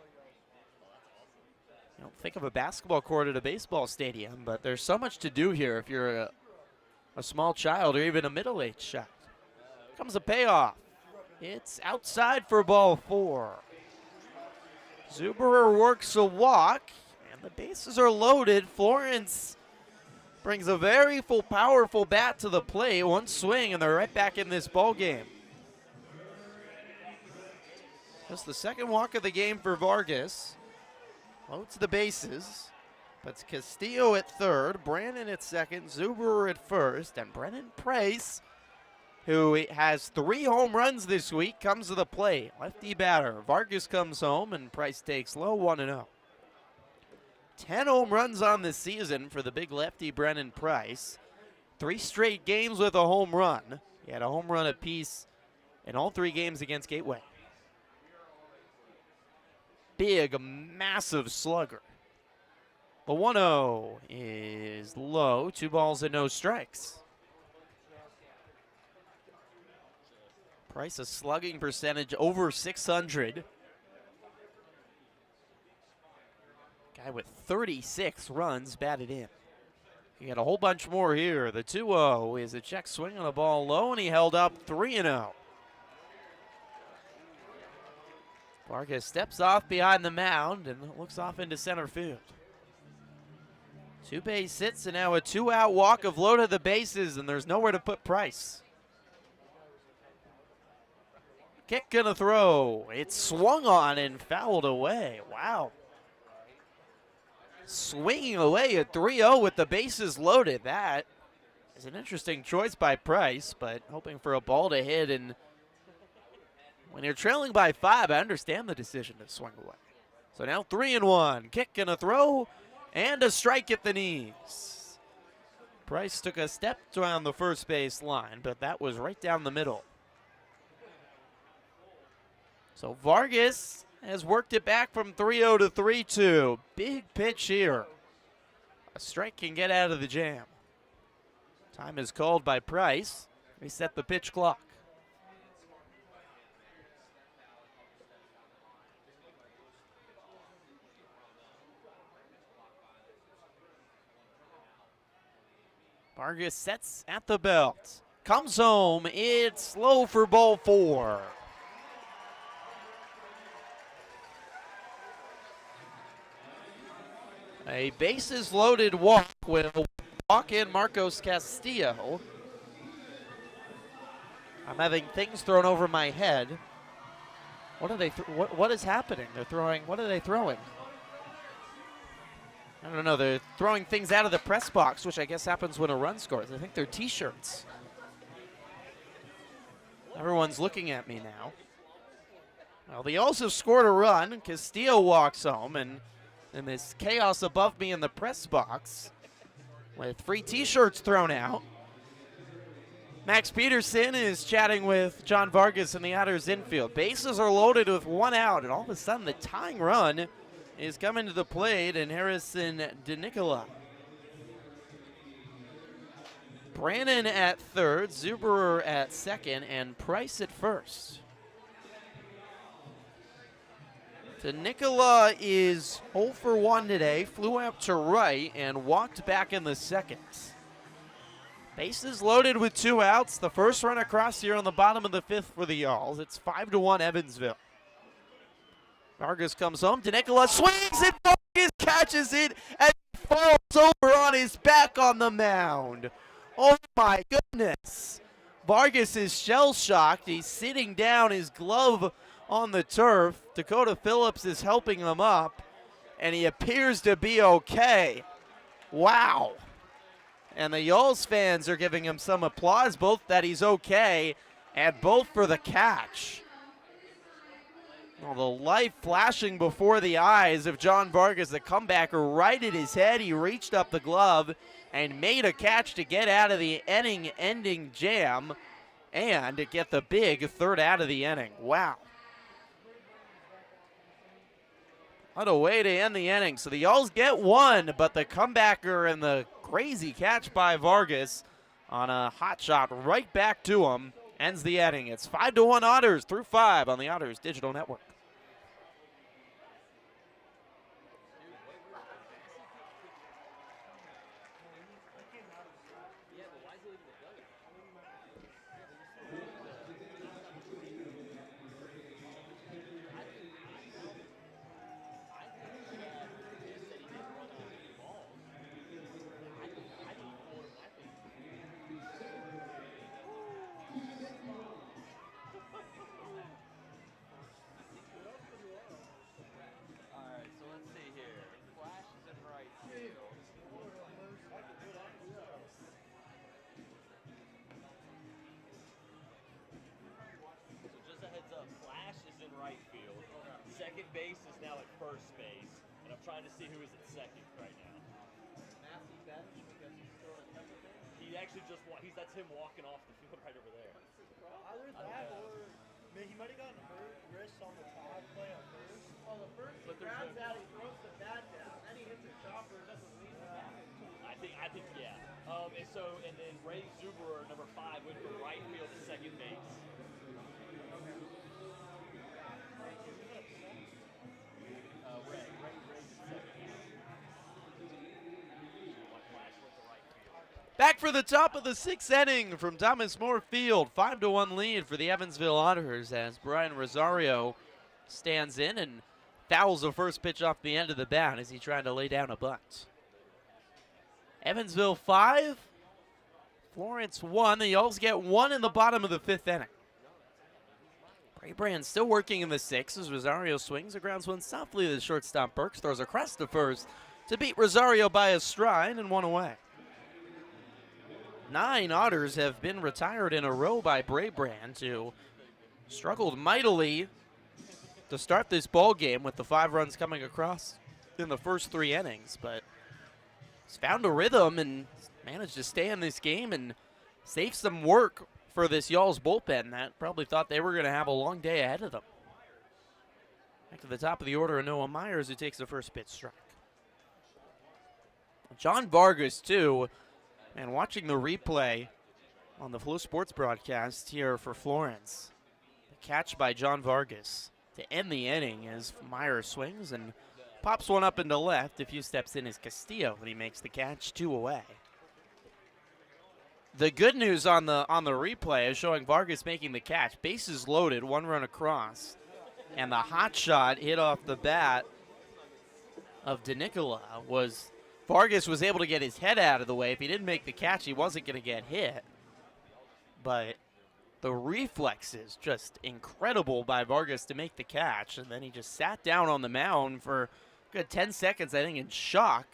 You don't think of a basketball court at a baseball stadium, but there's so much to do here if you're a small child or even a middle-aged child. Comes a payoff. It's outside for ball 4. Zuberer works a walk, and the bases are loaded. Florence brings a very powerful bat to the plate. 1 swing, and they're right back in this ball game. Just the second walk of the game for Vargas. Loads the bases. Puts Castillo at third, Brandon at second, Zuberer at first, and Brennan Price, who has 3 home runs this week, comes to the plate. Lefty batter. Vargas comes home, and Price takes low, 1-0. 10 home runs on this season for the big lefty Brennan Price. 3 straight games with a home run. He had a home run apiece in all 3 games against Gateway. Big, massive slugger. The 1-0 is low. 2 balls and no strikes. Price a slugging percentage over 600. Guy with 36 runs batted in. He got a whole bunch more here. The 2-0 is a check swing on a ball low, and he held up 3-0. Vargas steps off behind the mound and looks off into center field. 2 base hits and now a 2-out walk of low to the bases, and there's nowhere to put Price. Kick gonna throw. It's swung on and fouled away. Wow. Swinging away at 3-0 with the bases loaded. That is an interesting choice by Price, but hoping for a ball to hit. And when you're trailing by 5, I understand the decision to swing away. So now 3-1. Kick and a throw and a strike at the knees. Price took a step around the first base line, but that was right down the middle. So Vargas has worked it back from 3-0 to 3-2. Big pitch here. A strike can get out of the jam. Time is called by Price. Reset the pitch clock. Vargas sets at the belt. Comes home. It's low for ball 4. A bases loaded walk will walk in Marcos Castillo. I'm having things thrown over my head. What are they? What is happening? They're throwing. What are they throwing? I don't know. They're throwing things out of the press box, which I guess happens when a run scores. I think they're T-shirts. Everyone's looking at me now. Well, they also scored a run. Castillo walks home, and this chaos above me in the press box with free T-shirts thrown out. Max Peterson is chatting with John Vargas in the Otters infield. Bases are loaded with 1 out, and all of a sudden the tying run is coming to the plate, and Harrison DeNicola. Brannon at third, Zuberer at second, and Price at first. DeNicola is 0 for 1 today, flew out to right and walked back in the second. Bases loaded with 2 outs. The first run across here on the bottom of the 5th for the Yalls. It's 5-1 Evansville. Vargas comes home. DeNicola swings it. Vargas catches it and falls over on his back on the mound. Oh my goodness. Vargas is shell-shocked. He's sitting down, his glove on the turf. Dakota Phillips is helping him up, and he appears to be okay. Wow. And the Yalls fans are giving him some applause, both that he's okay and both for the catch. Well, the light flashing before the eyes of John Vargas, the comebacker right at his head. He reached up the glove and made a catch to get out of the inning-ending jam and to get the big 3rd out of the inning. Wow. What a way to end the inning. So the Yalls get 1, but the comebacker and the crazy catch by Vargas on a hot shot right back to him ends the inning. It's 5-1 Otters through 5 on the Otters Digital Network. Second base is now at first base, and I'm trying to see who is at second right now. Matthew bench because he's still at second base. He actually just that's him walking off the field right over there. Either that or he might have gotten hurt wrist on the top play on first. On the first, he grabs out, he throws the bat down, then he hits a chopper, doesn't leave the bat. I think yeah. And then Ray Zuberer, number 5, went from right field to second base. Back for the top of the 6th inning from Thomas More Field. 5-1 lead for the Evansville Otters as Brian Rosario stands in and fouls the first pitch off the end of the bat as he tried to lay down a bunt. Evansville 5, Florence 1. The Yoles get 1 in the bottom of the 5th inning. Braybrand still working in the 6th as Rosario swings. The grounds one softly to the shortstop. Burks throws across to first to beat Rosario by a stride and 1 away. 9 Otters have been retired in a row by Braybrand, who struggled mightily to start this ball game with the 5 runs coming across in the first 3 innings, but he's found a rhythm and managed to stay in this game and save some work for this Y'all's bullpen that probably thought they were going to have a long day ahead of them. Back to the top of the order, Noah Myers, who takes the first pitch strike. John Vargas, too. And watching the replay on the Flow Sports broadcast here for Florence, the catch by John Vargas to end the inning as Myers swings and pops one up into left. A few steps in is Castillo, and he makes the catch, 2 away. The good news on the replay is showing Vargas making the catch. Bases loaded, 1 run across, and the hot shot hit off the bat of DeNicola was. Vargas was able to get his head out of the way. If he didn't make the catch, he wasn't going to get hit. But the reflexes, just incredible by Vargas to make the catch. And then he just sat down on the mound for a good 10 seconds, I think, in shock.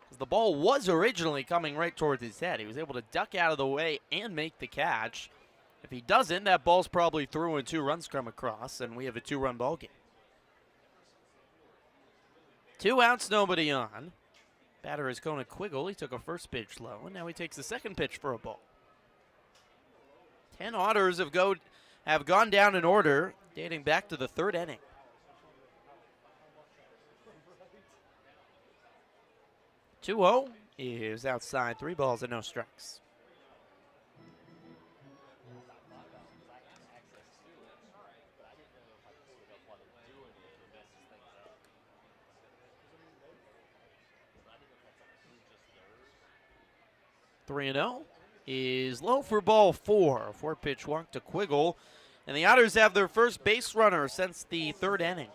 Because the ball was originally coming right towards his head. He was able to duck out of the way and make the catch. If he doesn't, that ball's probably through and 2 runs come across, and we have a 2-run ball game. 2 outs, nobody on. Batter is Kona Quiggle. He took a first pitch low, and now he takes the second pitch for a ball. 10 Otters have gone down in order, dating back to the 3rd inning. "2-0 is outside, 3 balls and no strikes. "3-0 is low for ball 4. A 4-pitch walk to Quiggle. And the Otters have their first base runner since the 3rd inning.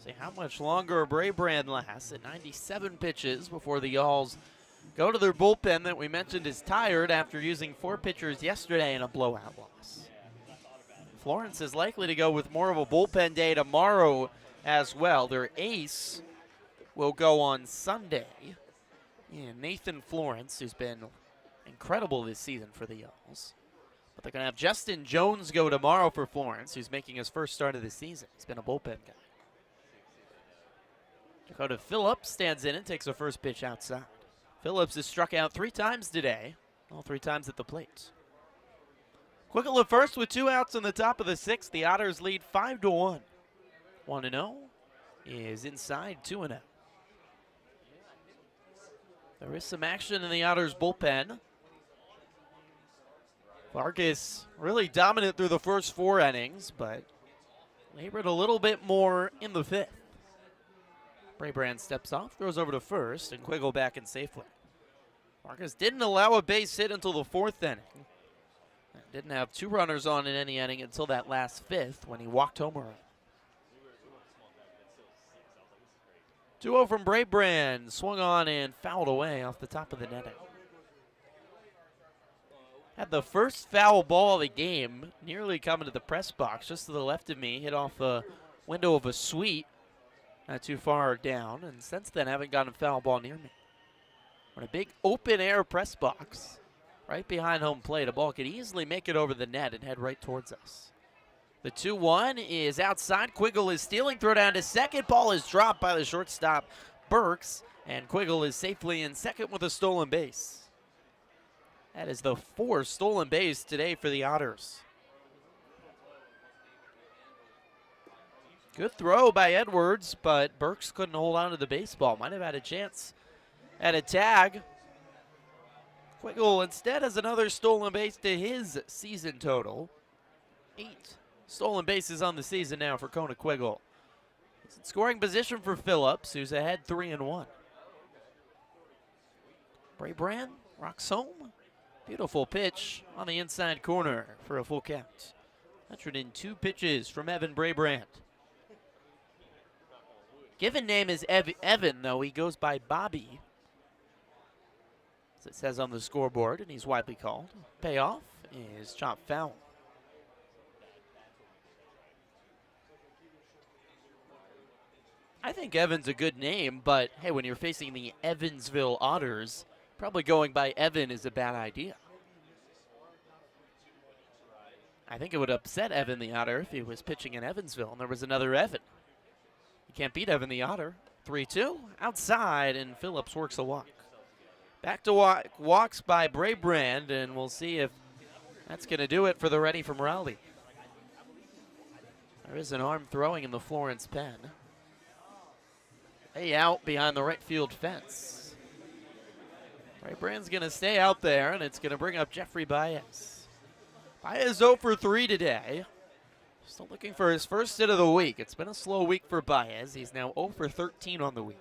See how much longer Braybrand lasts at 97 pitches before the Y'alls go to their bullpen that we mentioned is tired after using 4 pitchers yesterday in a blowout loss. Florence is likely to go with more of a bullpen day tomorrow as well. Their ace will go on Sunday. Yeah, Nathan Florence, who's been incredible this season for the Y'alls. But they're going to have Justin Jones go tomorrow for Florence, who's making his first start of the season. He's been a bullpen guy. Dakota Phillips stands in and takes a first pitch outside. Phillips has struck out 3 times today, all 3 times at the plate. Quiggle at first with 2 outs in the top of the 6th. The Otters lead 5-1. 1-0 is inside, 2-0. There is some action in the Otters bullpen. Vargas really dominant through the first 4 innings, but labored a little bit more in the 5th. Braybrand steps off, throws over to first, and Quiggle back in safely. Vargas didn't allow a base hit until the 4th inning. Didn't have 2 runners on in any inning until that last 5th when he walked home a run. 2-0 from Braybrand, swung on and fouled away off the top of the netting. Had the first foul ball of the game nearly coming to the press box, just to the left of me, hit off the window of a suite, not too far down, and since then haven't gotten a foul ball near me. We're in a big open air press box, right behind home plate. A ball could easily make it over the net and head right towards us. The 2-1 is outside. Quiggle is stealing, throw down to second. Ball is dropped by the shortstop, Burks, and Quiggle is safely in second with a stolen base. That is the 4th stolen base today for the Otters. Good throw by Edwards, but Burks couldn't hold on to the baseball. Might have had a chance at a tag. Quiggle instead has another stolen base to his season total. 8 stolen bases on the season now for Kona Quiggle. It's in scoring position for Phillips, who's ahead 3-1. Braybrand rocks home. Beautiful pitch on the inside corner for a full count. 102 pitches from Evan Braybrand. Given name is Evan, though he goes by Bobby, as it says on the scoreboard, and he's widely called. Payoff is chopped foul. I think Evan's a good name, but hey, when you're facing the Evansville Otters, probably going by Evan is a bad idea. I think it would upset Evan the Otter if he was pitching in Evansville and there was another Evan. You can't beat Evan the Otter. 3-2, outside, and Phillips works a walk. Back to walks by Braybrand, and we'll see if that's going to do it for the ready from Raleigh. There is an arm throwing in the Florence pen. Way out behind the right field fence. Braybrand's going to stay out there, and it's going to bring up Jeffrey Baez. Baez 0 for 3 today. Still looking for his first hit of the week. It's been a slow week for Baez. He's now 0 for 13 on the week.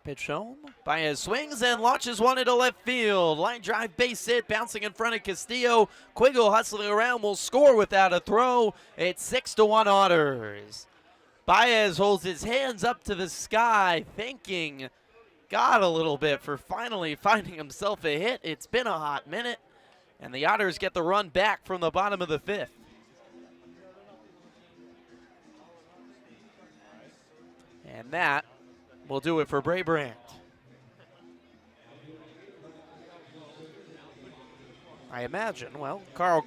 Pitch home. Baez swings and launches one into left field. Line drive base hit, bouncing in front of Castillo. Quiggle hustling around, will score without a throw. It's 6-1 Otters. Baez holds his hands up to the sky, thanking God a little bit for finally finding himself a hit. It's been a hot minute, and the Otters get the run back from the bottom of the 5th. And that will do it for Braybrand. I imagine, well, Carl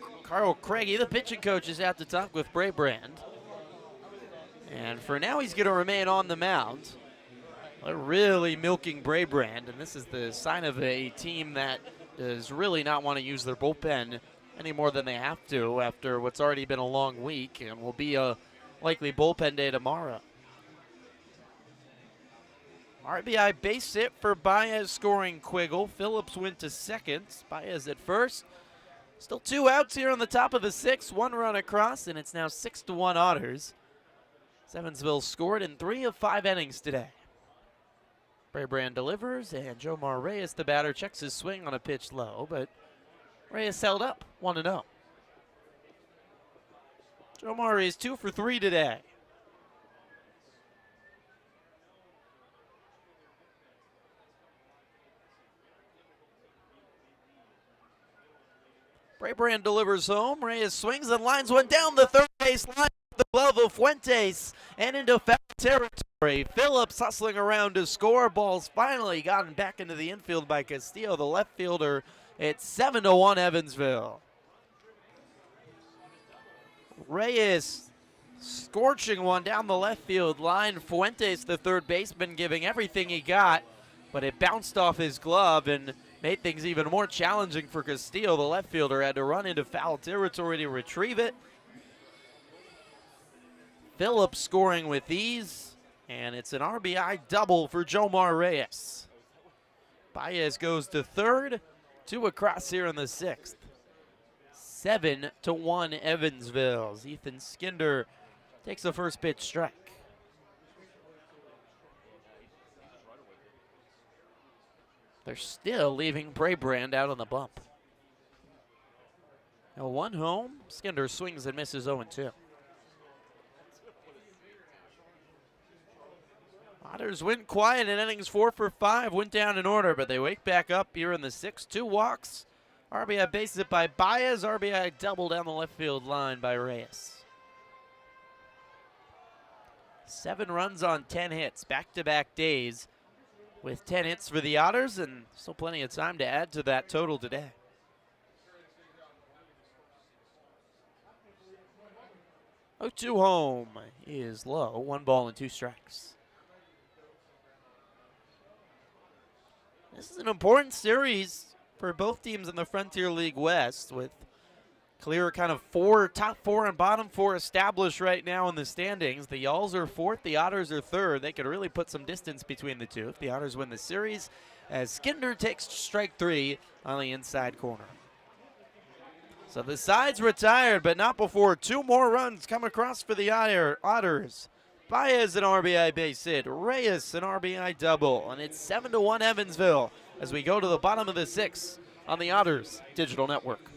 Craigie, the pitching coach, is out to talk with Braybrand. And for now, he's going to remain on the mound. They're really milking Braybrand, and this is the sign of a team that does really not want to use their bullpen any more than they have to after what's already been a long week and will be a likely bullpen day tomorrow. RBI base hit for Baez scoring Quiggle. Phillips went to second. Baez at first. Still 2 outs here on the top of the 6th. 1 run across, and it's now 6-1 Otters. Evansville scored in 3 of 5 innings today. Braybrand delivers, and Jomar Reyes, the batter, checks his swing on a pitch low, but Reyes held up 1-0. Jomar is 2 for 3 today. Braybrand delivers home. Reyes swings and lines one down the third base line. The glove of Fuentes and into foul territory. Phillips hustling around to score. Ball's finally gotten back into the infield by Castillo, the left fielder. It's 7-1 Evansville. Reyes scorching one down the left field line. Fuentes, the third baseman, giving everything he got, but it bounced off his glove and made things even more challenging for Castillo. The left fielder had to run into foul territory to retrieve it. Phillips scoring with ease, and it's an RBI double for Jomar Reyes. Baez goes to third, 2 across here in the 6th. 7-1 Evansville. Ethan Skinder takes the first pitch strike. They're still leaving Braybrand out on the bump. Now 1 home. Skinder swings and misses 0-2. Otters went quiet in innings 4 for 5, went down in order, but they wake back up here in the 6th. 2 walks. RBI base hit by Baez. RBI double down the left field line by Reyes. 7 runs on 10 hits, back-to-back days with 10 hits for the Otters, and still plenty of time to add to that total today. Oh, 2 home is low. 1 ball and 2 strikes. This is an important series for both teams in the Frontier League West, with clear kind of top 4 and bottom 4 established right now in the standings. The Yalls are 4th, the Otters are 3rd. They could really put some distance between the two if the Otters win the series, as Skinder takes strike 3 on the inside corner. So the side's retired, but not before 2 more runs come across for the Otters. Baez an RBI base hit, Reyes an RBI double, and it's 7-1 Evansville as we go to the bottom of the 6th on the Otters Digital Network.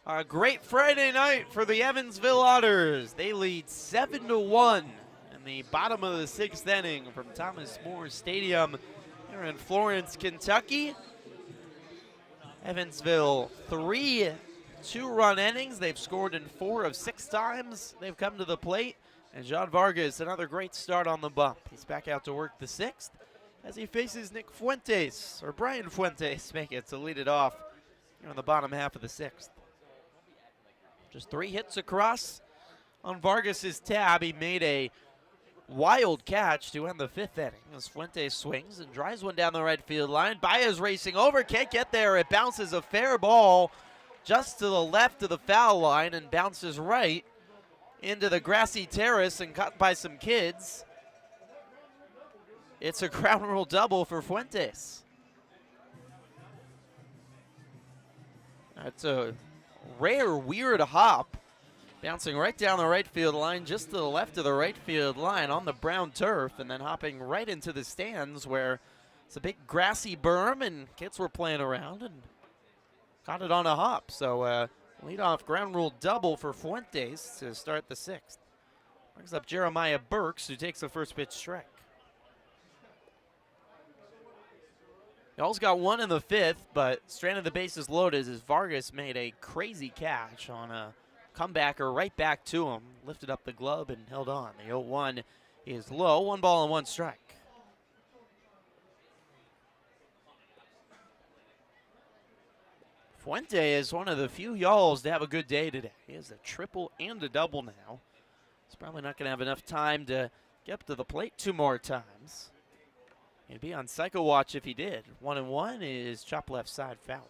A great Friday night for the Evansville Otters. They lead 7-1 in the bottom of the 6th inning from Thomas More Stadium here in Florence, Kentucky. Evansville, 3 2-run innings. They've scored in 4 of 6 times they've come to the plate. And John Vargas, another great start on the bump. He's back out to work the 6th as he faces Nick Fuentes, or Brian Fuentes, make it to lead it off here on the bottom half of the 6th. Just 3 hits across on Vargas's tab. He made a wild catch to end the 5th inning as Fuentes swings and drives one down the right field line. Baez racing over, can't get there. It bounces a fair ball just to the left of the foul line and bounces right into the grassy terrace and caught by some kids. It's a ground rule double for Fuentes. That's a rare, weird hop, bouncing right down the right field line, just to the left of the right field line on the brown turf, and then hopping right into the stands where it's a big grassy berm and kids were playing around and caught it on a hop. So leadoff ground rule double for Fuentes to start the 6th. Brings up Jeremiah Burks, who takes the first pitch strike. Y'all's got 1 in the 5th, but stranded the bases loaded as Vargas made a crazy catch on a comebacker right back to him. Lifted up the glove and held on. The 0-1 is low. 1 ball and 1 strike. Fuente is one of the few Y'alls to have a good day today. He has a triple and a double now. He's probably not going to have enough time to get up to the plate 2 more times. He'd be on cycle watch if he did. 1-1 is chop left side foul.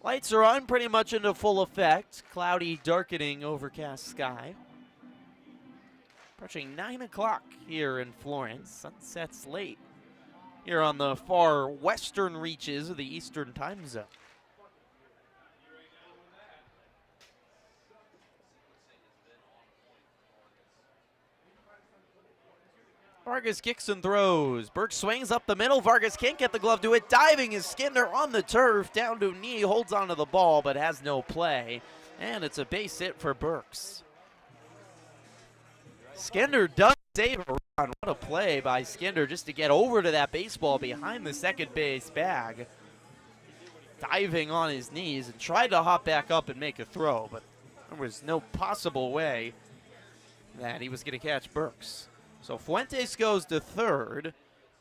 Lights are on, pretty much into full effect. Cloudy, darkening, overcast sky. Approaching 9 o'clock here in Florence. Sunset's late here on the far western reaches of the Eastern time zone. Vargas kicks and throws. Burke swings up the middle. Vargas can't get the glove to it. Diving is Skinner on the turf. Down to knee. Holds onto the ball but has no play. And it's a base hit for Burks. Skinner does save a run. What a play by Skinner just to get over to that baseball behind the second base bag. Diving on his knees and tried to hop back up and make a throw, but there was no possible way that he was going to catch Burks. So Fuentes goes to third.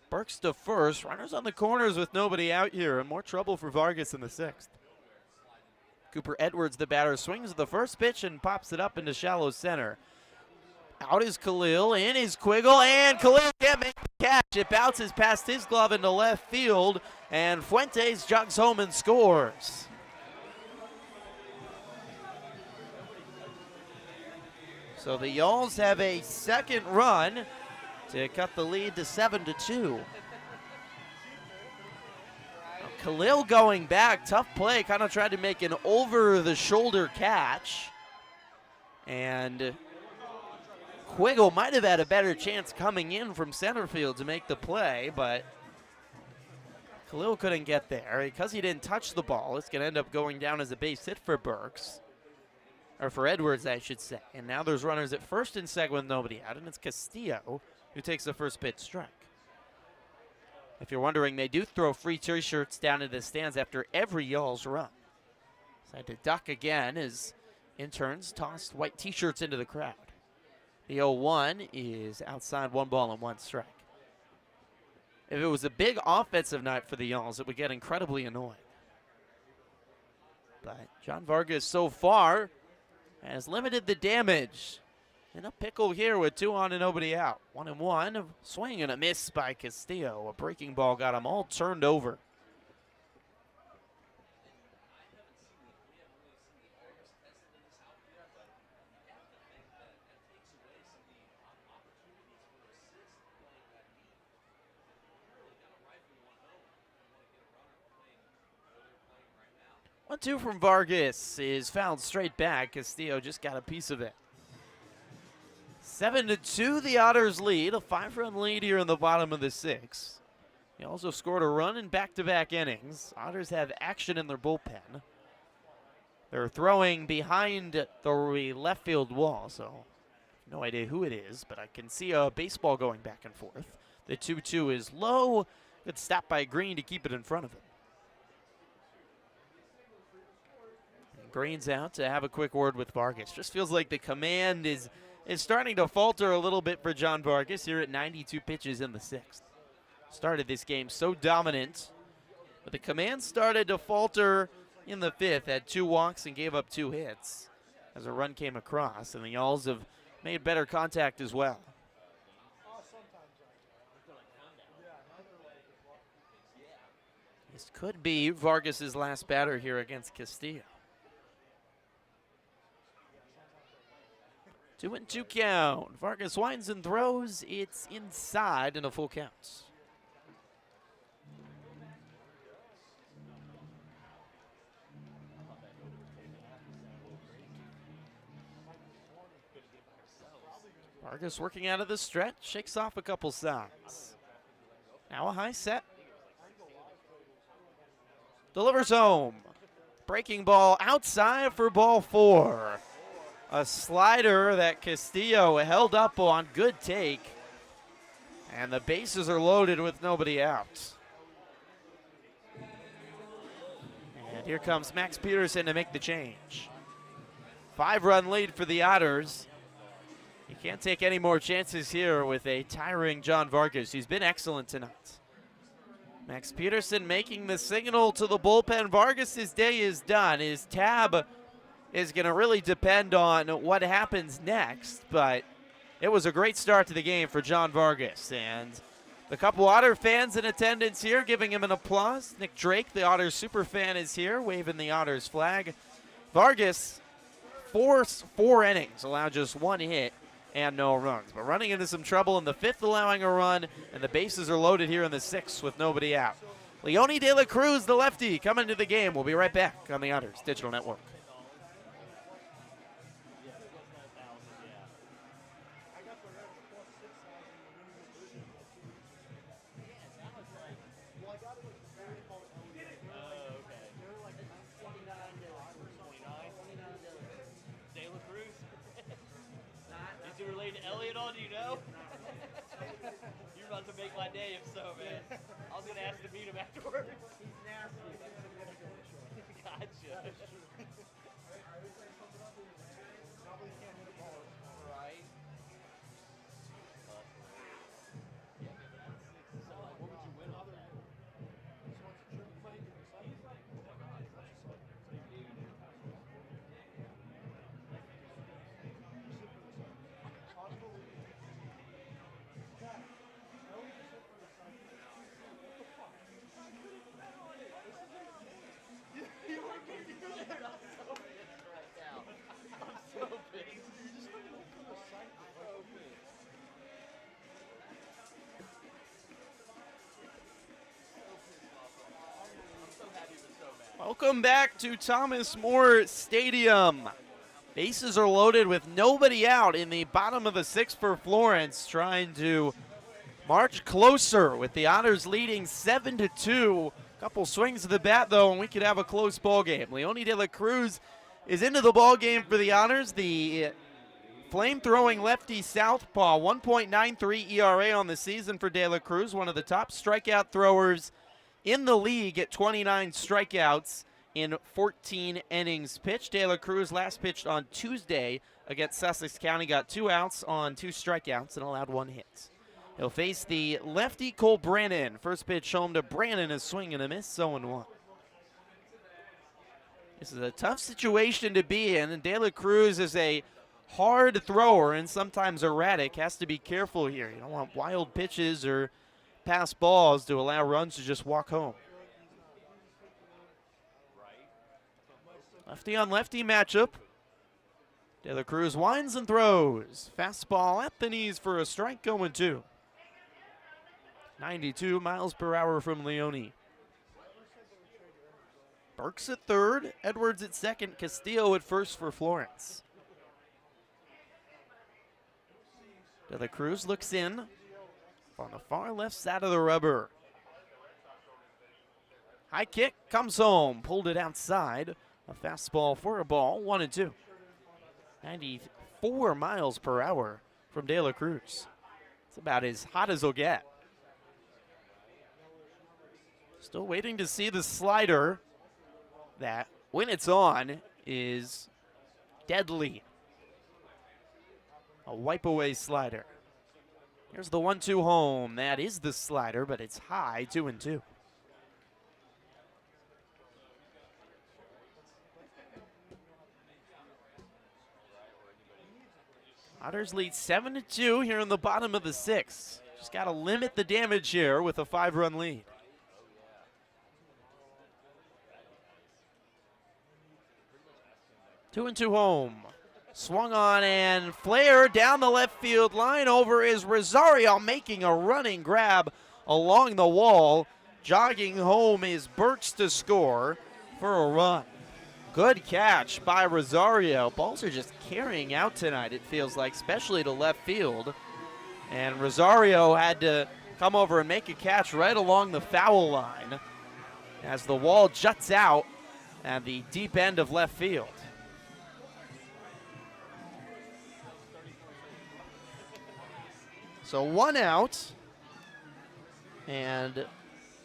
Burks to first. Runners on the corners with nobody out here, and more trouble for Vargas in the sixth. Cooper Edwards, the batter, swings the first pitch and pops it up into shallow center. Out is Khalil, in is Quiggle, and Khalil can't make the catch. It bounces past his glove into left field, and Fuentes jogs home and scores. So the Yalls have a second run to cut the lead to 7-2. Khalil going back, tough play, kind of tried to make an over-the-shoulder catch. And Quiggle might have had a better chance coming in from center field to make the play, but Khalil couldn't get there. Because he didn't touch the ball, it's going to end up going down as a base hit for Burks. Or for Edwards, I should say. And now there's runners at first and second with nobody out, and it's Castillo who takes the first pitch strike. If you're wondering, they do throw free t-shirts down into the stands after every Yalls run. Decide to duck again as interns tossed white t-shirts into the crowd. The 0-1 is outside, 1 ball and 1 strike. If it was a big offensive night for the Yalls, it would get incredibly annoying. But John Vargas so far has limited the damage. In a pickle here with 2 on and nobody out. 1-1, swing and a miss by Castillo. A breaking ball got him all turned over. One-two from Vargas is fouled straight back. Castillo just got a piece of it. 7-2, the Otters lead. A 5-run lead here in the bottom of the 6th. He also scored a run in back-to-back innings. Otters have action in their bullpen. They're throwing behind the left field wall, so no idea who it is, but I can see a baseball going back and forth. The 2-2 is low. Good stop by Green to keep it in front of him. Green's out to have a quick word with Vargas. Just feels like the command is starting to falter a little bit for John Vargas here at 92 pitches in the 6th. Started this game so dominant, but the command started to falter in the 5th, had 2 walks and gave up 2 hits as a run came across, and the Yalls have made better contact as well. This could be Vargas's last batter here against Castillo. 2-2 count. Vargas winds and throws. It's inside and a full count. Vargas working out of the stretch, shakes off a couple signs. Now a high set. Delivers home. Breaking ball outside for ball 4. A slider that Castillo held up on, good take. And the bases are loaded with nobody out. And here comes Max Peterson to make the change. 5-run lead for the Otters. You can't take any more chances here with a tiring John Vargas. He's been excellent tonight. Max Peterson making the signal to the bullpen. Vargas' day is done. His tab is going to really depend on what happens next, but it was a great start to the game for John Vargas, and the couple Otter fans in attendance here giving him an applause. Nick Drake, the Otters super fan, is here waving the Otters flag. Vargas, 4 innings, allowed just 1 hit and no runs, but running into some trouble in the 5th, allowing a run, and the bases are loaded here in the 6th with nobody out. Leone De La Cruz, the lefty, coming to the game. We'll be right back on the Otters Digital Network. my day if so, man. I was gonna ask to meet him afterwards. He's nasty. That's a good short. Gotcha. Probably can't hit a ball. Right. Yeah, but that's so like, what would you win off that? Welcome back to Thomas More Stadium. Bases are loaded with nobody out in the bottom of the sixth for Florence, trying to march closer with the Otters leading 7-2. Couple swings of the bat, though, and we could have a close ball game. Leone de la Cruz is into the ball game for the Otters. The flame-throwing lefty southpaw, 1.93 ERA on the season for de la Cruz, one of the top strikeout throwers in the league at 29 strikeouts in 14 innings pitched. De la Cruz last pitched on Tuesday against Sussex County, got 2 outs on 2 strikeouts and allowed 1 hit. He'll face the lefty Cole Brannon. First pitch home to Brannon, a swing and a miss, 0-1. This is a tough situation to be in, and De La Cruz is a hard thrower and sometimes erratic. Has to be careful here. You don't want wild pitches or pass balls to allow runs to just walk home. Lefty on lefty matchup. De La Cruz winds and throws. Fastball at the knees for a strike, going 2. 92 miles per hour from Leone. Burks at third, Edwards at second, Castillo at first for Florence. De La Cruz looks in on the far left side of the rubber. High kick comes home, pulled it outside. A fastball for a ball, 1-2. 94 miles per hour from De La Cruz. It's about as hot as he'll get. Still waiting to see the slider that, when it's on, is deadly. A wipe away slider. Here's the 1-2 home. That is the slider, but it's high, 2-2. Otters lead 7-2 here in the bottom of the 6th. Just got to limit the damage here with a 5-run lead. Two and two home. Swung on and flare down the left field line. Over is Rosario, making a running grab along the wall. Jogging home is Burks to score for a run. Good catch by Rosario. Balls are just carrying out tonight, it feels like, especially to left field. And Rosario had to come over and make a catch right along the foul line as the wall juts out at the deep end of left field. So 1 out, and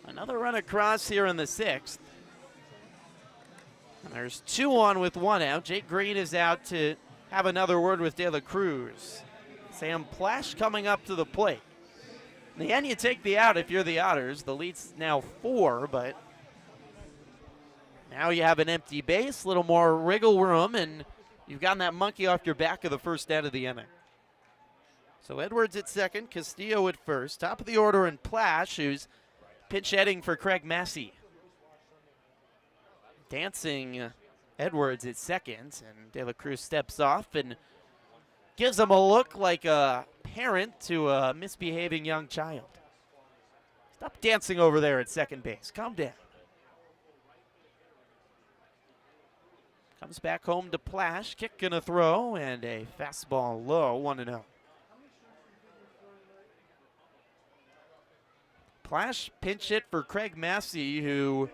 another run across here in the 6th. And there's 2 on with 1 out. Jake Green is out to have another word with De La Cruz. Sam Plash coming up to the plate. In the end, you take the out if you're the Otters. The lead's now 4, but now you have an empty base, a little more wriggle room, and you've gotten that monkey off your back of the first out of the inning. So Edwards at second, Castillo at first. Top of the order in Plash, who's pinch hitting for Craig Massey. Dancing Edwards at second, and De La Cruz steps off and gives him a look like a parent to a misbehaving young child. Stop dancing over there at second base. Calm down. Comes back home to Plash, kick and a throw, and a fastball low, 1-0. Plash pinch hit for Craig Massey, who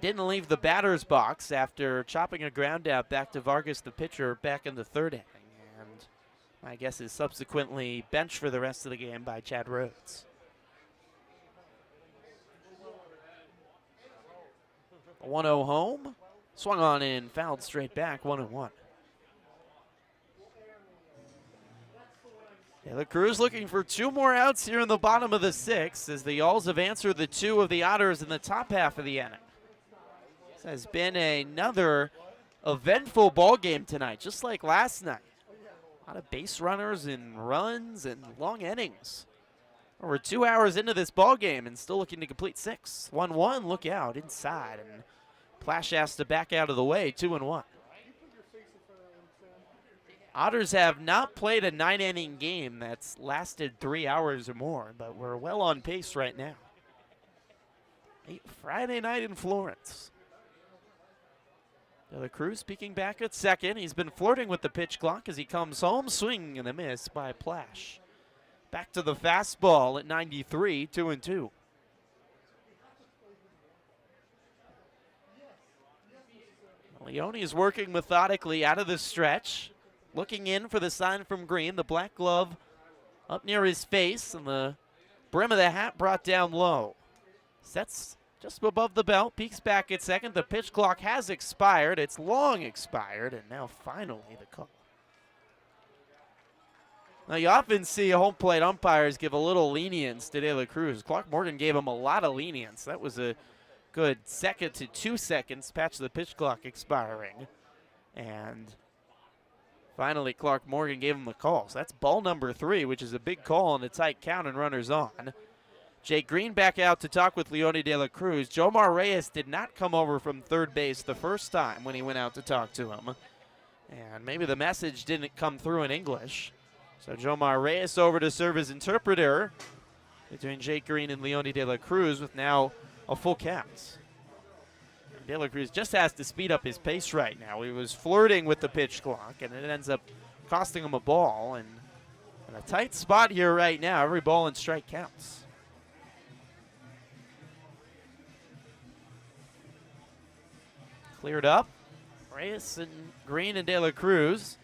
didn't leave the batter's box after chopping a ground out back to Vargas, the pitcher, back in the 3rd inning. And my guess is subsequently benched for the rest of the game by Chad Rhodes. 1-0 home. Swung on in, fouled straight back, 1-1. De La Cruz looking for 2 more outs here in the bottom of the 6th as the Yalls have answered the 2 of the Otters in the top half of the inning. This has been another eventful ball game tonight, just like last night. A lot of base runners and runs and long innings. We're 2 hours into this ball game and still looking to complete 6. 1-1, look out inside, and Plash has to back out of the way, 2-1. Otters have not played a 9-inning game that's lasted 3 hours or more, but we're well on pace right now. Friday night in Florence. De La Cruz peeking back at second. He's been flirting with the pitch clock as he comes home, swing and a miss by Plash. Back to the fastball at 93, 2-2. Leone is working methodically out of the stretch, looking in for the sign from Green. The black glove up near his face and the brim of the hat brought down low. Sets just above the belt, peeks back at second. The pitch clock has expired. It's long expired, and now finally the call. Now, you often see home plate umpires give a little lenience to De La Cruz. Clark Morgan gave him a lot of lenience. That was a good 2 to 2 seconds, patch the pitch clock expiring. And finally, Clark Morgan gave him the call. So that's ball number 3, which is a big call and a tight count and runners on. Jake Green back out to talk with Leone De La Cruz. Jomar Reyes did not come over from third base the first time when he went out to talk to him. And maybe the message didn't come through in English. So Jomar Reyes over to serve as interpreter between Jake Green and Leone De La Cruz with now a full count. De La Cruz just has to speed up his pace right now. He was flirting with the pitch clock, and it ends up costing him a ball. And in a tight spot here right now, every ball and strike counts. Cleared up. Reyes and Green and De La Cruz.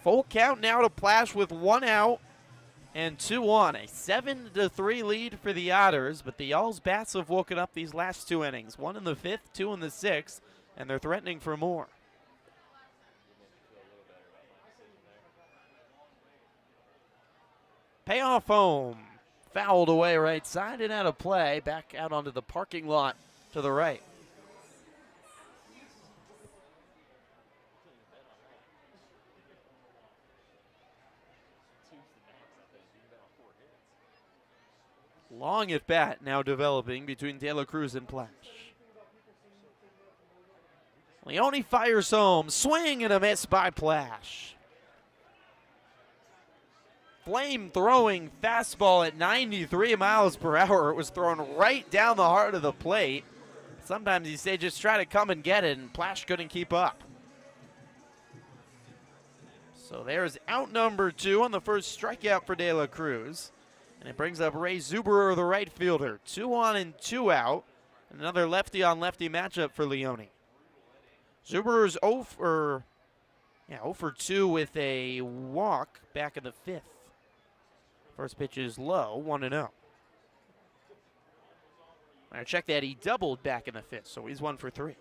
Full count now to Plash with 1 out and 2 on. A 7-3 lead for the Otters, but the Yalls bats have woken up these last 2 innings. 1 in the 5th, 2 in the 6th, and they're threatening for more. Payoff home. Fouled away right side and out of play. Back out onto the parking lot to the right. Long at bat now developing between De La Cruz and Plash. Leone fires home. Swing and a miss by Plash. Flame-throwing fastball at 93 miles per hour. It was thrown right down the heart of the plate. Sometimes you say just try to come and get it, and Plash couldn't keep up. So there's out number 2 on the first strikeout for De La Cruz. And it brings up Ray Zuberer, the right fielder. 2 on and 2 out. Another lefty-on-lefty matchup for Leone. Zuberer's 0 for 2 with a walk back in the 5th. First pitch is low, 1-0. I check that, he doubled back in the 5th, so he's 1 for 3.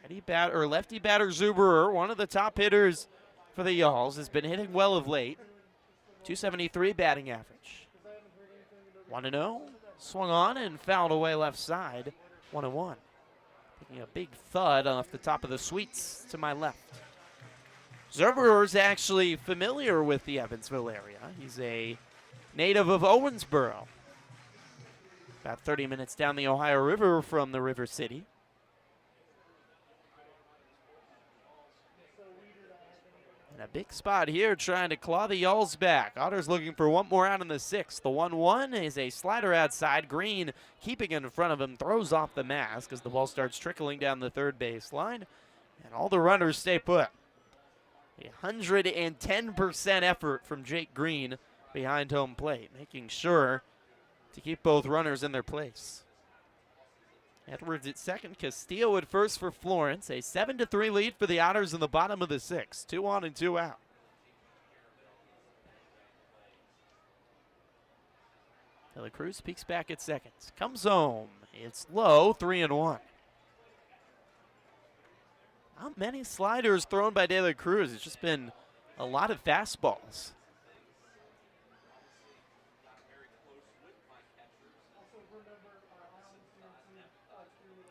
Lefty batter Zuberer, one of the top hitters for the Yalls, has been hitting well of late. 273 batting average. 1-0. Swung on and fouled away left side. 1-1. Taking a big thud off the top of the sweets to my left. Zuberer's actually familiar with the Evansville area. He's a native of Owensboro. About 30 minutes down the Ohio River from the River City. A big spot here trying to claw the Yalls back. Otters looking for 1 more out in the 6th. The 1-1 is a slider outside. Green keeping it in front of him, throws off the mask as the ball starts trickling down the third base line. And all the runners stay put. A 110% effort from Jake Green behind home plate, making sure to keep both runners in their place. Edwards at second, Castillo at first for Florence. A 7-3 lead for the Otters in the bottom of the 6th. 2 on and 2 out. De La Cruz peeks back at second. Comes home. It's low, 3-1. Not many sliders thrown by De La Cruz. It's just been a lot of fastballs.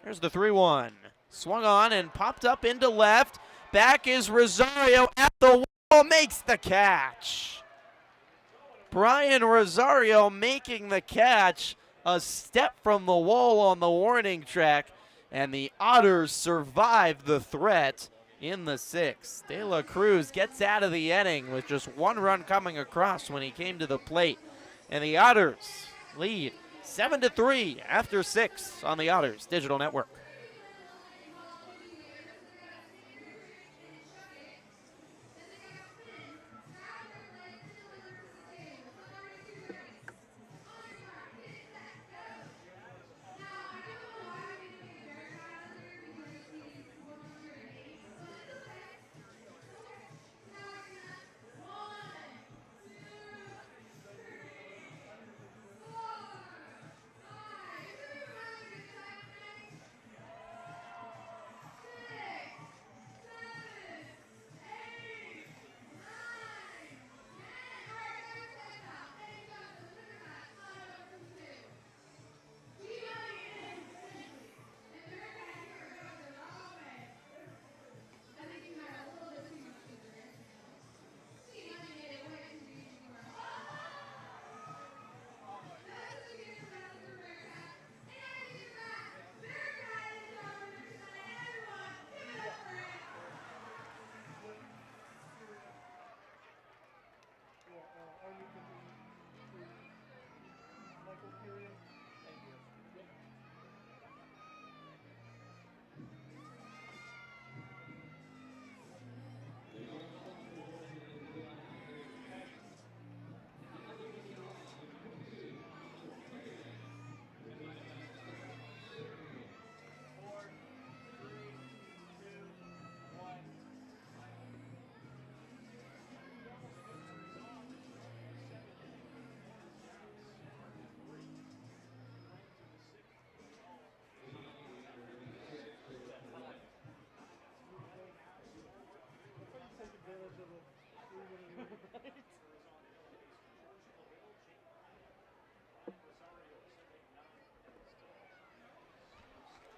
There's the 3-1. Swung on and popped up into left. Back is Rosario at the wall, makes the catch. Brian Rosario making the catch, a step from the wall on the warning track, and the Otters survive the threat in the 6th. De La Cruz gets out of the inning with just one run coming across when he came to the plate, and the Otters lead 7-3 after 6 on the Otters Digital Network.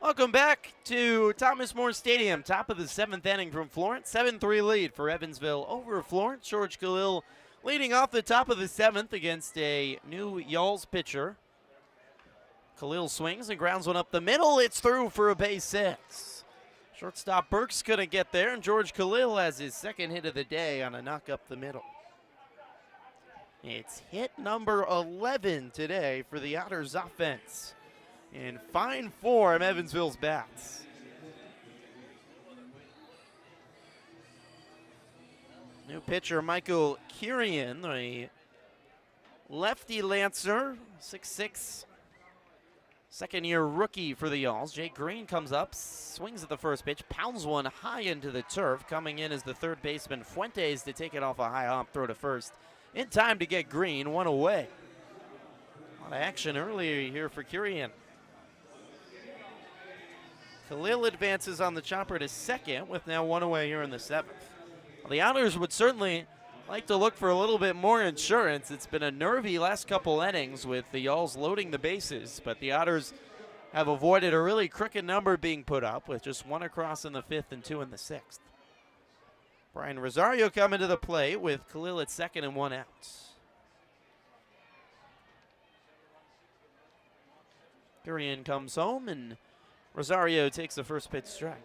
Welcome back to Thomas More Stadium, top of the 7th inning from Florence. 7-3 lead for Evansville over Florence. George Khalil leading off the top of the 7th against a new Y'alls pitcher. Khalil swings and grounds one up the middle. It's through for a base hit. Shortstop Burks couldn't get there, and George Khalil has his second hit of the day on a knock up the middle. It's hit number 11 today for the Otters offense. In fine form, Evansville's bats. New pitcher Michael Kirian, a lefty lancer, 6'6", second-year rookie for the Y'alls. Jake Green comes up, swings at the first pitch, pounds one high into the turf. Coming in as the third baseman Fuentes to take it off a high hop throw to first. In time to get Green, one away. A lot of action earlier here for Kirian. Khalil advances on the chopper to second with now one away here in the 7th. Well, the Otters would certainly like to look for a little bit more insurance. It's been a nervy last couple innings with the Y'alls loading the bases, but the Otters have avoided a really crooked number being put up with just one across in the 5th and two in the 6th. Brian Rosario coming to the plate with Khalil at second and one out. Kirian comes home and Rosario takes the first pitch strike.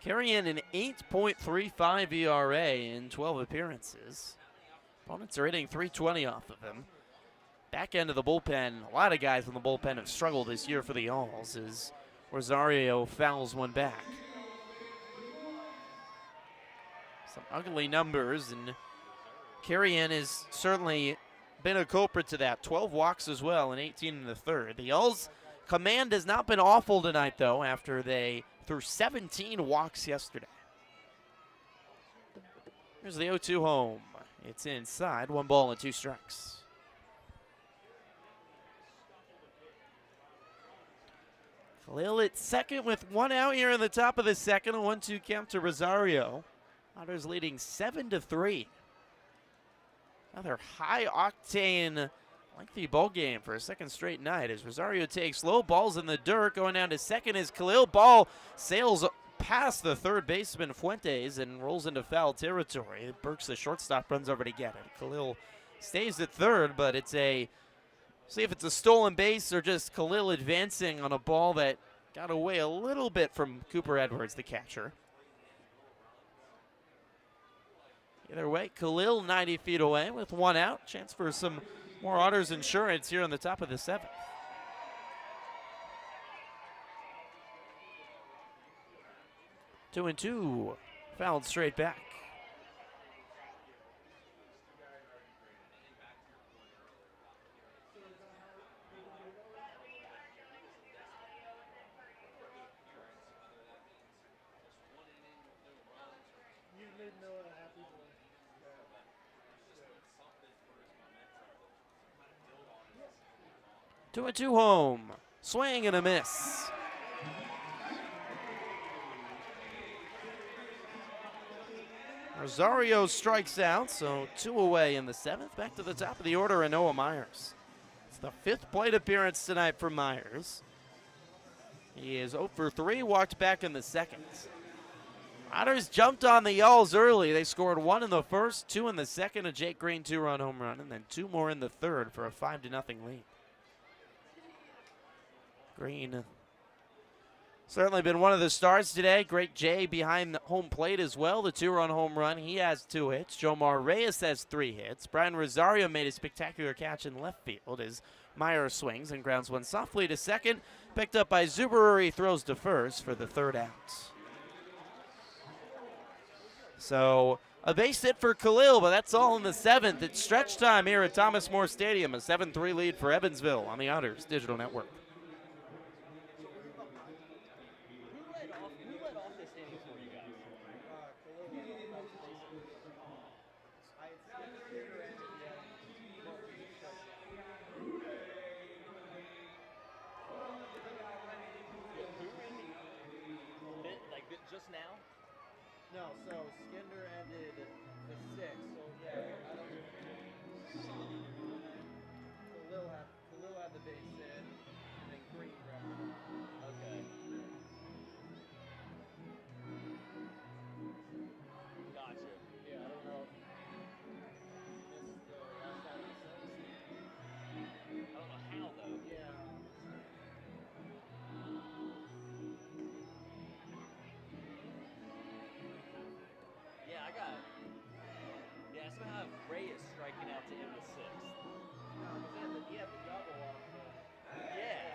Kirian an 8.35 ERA in 12 appearances. Opponents are hitting .320 off of him. Back end of the bullpen, a lot of guys in the bullpen have struggled this year for the Y'alls as Rosario fouls one back. Some ugly numbers, and Kirian has certainly been a culprit to that. 12 walks as well and 18 in the 3rd. The Y'alls command has not been awful tonight, though, after they threw 17 walks yesterday. Here's the 0-2 home. It's inside, 1 ball and 2 strikes. Khalil at second with 1 out here in the top of the second. A 1-2 count to Rosario. Otters leading 7-3. Another high-octane, lengthy ball game for a second straight night as Rosario takes low balls in the dirt. Going down to second is Khalil. Ball sails past the third baseman Fuentes and rolls into foul territory. Burks, the shortstop, runs over to get it. Khalil stays at third, but it's a, see if it's a stolen base or just Khalil advancing on a ball that got away a little bit from Cooper Edwards, the catcher. Either way, Khalil 90 feet away with 1 out. Chance for some more Otters insurance here on the top of the 7th. Two and two, fouled straight back. Two and two home. Swing and a miss. Rosario strikes out, so 2 away in the 7th. Back to the top of the order, and Noah Myers. It's the 5th plate appearance tonight for Myers. He is 0 for 3, walked back in the 2nd. Otters jumped on the Y'alls early. They scored 1 in the 1st, 2 in the 2nd, a Jake Green 2-run home run, and then 2 more in the 3rd for a 5-0 lead. Green certainly been one of the stars today. Great Jay behind the home plate as well. The 2-run home run. He has 2 hits. Jomar Reyes has 3 hits. Brian Rosario made a spectacular catch in left field as Meyer swings and grounds one softly to second. Picked up by Zuberer. He throws to first for the 3rd out. So a base hit for Khalil, but that's all in the 7th. It's stretch time here at Thomas More Stadium. A 7-3 lead for Evansville on the Otters Digital Network. Just now? No, so Skinder ended the 6th, so yeah, I don't Khalil had the base hit, and then Green wrapped it. Okay. Gotcha. Yeah, I don't know. This is the last time of the 6th. I don't know how though. Yeah. Yeah, I got. Yeah, I somehow have Reyes striking out to end the 6th. No, because he had the double off the. Yeah.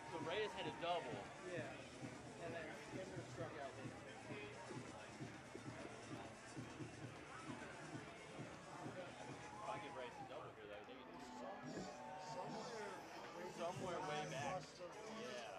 So Reyes had a double. Yeah. And then Skinder struck out later. If I give Reyes a double here, though, they somewhere way back. Yeah.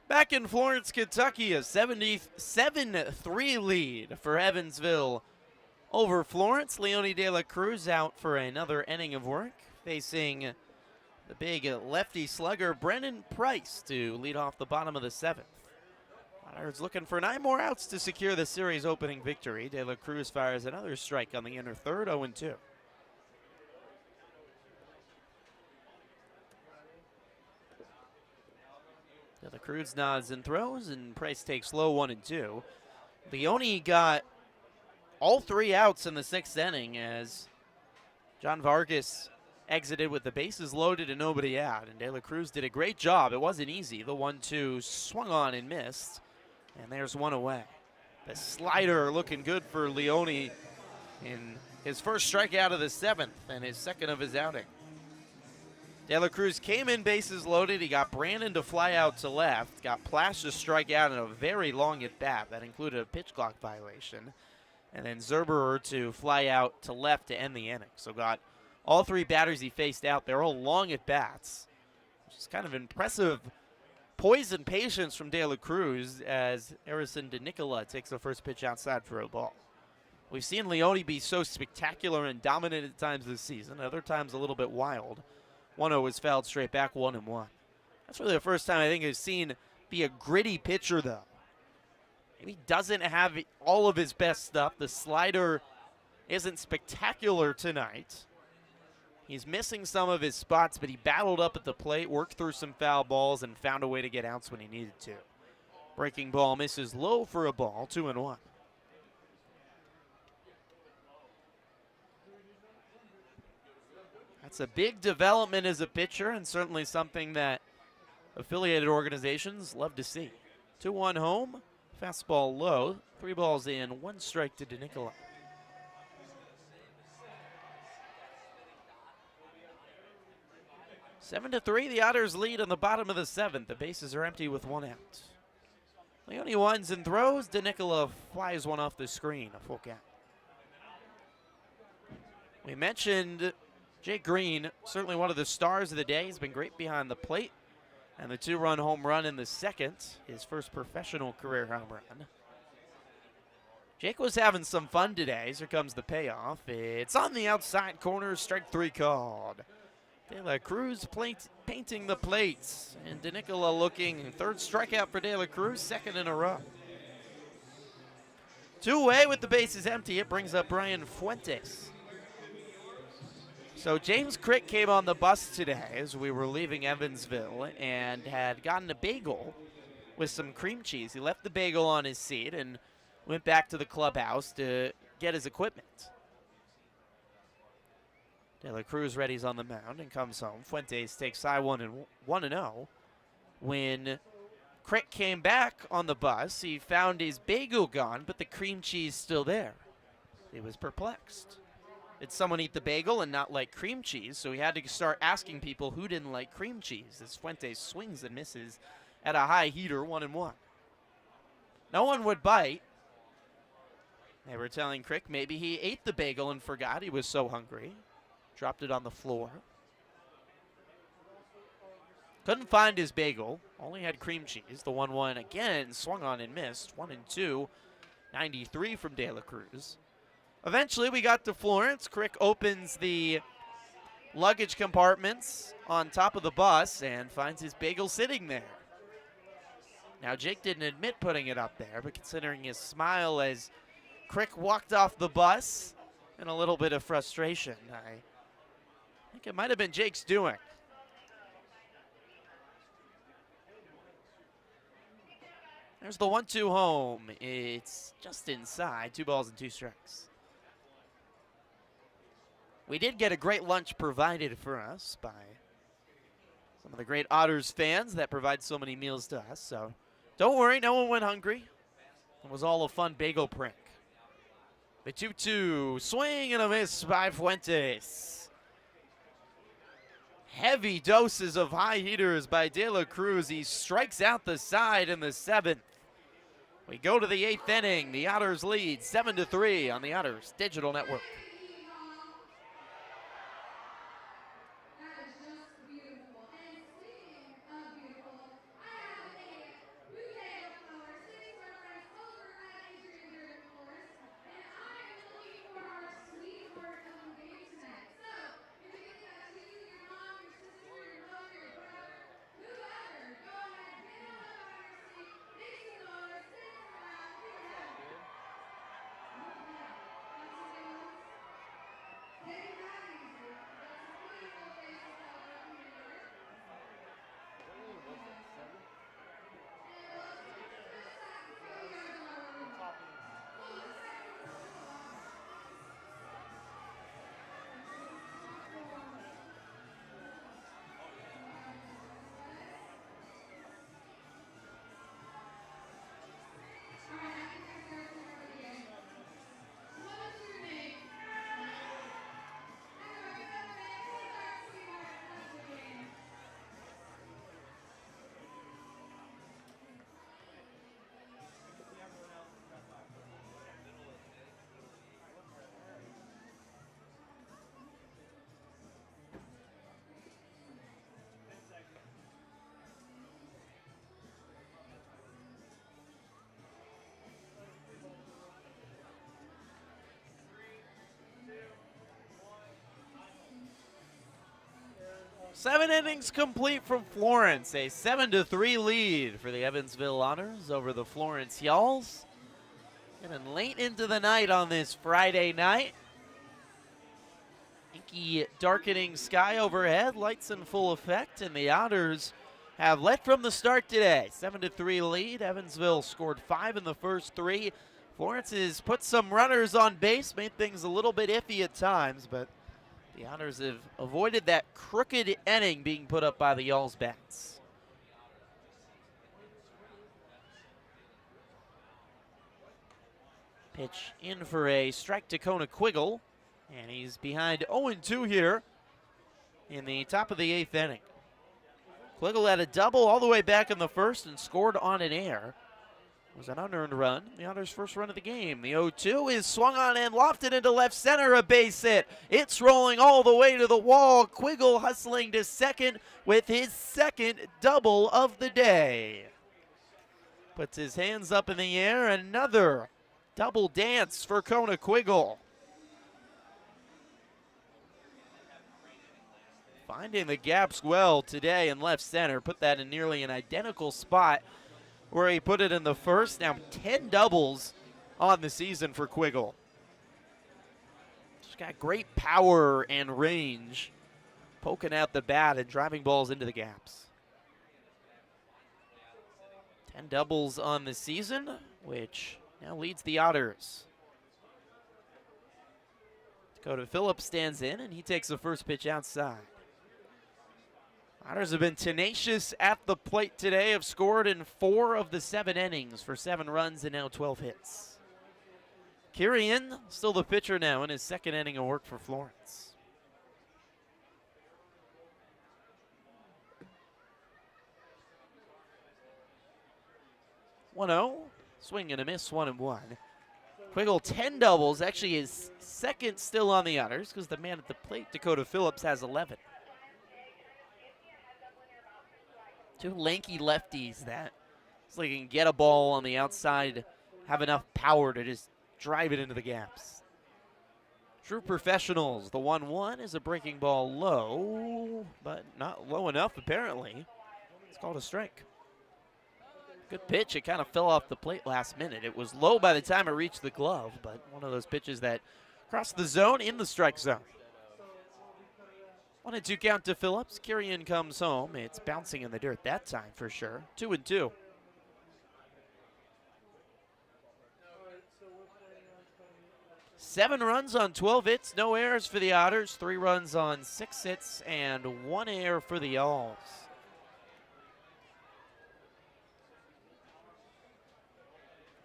Back in Florence, Kentucky, a 77-3 lead for Evansville over Florence. Leone De La Cruz out for another inning of work, facing the big lefty slugger Brennan Price to lead off the bottom of the 7th. Otters looking for 9 more outs to secure the series opening victory. De La Cruz fires another strike on the inner 3rd, 0-2. De La Cruz nods and throws, and Price takes low 1-2. Leone got all 3 outs in the 6th inning as John Vargas exited with the bases loaded and nobody out. And De La Cruz did a great job. It wasn't easy. The 1-2 swung on and missed. And there's 1 away. The slider looking good for Leone in his first strikeout of the 7th and his 2nd of his outing. De La Cruz came in bases loaded. He got Brandon to fly out to left, got Plash to strike out in a very long at-bat. That included a pitch clock violation. And then Zerberer to fly out to left to end the inning. So got all 3 batters he faced out. They're all long at-bats, which is kind of impressive poise and patience from De La Cruz as Harrison DeNicola takes the first pitch outside for a ball. We've seen Leone be so spectacular and dominant at times this season, other times a little bit wild. 1-0 was fouled straight back, 1-1. That's really the first time I think I've seen be a gritty pitcher, though. Maybe doesn't have all of his best stuff. The slider isn't spectacular tonight. He's missing some of his spots, but he battled up at the plate, worked through some foul balls, and found a way to get outs when he needed to. Breaking ball misses low for a ball, 2-1. That's a big development as a pitcher and certainly something that affiliated organizations love to see. 2-1 home, fastball low, 3 balls in, 1 strike to DeNicola. Seven to 3, the Otters lead on the bottom of the 7th. The bases are empty with 1 out. Leone winds and throws. DeNicola flies one off the screen, a full count. We mentioned Jake Green, certainly one of the stars of the day. He's been great behind the plate. And the 2-run home run in the 2nd, his first professional career home run. Jake was having some fun today. Here comes the payoff. It's on the outside corner, strike 3 called. De La Cruz painting the plates. And DeNicola looking, 3rd strikeout for De La Cruz, 2nd in a row. 2 away with the bases empty. It brings up Brian Fuentes. So James Crick came on the bus today as we were leaving Evansville and had gotten a bagel with some cream cheese. He left the bagel on his seat and went back to the clubhouse to get his equipment. De La Cruz readies on the mound and comes home. Fuentes takes high 1-0. When Crick came back on the bus, he found his bagel gone, but the cream cheese still there. He was perplexed. Did someone eat the bagel and not like cream cheese? So he had to start asking people who didn't like cream cheese as Fuentes swings and misses at a high heater, 1-1. No one would bite. They were telling Crick maybe he ate the bagel and forgot he was so hungry. Dropped it on the floor. Couldn't find his bagel. Only had cream cheese. The 1-1 again swung on and missed. 1-2. 93 from De La Cruz. Eventually, we got to Florence. Crick opens the luggage compartments on top of the bus and finds his bagel sitting there. Now, Jake didn't admit putting it up there, but considering his smile as Crick walked off the bus and a little bit of frustration, I think it might have been Jake's doing. There's the 1-2 home. It's just inside. 2 balls and 2 strikes. We did get a great lunch provided for us by some of the great Otters fans that provide so many meals to us. So don't worry, no one went hungry. It was all a fun bagel prank. The 2-2 swing and a miss by Fuentes. Heavy doses of high heaters by De La Cruz. He strikes out the side in the 7th. We go to the 8th inning. The Otters lead 7-3 on the Otters Digital Network. 7 innings complete from Florence. A 7-3 lead for the Evansville Otters over the Florence Y'alls. Getting late into the night on this Friday night. Inky darkening sky overhead, lights in full effect, and the Otters have led from the start today. 7-3 lead. Evansville scored 5 in the first 3. Florence has put some runners on base, made things a little bit iffy at times, but the Otters have avoided that crooked inning being put up by the Y'alls bats. Pitch in for a strike to Kona Quiggle, and he's behind 0-2 here in the top of the 8th inning. Quiggle had a double all the way back in the first and scored on an error. It was an unearned run, the Otters' first run of the game. The 0-2 is swung on and lofted into left center, a base hit. It's rolling all the way to the wall. Quiggle hustling to second with his second double of the day. Puts his hands up in the air, another double dance for Kona Quiggle. Finding the gaps well today in left center. Put that in nearly an identical spot where he put it in the first. Now 10 doubles on the season for Quiggle. He's got great power and range, poking out the bat and driving balls into the gaps. 10 doubles on the season, which now leads the Otters. Dakota Phillips stands in, and he takes the first pitch outside. Otters have been tenacious at the plate today, have scored in 4 of the 7 innings for 7 runs and now 12 hits. Kirian, still the pitcher now in his 2nd inning of work for Florence. (1-0), swing and a miss, 1-1. Quiggle 10 doubles, actually his 2nd still on the Otters because the man at the plate, Dakota Phillips, has 11. 2 lanky lefties that so they can get a ball on the outside, have enough power to just drive it into the gaps. True professionals. The 1-1 is a breaking ball low, but not low enough apparently. It's called a strike. Good pitch. It kind of fell off the plate last minute. It was low by the time it reached the glove, but one of those pitches that crossed the zone in the strike zone. 1-2 count to Phillips. Kirian comes home. It's bouncing in the dirt that time for sure. 2-2. Seven runs on 12 hits, no errors for the Otters. 3 runs on 6 hits and 1 error for the Y'alls.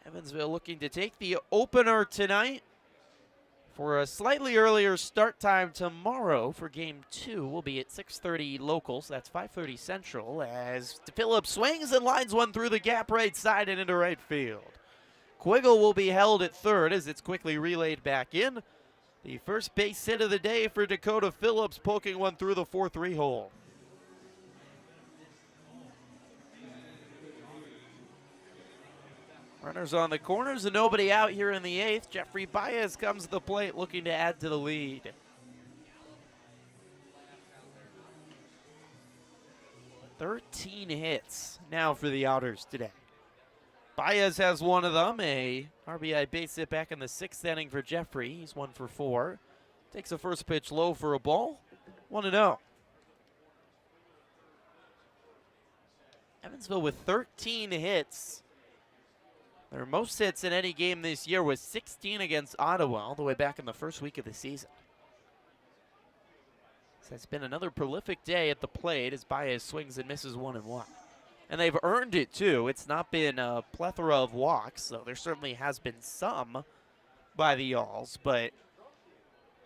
Evansville looking to take the opener tonight for a slightly earlier start time tomorrow for Game 2. Will be at 6:30 local, so that's 5:30 Central, as Phillips swings and lines one through the gap right side and into right field. Quiggle will be held at third as it's quickly relayed back in. The first base hit of the day for Dakota Phillips, poking one through the 4-3 hole. Runners on the corners and nobody out here in the 8th. Jeffrey Baez comes to the plate looking to add to the lead. (13 hits now for the Otters today. Baez has one of them, a RBI base hit back in the 6th inning for Jeffrey. He's 1 for 4. Takes the first pitch low for a ball. 1-0. Evansville with 13 hits. Their most hits in any game this year was 16 against Ottawa, all the way back in the first week of the season. So it's been another prolific day at the plate as Baez swings and misses 1-1. And they've earned it, too. It's not been a plethora of walks, so there certainly has been some by the Y'alls, but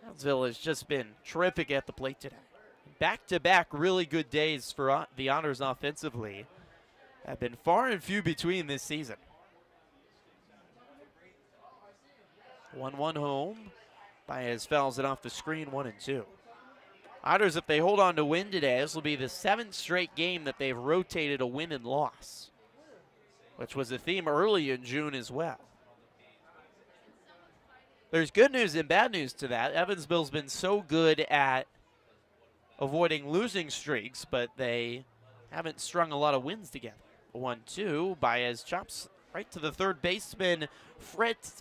Evansville has just been terrific at the plate today. Back-to-back really good days for the Otters offensively have been far and few between this season. 1-1 home. Baez fouls it off the screen, 1-2. Otters, if they hold on to win today, this will be the 7th straight game that they've rotated a win and loss, which was a theme early in June as well. There's good news and bad news to that. Evansville's been so good at avoiding losing streaks, but they haven't strung a lot of wins together. 1-2, Baez chops right to the third baseman, Fuentes.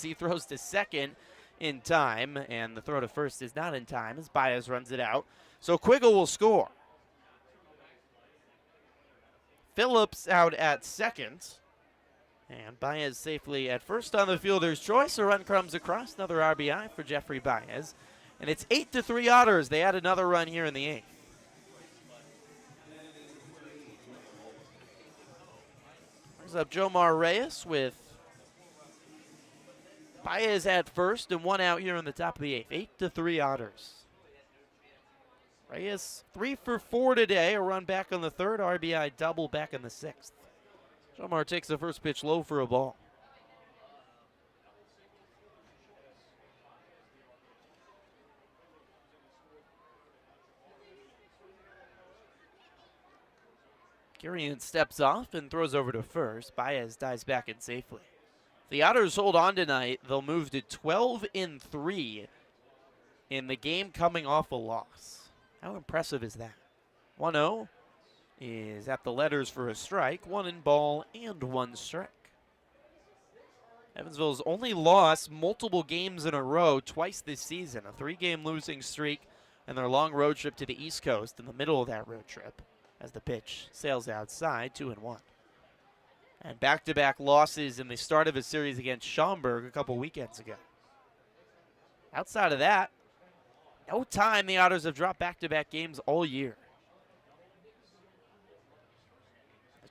He throws to second in time, and the throw to first is not in time as Baez runs it out. So Quiggle will score. Phillips out at second. And Baez safely at first on the fielder's choice. A run comes across, another RBI for Jeffrey Baez. And it's 8-3 Otters. They add another run here in the 8th. Brings up Jomar Reyes with Baez at first and one out here in the top of the 8th. 8-3 Otters. Reyes 3 for 4 today. A run back on the third, RBI double back in the 6th. Jomar takes the first pitch low for a ball. Kirian steps off and throws over to first. Baez dives back in safely. If the Otters hold on tonight, they'll move to 12-3 in the game coming off a loss. How impressive is that? 1-0 is at the letters for a strike. 1 ball and 1 strike. Evansville's only lost multiple games in a row twice this season. A 3-game losing streak and their long road trip to the East Coast in the middle of that road trip as the pitch sails outside. 2-1. And back-to-back losses in the start of a series against Schaumburg a couple weekends ago. Outside of that, no time the Otters have dropped back-to-back games all year.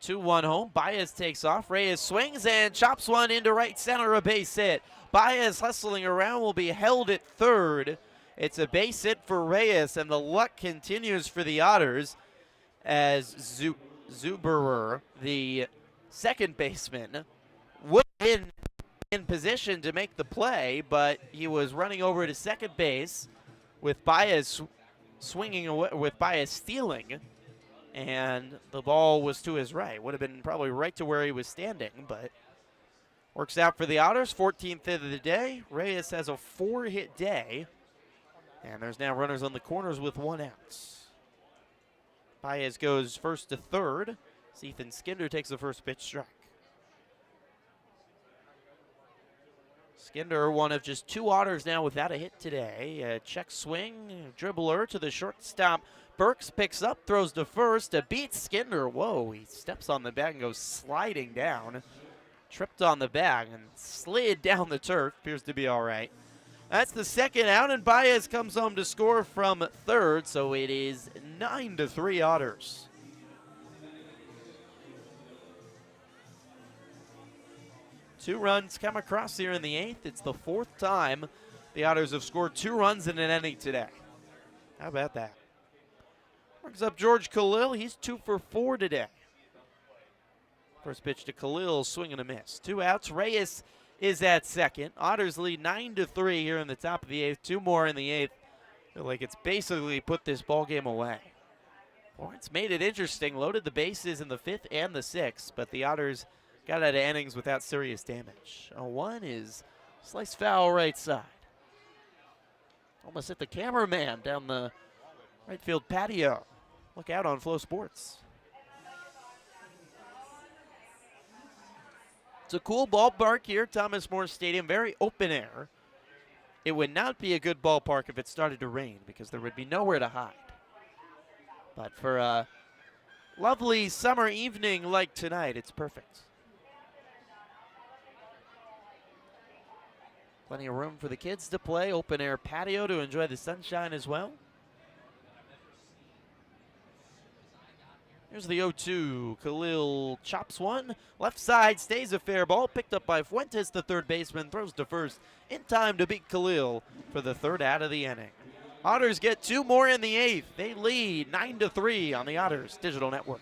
2-1 home. Baez takes off. Reyes swings and chops one into right center, a base hit. Baez hustling around, will be held at third. It's a base hit for Reyes, and the luck continues for the Otters as Zuberer, the second baseman, would have been in position to make the play, but he was running over to second base with Baez swinging away, with Baez stealing. And the ball was to his right. Would have been probably right to where he was standing, but works out for the Otters. 14th hit of the day. Reyes has a 4-hit day. And there's now runners on the corners with 1 out. Baez goes first to third. Ethan Skinder takes the first pitch strike. Skinder, one of just 2 Otters now without a hit today. A check swing, dribbler to the shortstop. Burks picks up, throws to first, beats Skinder. Whoa, he steps on the bag and goes sliding down. Tripped on the bag and slid down the turf. Appears to be all right. That's the second out, and Baez comes home to score from third, so it is 9-3 Otters. Two runs come across here in the 8th. It's the 4th time the Otters have scored 2 runs in an inning today. How about that? Brings up George Khalil. He's 2 for 4 today. First pitch to Khalil, swing and a miss. 2 outs. Reyes is at second. Otters lead 9-3 here in the top of the 8th. 2 more in the 8th. Feel like it's basically put this ball game away. Florence made it interesting. Loaded the bases in the 5th and the 6th, but the Otters got out of innings without serious damage. 1 is slice foul right side. Almost hit the cameraman down the right field patio. Look out on Flow Sports. It's a cool ballpark here, Thomas More Stadium, very open air. It would not be a good ballpark if it started to rain because there would be nowhere to hide. But for a lovely summer evening like tonight, it's perfect. Plenty of room for the kids to play, open air patio to enjoy the sunshine as well. Here's the 0-2. Khalil chops one. Left side stays a fair ball. Picked up by Fuentes, the third baseman. Throws to first in time to beat Khalil for the 3rd out of the inning. Otters get 2 more in the 8th. They lead 9-3 on the Otters Digital Network.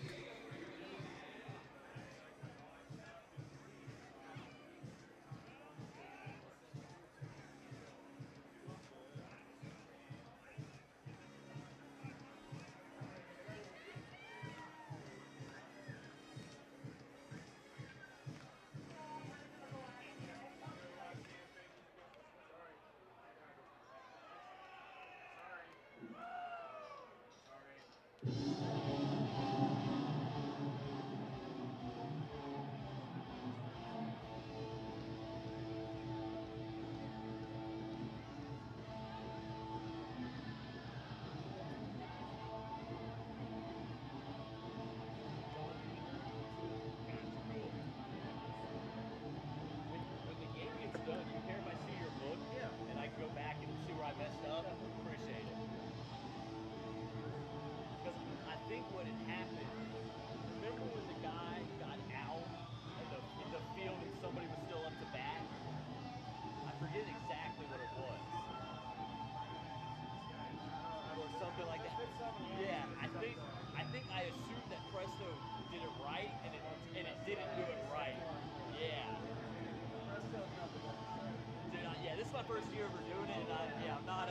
my first year ever doing it, and I'm not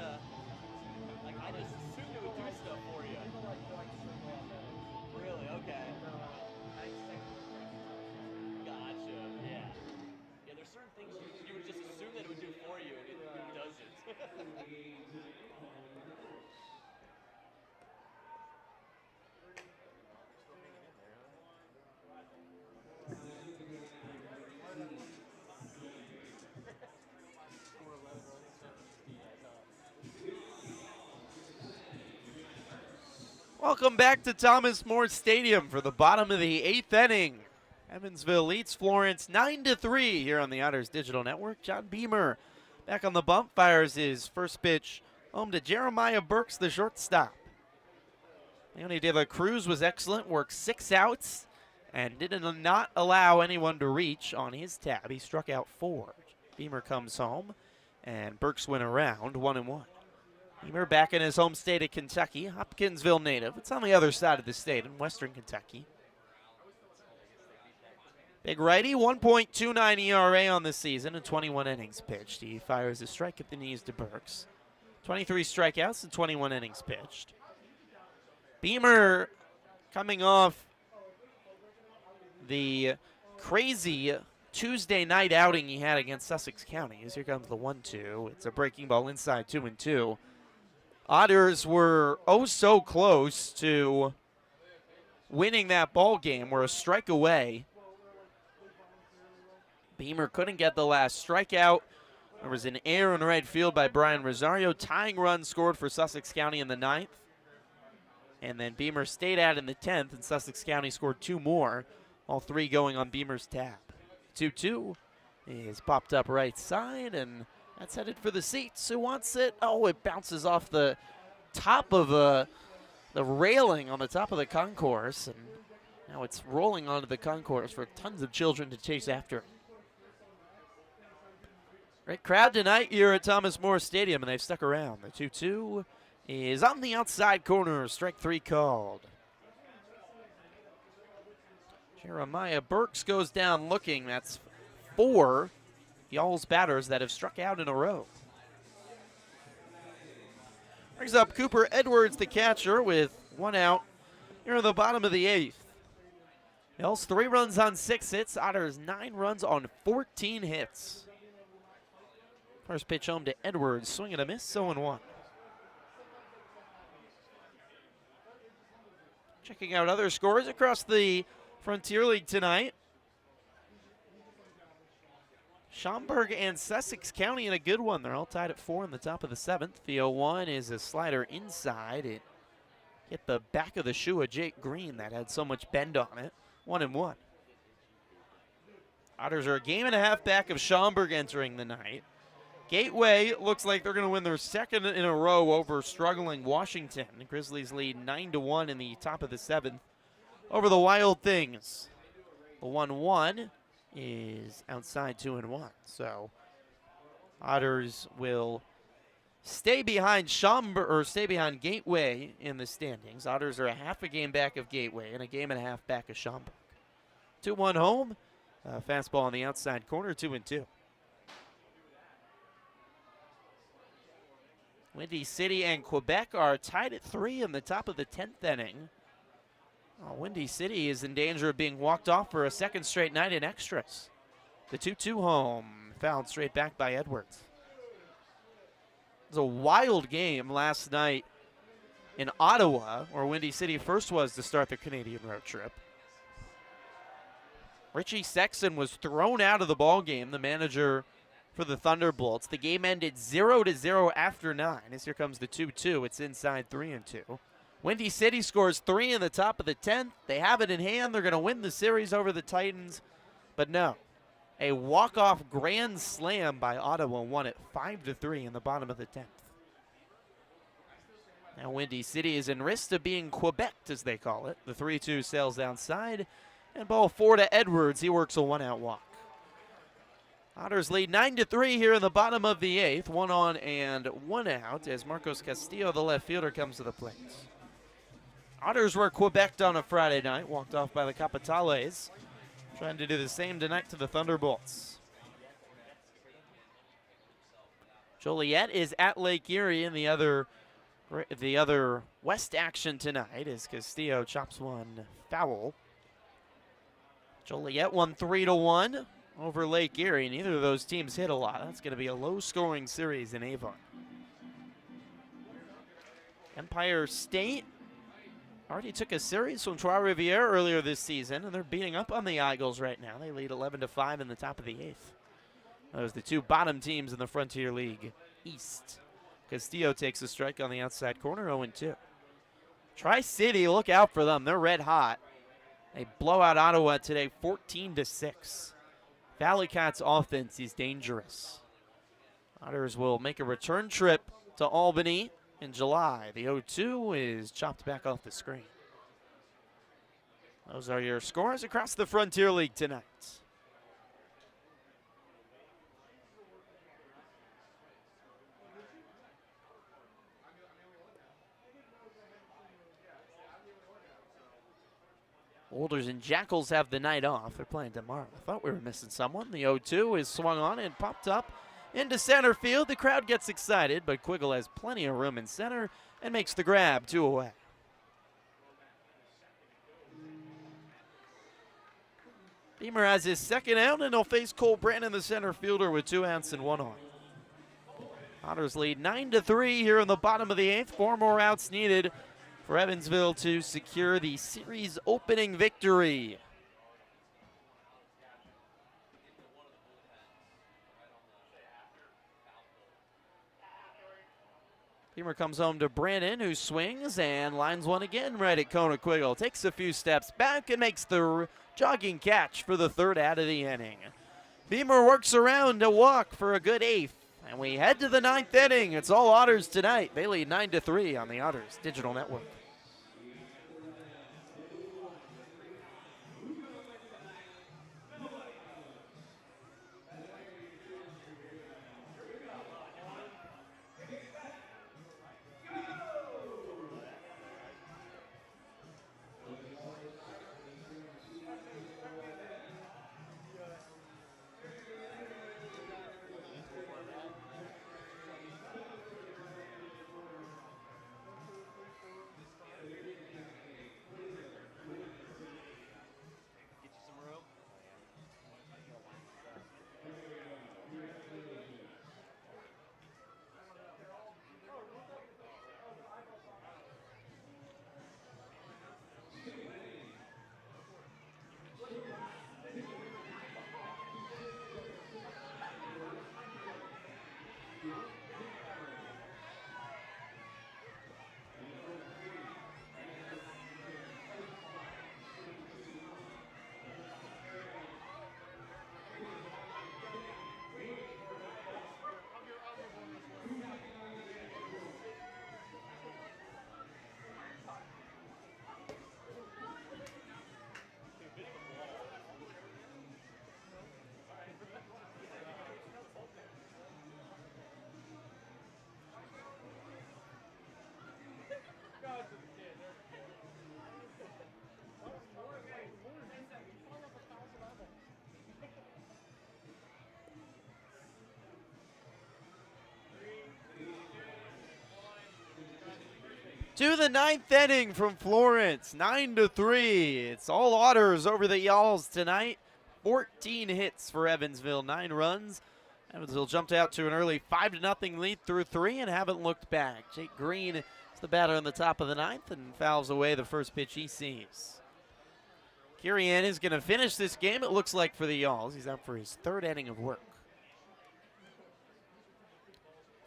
like I just assumed it would do stuff for you. Really? Okay. Gotcha. Yeah. Yeah. There's certain things you would just assume that it would do for you, and it doesn't. Welcome back to Thomas More Stadium for the bottom of the 8th inning. Evansville leads Florence 9-3 here on the Otters Digital Network. John Beamer back on the bump, fires his first pitch home to Jeremiah Burks, the shortstop. Leone de la Cruz was excellent, worked 6 outs, and did not allow anyone to reach on his tab. He struck out 4. Beamer comes home, and Burks went around 1-1. Beamer back in his home state of Kentucky, Hopkinsville native. It's on the other side of the state in western Kentucky. Big righty, 1.29 ERA on the season and 21 innings pitched. He fires a strike at the knees to Burks. 23 strikeouts and 21 innings pitched. Beamer coming off the crazy Tuesday night outing he had against Sussex County. As here comes the 1-2. It's a breaking ball inside, 2-2. Otters were oh so close to winning that ball game. We're a strike away. Beamer couldn't get the last strikeout. There was an error in right field by Brian Rosario. Tying run scored for Sussex County in the 9th. And then Beamer stayed out in the 10th, and Sussex County scored 2 more, all 3 going on Beamer's tab. 2-2 is popped up right side, and that's headed for the seats. Who wants it? Oh, it bounces off the top of the railing on the top of the concourse, and now it's rolling onto the concourse for tons of children to chase after. Great crowd tonight here at Thomas More Stadium, and they've stuck around. The 2-2 is on the outside corner. Strike 3 called. Jeremiah Burks goes down looking. That's 4 Y'all's batters that have struck out in a row. Brings up Cooper Edwards, the catcher, with 1 out here in the bottom of the 8th. Y'all's 3 runs on 6 hits. Otters 9 runs on 14 hits. First pitch home to Edwards, swing and a miss, 0-1. Checking out other scores across the Frontier League tonight. Schaumburg and Sussex County in a good one. They're all tied at 4 in the top of the 7th. The 0-1 is a slider inside. It hit the back of the shoe of Jake Green that had so much bend on it. 1-1. Otters are a game and a half back of Schaumburg entering the night. Gateway looks like they're going to win their 2nd in a row over struggling Washington. The Grizzlies lead 9-1 in the top of the 7th over the Wild Things. The 1-1 is outside 2-1. So Otters will stay behind stay behind Gateway in the standings. Otters are a half a game back of Gateway and a game and a half back of Schaumburg. 2-1 home. Fastball on the outside corner, 2-2. Windy City and Quebec are tied at 3 in the top of the 10th inning. Windy City is in danger of being walked off for a 2nd straight night in extras. The 2-2 home, fouled straight back by Edwards. It was a wild game last night in Ottawa, where Windy City first was to start their Canadian road trip. Richie Sexton was thrown out of the ball game, the manager for the Thunderbolts. The game ended 0-0 after 9. As here comes the 2-2. It's inside 3-2. Windy City scores 3 in the top of the 10th. They have it in hand. They're going to win the series over the Titans. But no. A walk-off grand slam by Ottawa won it 5-3 in the bottom of the 10th. Now Windy City is in risk of being Quebec, as they call it. The 3-2 sails outside. And ball 4 to Edwards. He works a 1-out walk. Otters lead 9-3 here in the bottom of the 8th. 1 on and 1 out as Marcos Castillo, the left fielder, comes to the plate. Otters were Quebec on a Friday night, walked off by the Capitales. Trying to do the same tonight to the Thunderbolts. Joliet is at Lake Erie, and the other West action tonight is Castillo chops one foul. Joliet won 3-1 over Lake Erie. Neither of those teams hit a lot. That's going to be a low-scoring series in Avon. Empire State already took a series from Trois-Rivières earlier this season, and they're beating up on the Eagles right now. They lead 11-5 in the top of the 8th. Those are the two bottom teams in the Frontier League East. Castillo takes a strike on the outside corner, 0-2. Tri-City, look out for them. They're red hot. They blow out Ottawa today, 14-6. Valley Cats offense is dangerous. Otters will make a return trip to Albany in July. The 0-2 is chopped back off the screen. Those are your scores across the Frontier League tonight. Boulders and Jackals have the night off. They're playing tomorrow. I thought we were missing someone. The 0-2 is swung on and popped up into center field. The crowd gets excited, but Quiggle has plenty of room in center and makes the grab, 2 away. Beamer has his second out, and he'll face Cole Brandon, the center fielder, with 2 outs and 1 on. Otters lead 9-3 here in the bottom of the 8th. 4 more outs needed for Evansville to secure the series opening victory. Beamer comes home to Brandon, who swings and lines one again right at Kona Quiggle. Takes a few steps back and makes the jogging catch for the 3rd out of the inning. Beamer works around to walk for a good 8th. And we head to the 9th inning. It's all Otters tonight. They lead 9-3 on the Otters Digital Network. To the 9th inning from Florence, 9-3. It's all Otters over the Y'alls tonight. 14 hits for Evansville, 9 runs. Evansville jumped out to an early 5-0 lead through 3 and haven't looked back. Jake Green is the batter on the top of the 9th and fouls away the first pitch he sees. Kirian is going to finish this game, it looks like, for the Y'alls. He's out for his 3rd inning of work.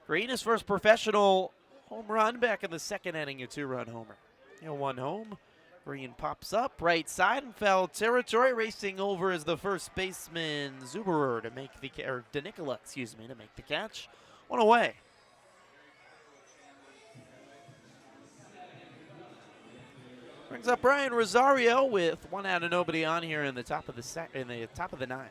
Green, his first professional home run back in the 2nd inning, a 2-run homer. 1 home. Green pops up right side in foul territory. Racing over is the first baseman Zuberer to make the DeNicola, to make the catch. 1 away. Brings up Brian Rosario with 1 out and nobody on here in the top of the 9th.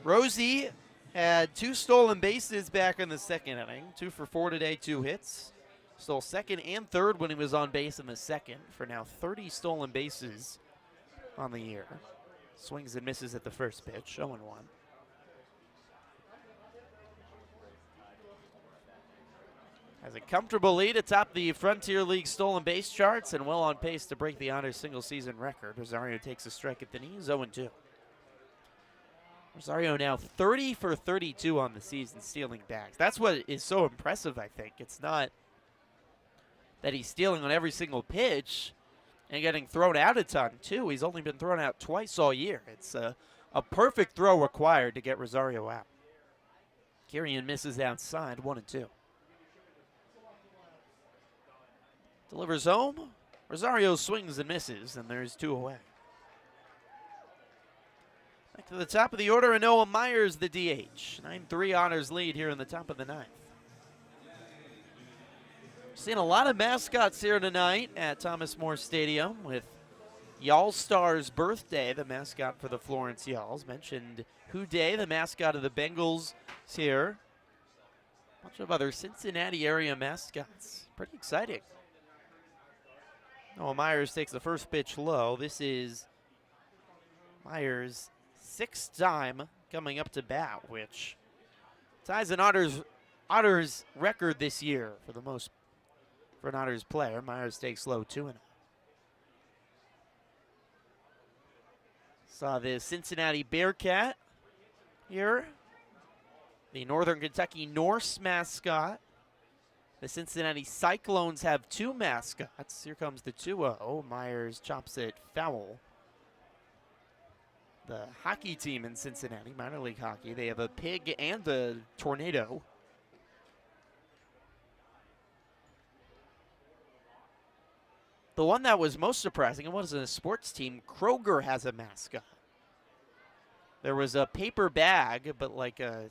Rosie had 2 stolen bases back in the 2nd inning. 2 for 4 today, 2 hits. Stole 2nd and 3rd when he was on base in the 2nd for now 30 stolen bases on the year. Swings and misses at the first pitch, 0-1. Has a comfortable lead atop the Frontier League stolen base charts and well on pace to break the Otters single season record. Rosario takes a strike at the knees, 0-2. Rosario now 30 for 32 on the season stealing bags. That's what is so impressive, I think. It's not that he's stealing on every single pitch and getting thrown out a ton, too. He's only been thrown out twice all year. It's a perfect throw required to get Rosario out. Kirian misses outside, 1-2. Delivers home. Rosario swings and misses, and there's 2 away. Back to the top of the order, and Noah Myers, the DH. 9-3 Otters lead here in the top of the 9th. Seen a lot of mascots here tonight at Thomas More Stadium with Y'all-Star's birthday, the mascot for the Florence Y'alls. Mentioned Houday, the mascot of the Bengals, is here. A bunch of other Cincinnati area mascots. Pretty exciting. Noah Myers takes the first pitch low. This is Myers' 6th time coming up to bat, which ties an Otters record this year for an Otters player. Myers takes low, 2-0. Saw the Cincinnati Bearcat here. The Northern Kentucky Norse mascot. The Cincinnati Cyclones have 2 mascots. Here comes the 2-0. Myers chops it foul. The hockey team in Cincinnati, minor league hockey, they have a pig and a tornado. The one that was most surprising, it wasn't a sports team, Kroger has a mascot. There was a paper bag, but like a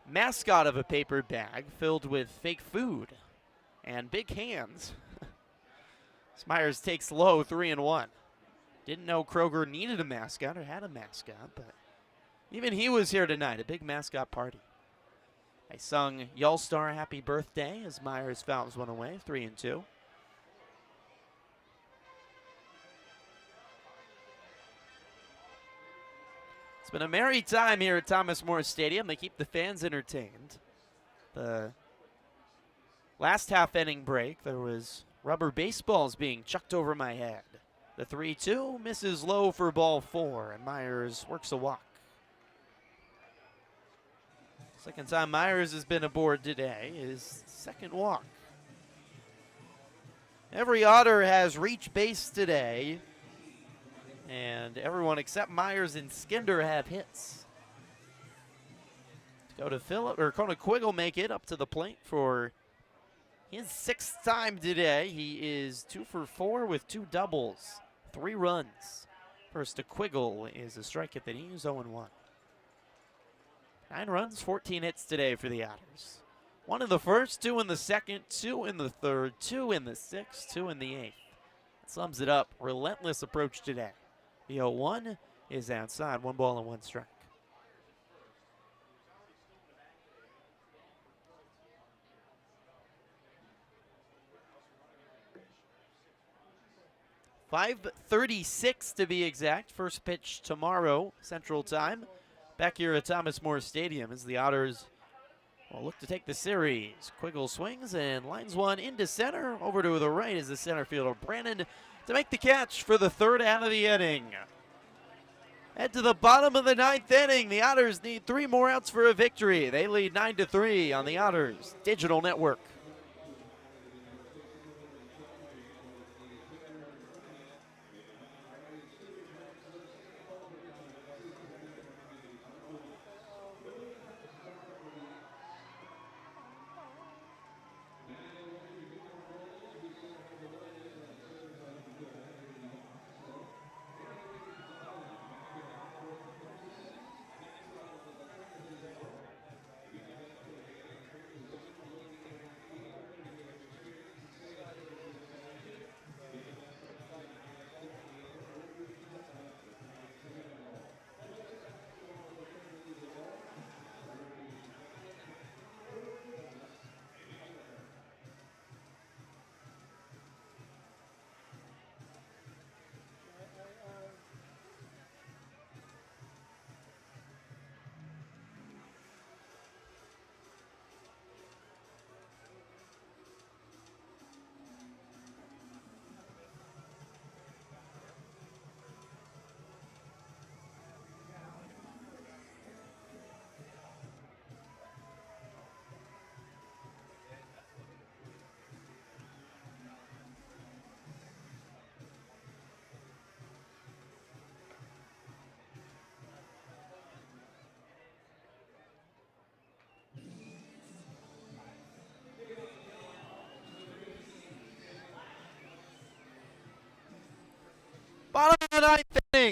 mascot of a paper bag filled with fake food and big hands. Myers takes low, 3-1. Didn't know Kroger needed a mascot or had a mascot, but even he was here tonight, a big mascot party. They sung Y'all-Star Happy Birthday as Myers fouls one away, 3-2. It's been a merry time here at Thomas More Stadium. They keep the fans entertained. The last half inning break, there was rubber baseballs being chucked over my head. The 3-2 misses low for ball 4, and Myers works a walk. Second time Myers has been aboard today, his 2nd walk. Every Otter has reached base today, and everyone except Myers and Skinder have hits. Kona Quiggle make it up to the plate for his 6th time today. He is 2 for 4 with 2 doubles, 3 runs. First to Quiggle is a strike at the knees, 0-1. 9 runs, 14 hits today for the Otters. 1 in the first, 2 in the second, 2 in the third, 2 in the 6th, 2 in the 8th. That sums it up. Relentless approach today. The 0-1 is outside, 1 ball and 1 strike. .536 to be exact. First pitch tomorrow, Central Time. Back here at Thomas More Stadium as the Otters will look to take the series. Quiggle swings and lines one into center. Over to the right is the center fielder, Brandon, to make the catch for the 3rd out of the inning. Head to the bottom of the 9th inning. The Otters need 3 more outs for a victory. They lead 9-3 on the Otters Digital Network.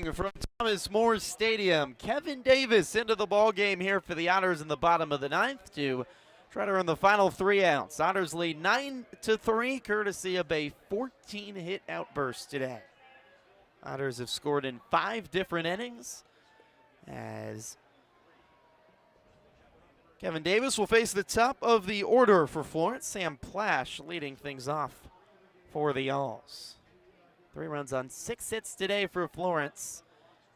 swing from Thomas More Stadium. Kevin Davis into the ball game here for the Otters in the bottom of the ninth to try to earn the final 3 outs. Otters lead 9-3, courtesy of a 14-hit outburst today. Otters have scored in 5 different innings as Kevin Davis will face the top of the order for Florence. Sam Plash leading things off for the Alls. 3 runs on 6 hits today for Florence.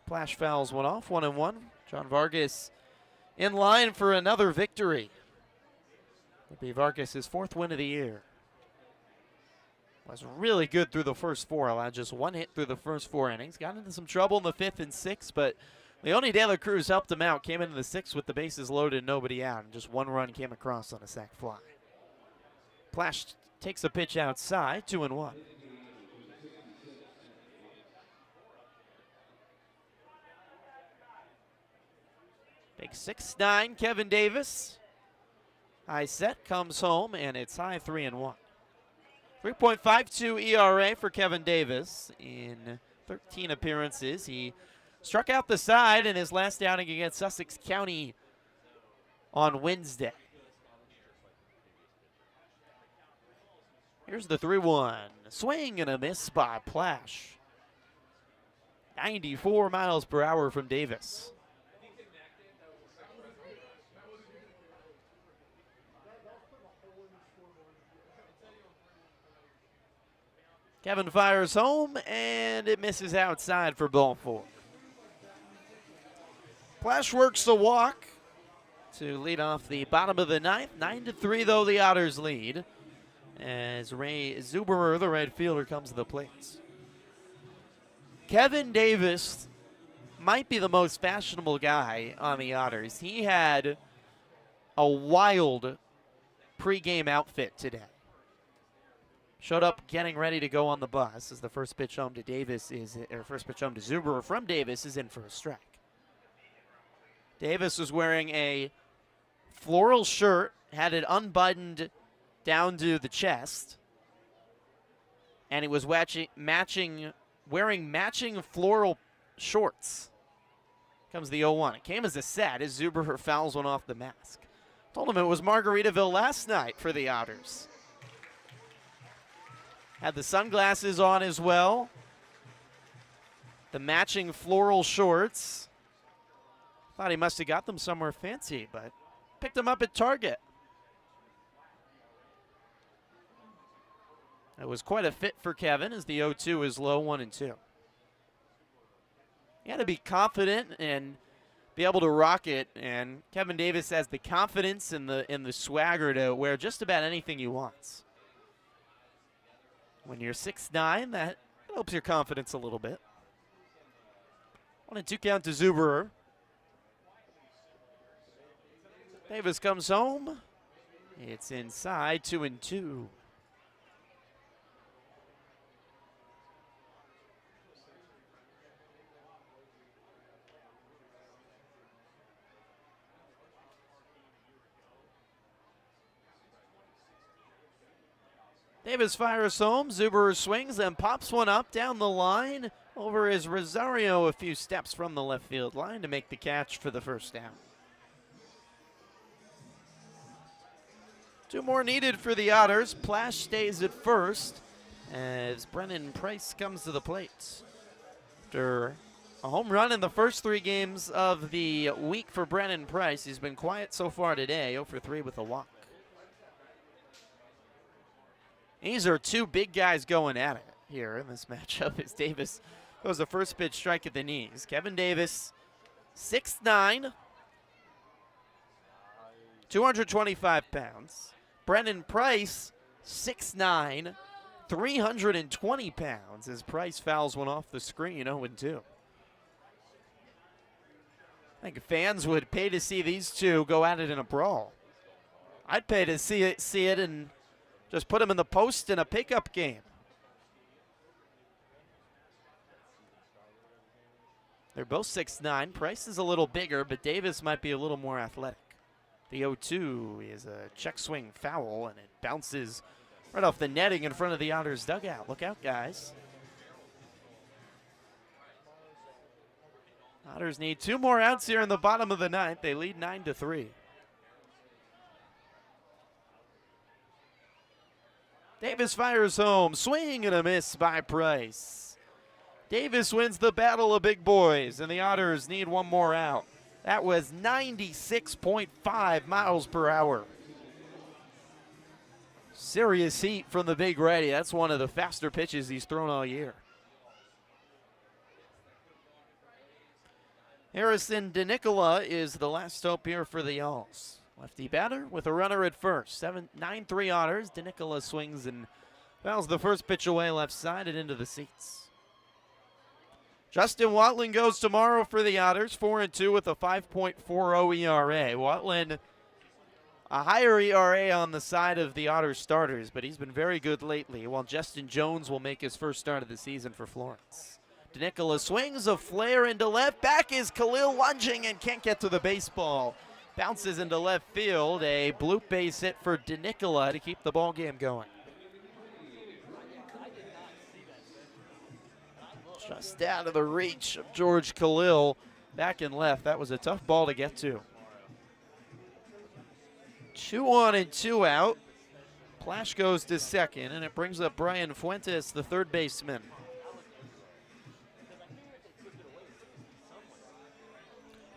Plash fouls one off, 1-1. John Vargas in line for another victory. It'll be Vargas' 4th win of the year. Was really good through the first 4, allowed just 1 hit through the first 4 innings. Got into some trouble in the 5th and 6th, but Leone De La Cruz helped him out. Came into the 6th with the bases loaded, nobody out, and just 1 run came across on a sac fly. Plash takes a pitch outside, 2-1. Big 6'9", Kevin Davis. High set, comes home, and it's high 3-1. 3.52 ERA for Kevin Davis in 13 appearances. He struck out the side in his last outing against Sussex County on Wednesday. Here's the 3-1. Swing and a miss by Plash. 94 miles per hour from Davis. Kevin fires home, and it misses outside for ball 4. Plash works the walk to lead off the bottom of the ninth. 9-3, though, the Otters lead as Ray Zuberer, the right fielder, comes to the plate. Kevin Davis might be the most fashionable guy on the Otters. He had a wild pregame outfit today. Showed up getting ready to go on the bus as the first pitch home to Zuberer from Davis is in for a strike. Davis was wearing a floral shirt, had it unbuttoned down to the chest, and he was wearing matching floral shorts. Comes the 0-1. It came as a set as Zuberer fouls one off the mask. Told him it was Margaritaville last night for the Otters. Had the sunglasses on as well. The matching floral shorts. Thought he must have got them somewhere fancy, but picked them up at Target. It was quite a fit for Kevin as the 0-2 is low, 1-2. He had to be confident and be able to rock it, and Kevin Davis has the confidence and the swagger to wear just about anything he wants. When you're 6'9", that helps your confidence a little bit. 1-2 count to Zuberer. Davis comes home. It's inside, 2-2. Davis fires home. Zuberer swings and pops one up down the line over his Rosario a few steps from the left field line to make the catch for the first down. 2 more needed for the Otters. Plash stays at first as Brennan Price comes to the plate. After a home run in the first 3 games of the week for Brennan Price, he's been quiet so far today, 0 for 3 with a walk. These are 2 big guys going at it here in this matchup as Davis goes the first pitch strike at the knees. Kevin Davis, 6'9", 225 pounds. Brennan Price, 6'9", 320 pounds as Price fouls one off the screen, 0-2. I think fans would pay to see these 2 go at it in a brawl. I'd pay to see it and just put them in the post in a pickup game. They're both 6'9". Price is a little bigger, but Davis might be a little more athletic. The 0-2 is a check swing foul, and it bounces right off the netting in front of the Otters dugout. Look out, guys. Otters need 2 more outs here in the bottom of the 9th. They lead 9-3. Davis fires home, swing and a miss by Price. Davis wins the battle of big boys, and the Otters need 1 more out. That was 96.5 miles per hour. Serious heat from the big righty. That's one of the faster pitches he's thrown all year. Harrison DeNicola is the last hope here for the Alls. Lefty batter with a runner at first. 9-3 Otters. DeNicola swings and fouls the first pitch away left side and into the seats. Justin Watling goes tomorrow for the Otters, 4-2 with a 5.40 ERA. Watling, a higher ERA on the side of the Otters starters, but he's been very good lately, while Justin Jones will make his first start of the season for Florence. DeNicola swings a flare into left. Back is Khalil lunging and can't get to the baseball. Bounces into left field. A bloop base hit for DeNicola to keep the ball game going. Just out of the reach of George Khalil. Back and left. That was a tough ball to get to. 2 on and 2 out. Plash goes to second, and it brings up Brian Fuentes, the third baseman.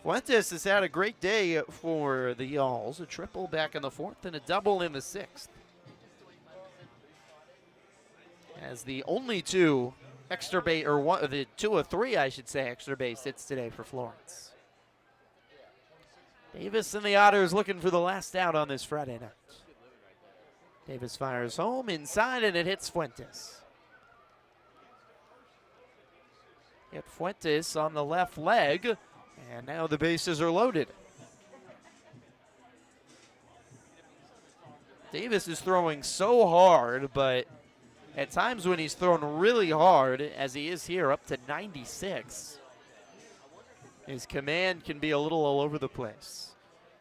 Fuentes has had a great day for the Alls. A triple back in the 4th and a double in the 6th. As the only 2 extra base, or one, the 2 of 3, I should say, extra base hits today for Florence. Davis and the Otters looking for the last out on this Friday night. Davis fires home inside and it hits Fuentes. Hit Fuentes on the left leg. And now the bases are loaded. Davis is throwing so hard, but at times when he's thrown really hard, as he is here, up to 96, his command can be a little all over the place.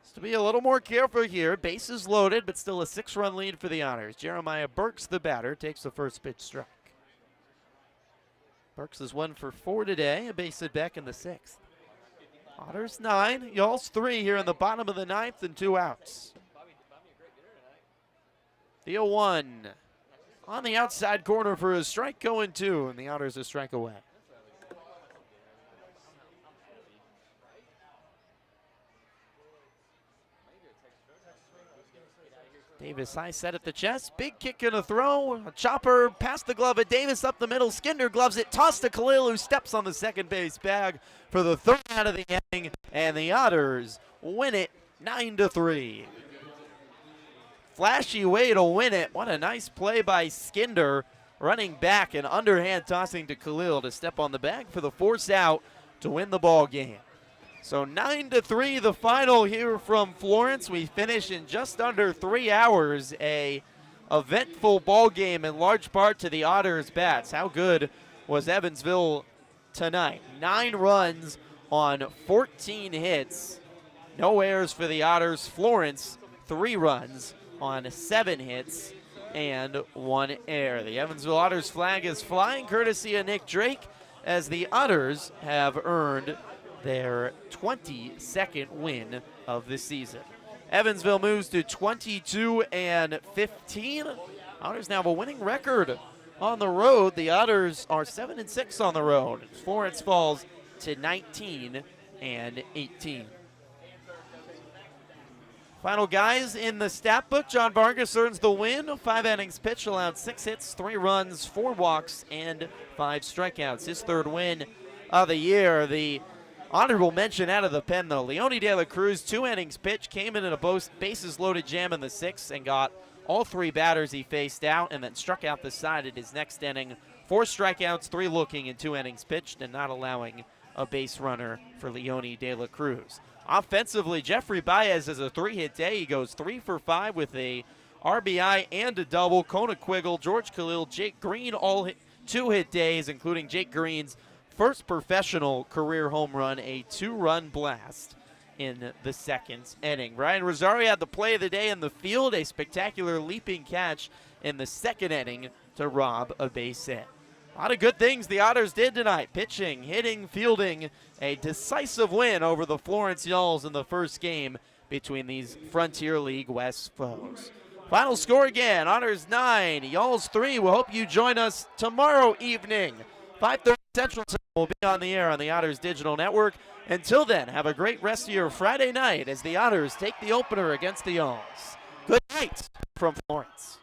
So to be a little more careful here, bases loaded, but still a 6-run lead for the Otters. Jeremiah Burks, the batter, takes the first pitch strike. Burks is 1 for 4 today, a base hit back in the 6th. Otters 9, Y'alls 3 here in the bottom of the 9th and 2 outs. The 0-1 on the outside corner for a strike going 2, and the Otters a strike away. Davis high set at the chest, big kick and a throw, a chopper past the glove of Davis up the middle, Skinner gloves it, tossed to Khalil who steps on the second base bag for the 3rd out of the inning, and the Otters win it 9-3. Flashy way to win it. What a nice play by Skinner, running back and underhand tossing to Khalil to step on the bag for the 4th out to win the ball game. So 9-3 the final here from Florence. We finish in just under 3 hours. A eventful ball game in large part to the Otters bats. How good was Evansville tonight? 9 runs on 14 hits. No errors for the Otters. Florence 3 runs on 7 hits and 1 error. The Evansville Otters flag is flying courtesy of Nick Drake as the Otters have earned their 22nd win of the season. Evansville moves to 22-15. Otters now have a winning record on the road. The Otters are 7-6 on the road. Florence falls to 19-18. Final guys in the stat book. John Vargas earns the win. 5 innings pitched, allowed 6 hits, 3 runs, 4 walks, and 5 strikeouts. His 3rd win of the year. The honorable mention out of the pen, though. Leone De La Cruz, 2 innings pitched, came in a bases-loaded jam in the 6th and got all 3 batters he faced out and then struck out the side at his next inning. 4 strikeouts, 3 looking in 2 innings pitched, and not allowing a base runner for Leone De La Cruz. Offensively, Jeffrey Baez has a 3-hit day. He goes 3 for 5 with a RBI and a double. Kona Quiggle, George Khalil, Jake Green, all 2-hit days, including Jake Green's first professional career home run, a 2-run blast in the 2nd inning. Ryan Rosario had the play of the day in the field, a spectacular leaping catch in the 2nd inning to rob a base hit. A lot of good things the Otters did tonight. Pitching, hitting, fielding. A decisive win over the Florence Yalls in the first game between these Frontier League West foes. Final score again, Otters 9, Yalls 3. We'll hope you join us tomorrow evening. 5:30 Central Time will be on the air on the Otters Digital Network. Until then, have a great rest of your Friday night as the Otters take the opener against the Yalls. Good night from Florence.